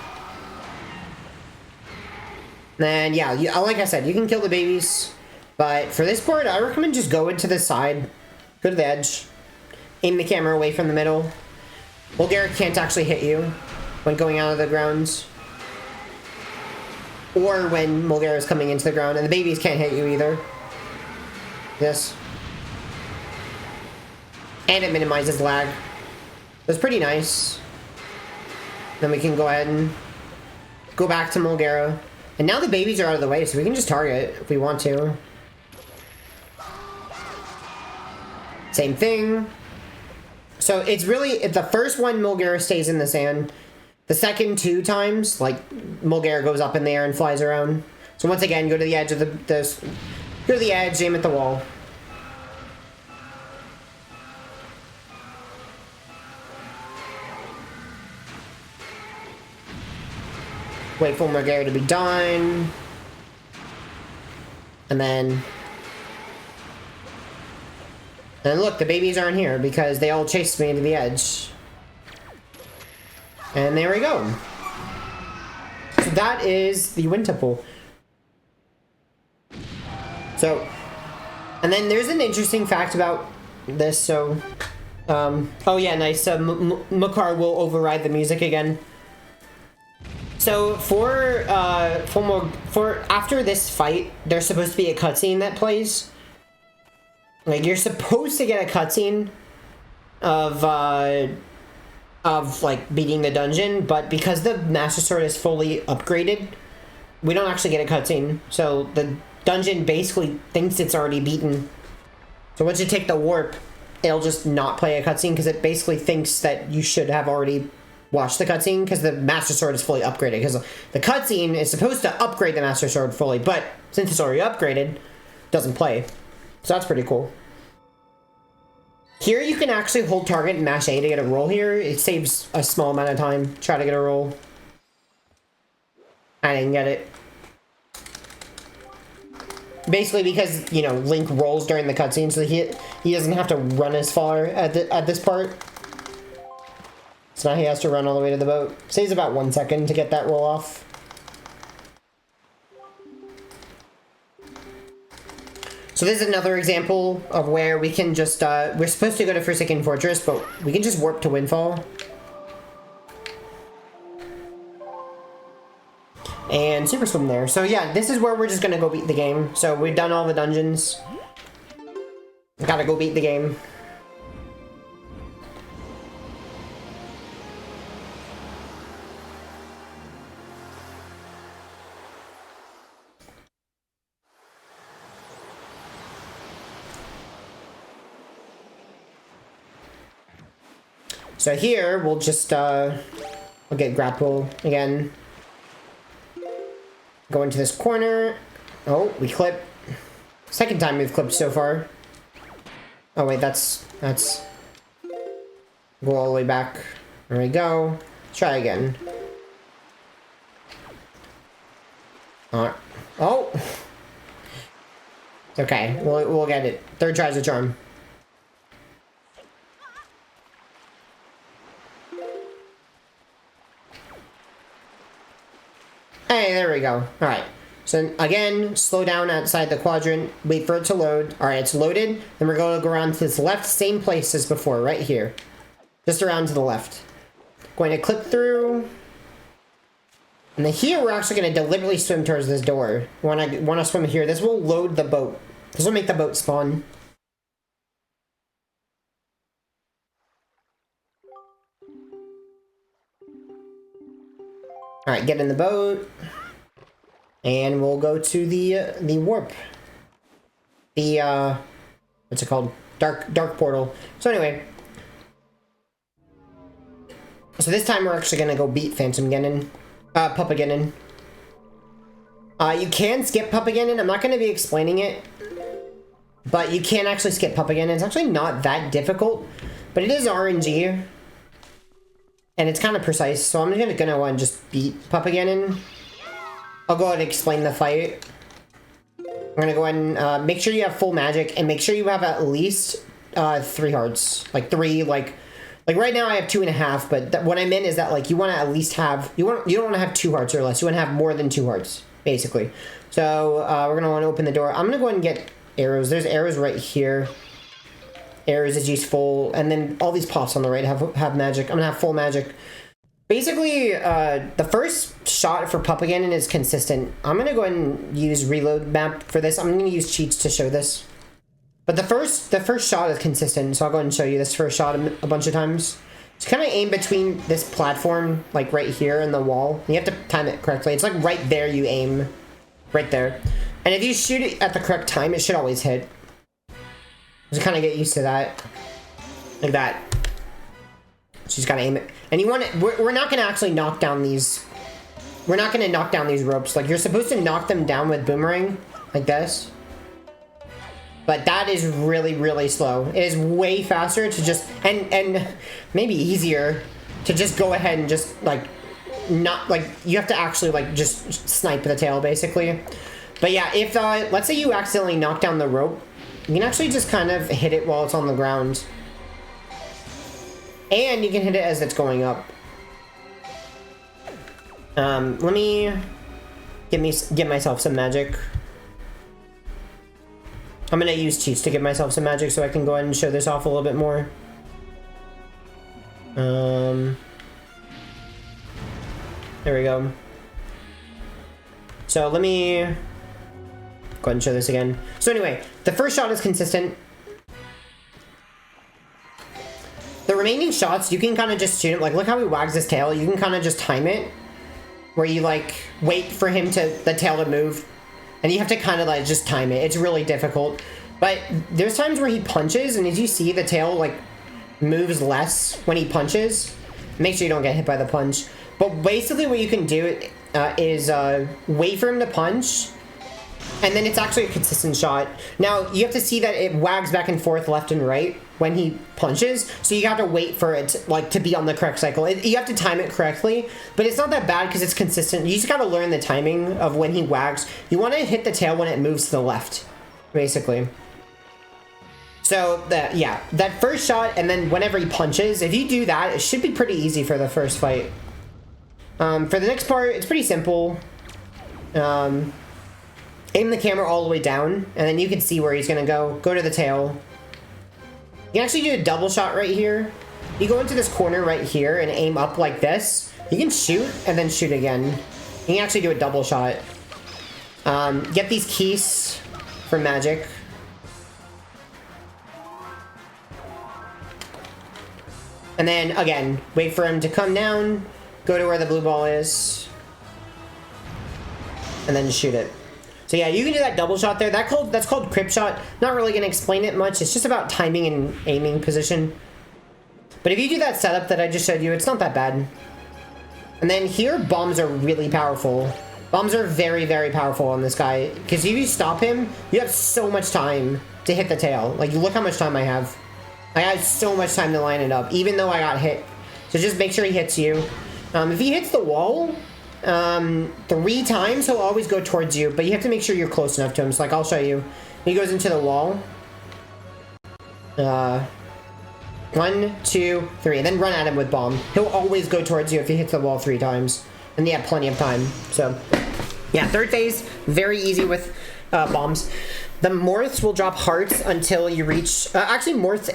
Then yeah, like I said, you can kill the babies, but for this part, I recommend just go into the side, go to the edge, aim the camera away from the middle. Mogara can't actually hit you when going out of the grounds, or when Mogara is coming into the ground, and the babies can't hit you either. Yes. And it minimizes lag. That's pretty nice. Then we can go ahead and go back to Mogara. And now the babies are out of the way, so we can just target if we want to. Same thing. So it's really, if the first one, Mogara stays in the sand. The second 2 times, Mogara goes up in the air and flies around. So once again, go to the edge of go to the edge, aim at the wall. Wait for Mogara to be done. And then look, the babies aren't here because they all chased me to the edge. And there we go. So that is the wind temple. So, and then there's an interesting fact about this. So, oh yeah, nice. Mogara will override the music again. So for after this fight, there's supposed to be a cutscene that plays. Like, you're supposed to get a cutscene of beating the dungeon, but because the Master Sword is fully upgraded, we don't actually get a cutscene. So the dungeon basically thinks it's already beaten. So once you take the warp, it'll just not play a cutscene because it basically thinks that you should have already watched the cutscene because the Master Sword is fully upgraded. Because the cutscene is supposed to upgrade the Master Sword fully, but since it's already upgraded, it doesn't play. So that's pretty cool. Here you can actually hold target and mash A to get a roll here. It saves a small amount of time. Try to get a roll. I didn't get it. Basically because, you know, Link rolls during the cutscene, so he doesn't have to run as far at this part. So now he has to run all the way to the boat. Saves about 1 second to get that roll off. So this is another example of where we can just, we're supposed to go to Forsaken Fortress, but we can just warp to Windfall. And super swim there. So yeah, this is where we're just gonna go beat the game. So we've done all the dungeons. Gotta go beat the game. So here, we'll just, we'll get grapple again. Go into this corner. Oh, we clip. Second time we've clipped so far. Oh wait, that's... Go all the way back. There we go. Let's try again. Alright. Oh! Okay, we'll get it. Third try's a charm. Hey, there we go. Alright. So, again, slow down outside the quadrant. Wait for it to load. Alright, it's loaded. Then we're going to go around to this left, same place as before, right here. Just around to the left. Going to clip through. And then here, we're actually going to deliberately swim towards this door. Want to swim here. This will load the boat. This will make the boat spawn. Alright, get in the boat. And we'll go to the warp. The, what's it called? Dark portal. So anyway. So this time we're actually gonna go beat Phantom Genin. Papa Genin. You can skip Papa Genin. I'm not gonna be explaining it. But you can actually skip Papa Genin. It's actually not that difficult. But it is RNG. And it's kind of precise, so I'm gonna just beat Papa Genin. I'll go ahead and explain the fight. I'm gonna go ahead and make sure you have full magic, and make sure you have at least 3 hearts. Like 3, like right now I have 2.5, but what I meant is that like you want to at least have you don't want to have 2 hearts or less. You want to have more than 2 hearts, basically. So we're gonna want to open the door. I'm gonna go ahead and get arrows. There's arrows right here. Arrows is useful, and then all these pops on the right have magic. I'm gonna have full magic. Basically, the first shot for Papa Genin is consistent. I'm gonna go ahead and use reload map for this. I'm gonna use cheats to show this. But the first shot is consistent, so I'll go ahead and show you this first shot a bunch of times. Just kind of aim between this platform, like right here and the wall. You have to time it correctly. It's like right there you aim, right there. And if you shoot it at the correct time, it should always hit. Just kind of get used to that. Like that. So you just gotta aim it. And you want it, we're not gonna actually knock down these. We're not gonna knock down these ropes. Like, you're supposed to knock them down with Boomerang. Like this. But that is really, really slow. It is way faster to just, and maybe easier to just go ahead and just, like, not, like, you have to actually, like, just snipe the tail, basically. But yeah, if, let's say you accidentally knock down the rope, you can actually just kind of hit it while it's on the ground. And you can hit it as it's going up. Let me get myself some magic. I'm gonna use cheats to give myself some magic so I can go ahead and show this off a little bit more. There we go. So let me go ahead and show this again. So anyway, the first shot is consistent. The remaining shots, you can kind of just shoot him. Like, look how he wags his tail. You can kind of just time it. Where you, like, wait for him to, the tail to move. And you have to kind of like just time it. It's really difficult. But there's times where he punches, and as you see, the tail like moves less when he punches. Make sure you don't get hit by the punch. But basically what you can do is wait for him to punch, and then it's actually a consistent shot. Now, you have to see that it wags back and forth left and right when he punches, so you have to wait for it like to be on the correct cycle. You have to time it correctly, but it's not that bad because it's consistent. You just got to learn the timing of when he wags. You want to hit the tail when it moves to the left, basically. So, yeah, that first shot, and then whenever he punches, if you do that, it should be pretty easy for the first fight. For the next part, it's pretty simple. Aim the camera all the way down, and then you can see where he's going to go. Go to the tail. You can actually do a double shot right here. You go into this corner right here and aim up like this. You can shoot, and then shoot again. You can actually do a double shot. Get these keys for magic. And then, again, wait for him to come down, go to where the blue ball is, and then shoot it. So yeah, you can do that double shot there. That's called crypt shot. Not really going to explain it much. It's just about timing and aiming position. But if you do that setup that I just showed you, it's not that bad. And then here, bombs are really powerful. Bombs are very, very powerful on this guy. Because if you stop him, you have so much time to hit the tail. Like, look how much time I have. I had so much time to line it up, even though I got hit. So just make sure he hits you. If he hits the wall 3 times, he'll always go towards you, but you have to make sure you're close enough to him. So like, I'll show you. He goes into the wall. 1, 2, 3, and then run at him with bomb. He'll always go towards you if he hits the wall 3 times, and you have plenty of time. So yeah, third phase, very easy with bombs. The morphs will drop hearts until you reach... actually, morphs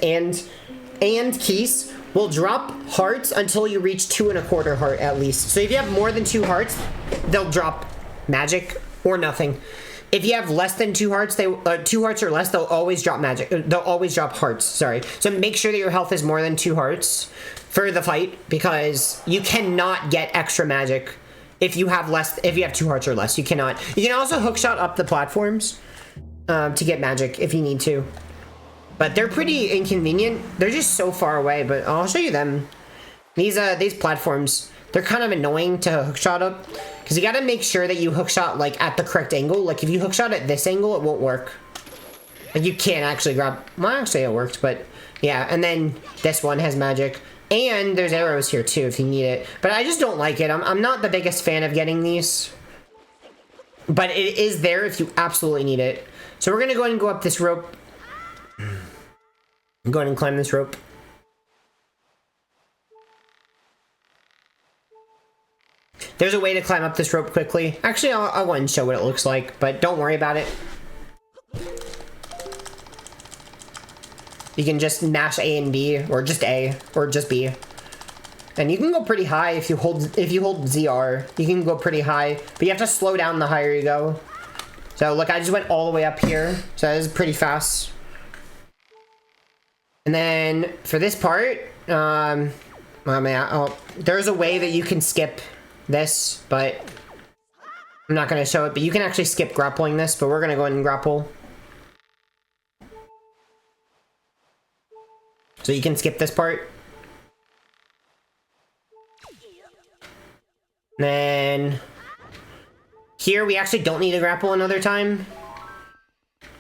and keys will drop hearts until you reach 2 1/4 heart at least. So if you have more than 2 hearts, they'll drop magic or nothing. If you have less than 2 hearts, 2 hearts or less, they'll always drop magic. They'll always drop hearts, sorry. So make sure that your health is more than 2 hearts for the fight, because you cannot get extra magic if you have 2 hearts or less. You cannot. You can also hookshot up the platforms to get magic if you need to. But they're pretty inconvenient. They're just so far away, but I'll show you them. These platforms, they're kind of annoying to hookshot up, because you got to make sure that you hookshot like at the correct angle. Like if you hookshot at this angle, it won't work. Like you can't actually grab... Well, actually it worked, but yeah. And then this one has magic. And there's arrows here too if you need it. But I just don't like it. I'm not the biggest fan of getting these. But it is there if you absolutely need it. So we're going to go ahead and go up this rope. Go ahead and climb this rope. There's a way to climb up this rope quickly. Actually, I'll go ahead and show what it looks like, but don't worry about it. You can just mash A and B, or just A, or just B. And you can go pretty high if you hold ZR. You can go pretty high, but you have to slow down the higher you go. So look, I just went all the way up here, so that is pretty fast. And then for this part, there's a way that you can skip this, but I'm not going to show it. But you can actually skip grappling this, but we're going to go ahead and grapple. So you can skip this part. Then here we actually don't need to grapple another time.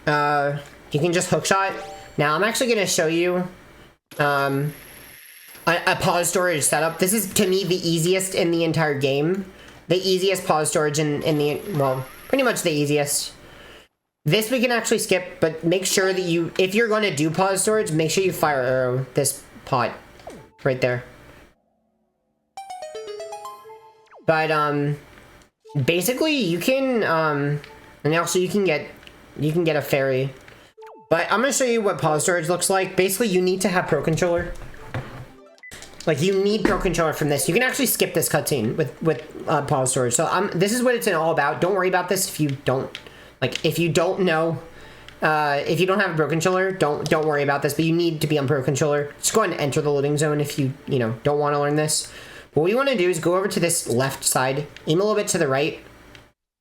You can just hookshot. Now I'm actually going to show you a pause storage setup. This is, to me, the easiest in the entire game. The easiest pause storage in the... Well, pretty much the easiest. This we can actually skip, but make sure that you... If you're going to do pause storage, make sure you fire arrow this pot. Right there. But, basically, you can, and also you can get a fairy. But I'm going to show you what pause storage looks like. Basically, you need to have Pro Controller. Like, you need Pro Controller from this. You can actually skip this cutscene with pause storage. So, this is what it's all about. Don't worry about this if you don't, like, if you don't know, if you don't have a Pro Controller, don't worry about this. But you need to be on Pro Controller. Just go ahead and enter the loading zone if you don't want to learn this. What we want to do is go over to this left side, aim a little bit to the right,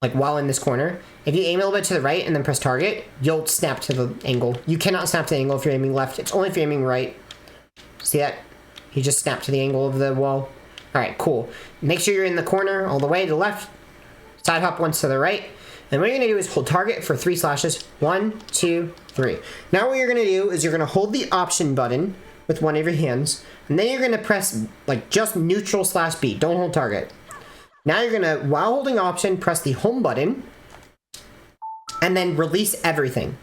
like while in this corner, if you aim a little bit to the right and then press target, you'll snap to the angle. You cannot snap to the angle if you're aiming left. It's only if you're aiming right. See that? You just snap to the angle of the wall. All right, cool. Make sure you're in the corner all the way to the left. Side hop once to the right. And what you're gonna do is hold target for 3 slashes. 1, 2, 3. Now what you're gonna do is you're gonna hold the option button with one of your hands, and then you're gonna press like just neutral / B. Don't hold target. Now you're gonna, while holding option, press the home button, and then release everything.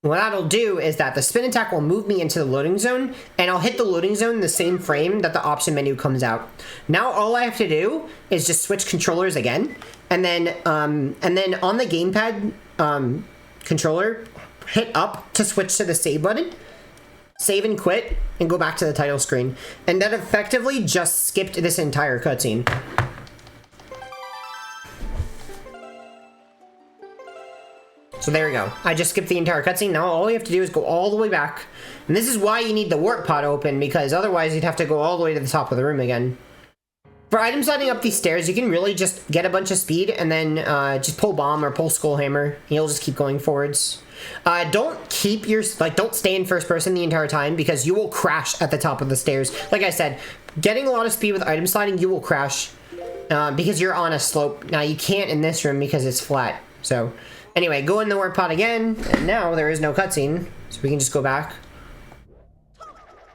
What that'll do is that the spin attack will move me into the loading zone, and I'll hit the loading zone in the same frame that the option menu comes out. Now all I have to do is just switch controllers again, and then on the gamepad controller, hit up to switch to the save button, save and quit, and go back to the title screen. And that effectively just skipped this entire cutscene. So there we go. I just skipped the entire cutscene. Now all you have to do is go all the way back. And this is why you need the warp pod open, because otherwise you'd have to go all the way to the top of the room again. For items sliding up these stairs, you can really just get a bunch of speed and then just pull bomb or pull skull hammer. And you'll just keep going forwards. Don't keep your, don't stay in first person the entire time, because you will crash at the top of the stairs. Like I said, getting a lot of speed with item sliding, you will crash because you're on a slope. Now you can't in this room because it's flat. So anyway, go in the warp pod again, and now there is no cutscene, so we can just go back.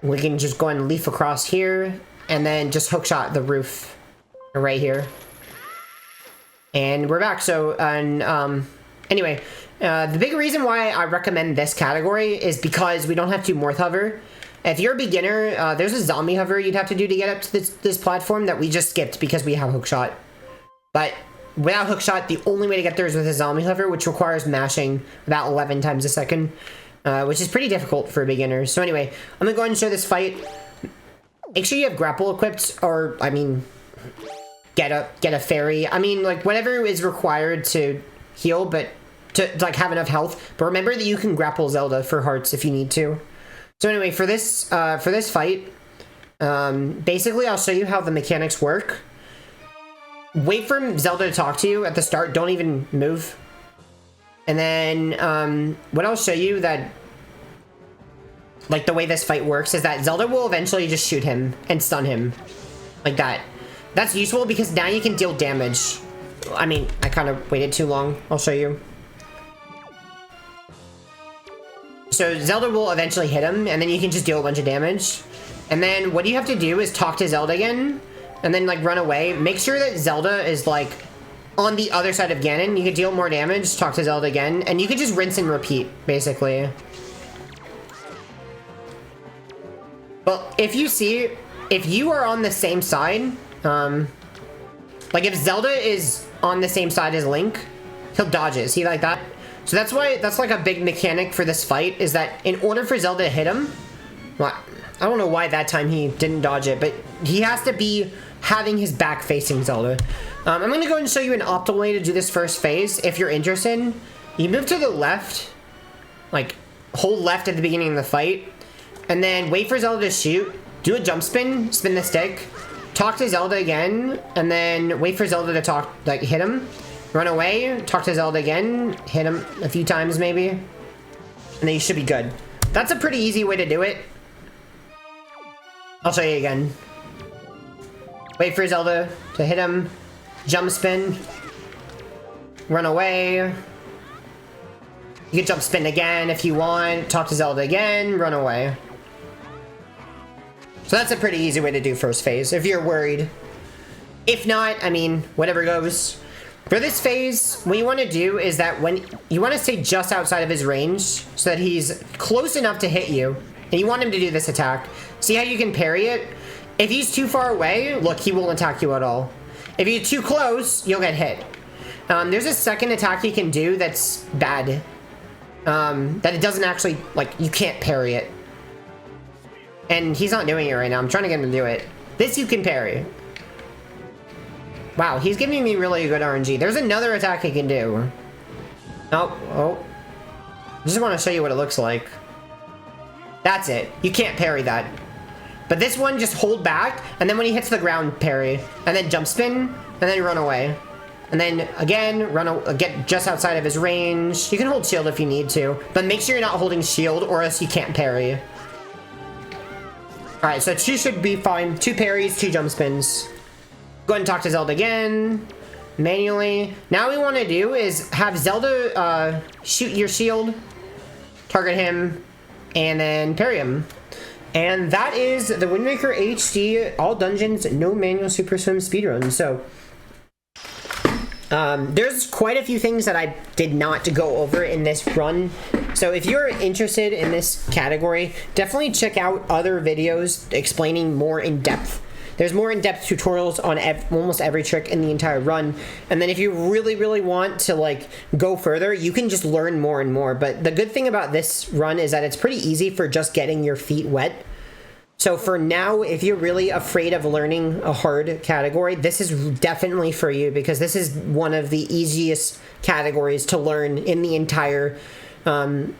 We can just go and leaf across here, and then just hookshot the roof right here. And we're back. So, anyway, the big reason why I recommend this category is because we don't have to morph hover. If you're a beginner, there's a zombie hover you'd have to do to get up to this platform that we just skipped because we have hookshot. But without hookshot, the only way to get there is with a zombie hover, which requires mashing about 11 times a second, which is pretty difficult for beginners. So anyway, I'm gonna go ahead and show this fight. Make sure you have grapple equipped, or I mean, get a fairy. I mean, like whatever is required to heal, but to like have enough health. But remember that you can grapple Zelda for hearts if you need to. So anyway, for this fight, basically I'll show you how the mechanics work. Wait for Zelda to talk to you at the start. Don't even move. And then what I'll show you that, like the way this fight works, is that Zelda will eventually just shoot him and stun him. Like that. That's useful because now you can deal damage. I mean, I kind of waited too long. I'll show you. So Zelda will eventually hit him, and then you can just deal a bunch of damage. And then what you have to do is talk to Zelda again, and then like run away. Make sure that Zelda is like on the other side of Ganon. You can deal more damage, talk to Zelda again, and you can just rinse and repeat, basically. Well, if you are on the same side, like if Zelda is on the same side as Link, he'll dodge it. See, like that? So that's why, that's like a big mechanic for this fight, is that in order for Zelda to hit him, well, I don't know why that time he didn't dodge it, but he has to be having his back facing Zelda. I'm going to go ahead and show you an optimal way to do this first phase. If you're interested, you move to the left, like hold left at the beginning of the fight, and then wait for Zelda to shoot, do a jump spin, spin the stick, talk to Zelda again, and then wait for Zelda to talk, like hit him, run away, talk to Zelda again, hit him a few times maybe, and then you should be good. That's a pretty easy way to do it. I'll show you again. Wait for Zelda to hit him, jump spin, run away. You can jump spin again if you want, talk to Zelda again, run away. So that's a pretty easy way to do first phase, if you're worried. If not, I mean, whatever goes. For this phase, what you want to do is that when you want to stay just outside of his range so that he's close enough to hit you, and you want him to do this attack. See how you can parry it? If he's too far away, look, he won't attack you at all. If you're too close, you'll get hit. There's a second attack he can do that's bad. That it doesn't actually, like, you can't parry it. And he's not doing it right now. I'm trying to get him to do it. This you can parry. Wow, he's giving me really good RNG. There's another attack he can do. Oh. I just want to show you what it looks like. That's it. You can't parry that. But this one, just hold back, and then when he hits the ground, parry. And then jump spin, and then run away. And then, again, get just outside of his range. You can hold shield if you need to, but make sure you're not holding shield or else you can't parry. Alright, so she should be fine. 2 parries, 2 jump spins. Go ahead and talk to Zelda again. Manually. Now what we want to do is have Zelda shoot your shield, target him, and then parry him. And that is the Windmaker HD, all dungeons, no manual super swim speedrun. So, there's quite a few things that I did not go over in this run. So if you're interested in this category, definitely check out other videos explaining more in depth. There's more in-depth tutorials on almost every trick in the entire run. And then if you really, really want to like go further, you can just learn more and more. But the good thing about this run is that it's pretty easy for just getting your feet wet. So for now, if you're really afraid of learning a hard category, this is definitely for you, because this is one of the easiest categories to learn in the entire game.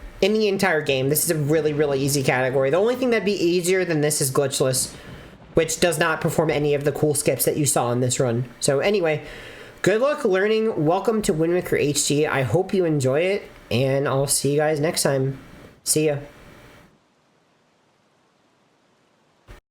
This is a really, really easy category. The only thing that'd be easier than this is glitchless, which does not perform any of the cool skips that you saw in this run. So anyway, good luck learning. Welcome to Windmaker HD. I hope you enjoy it, and I'll see you guys next time. See ya.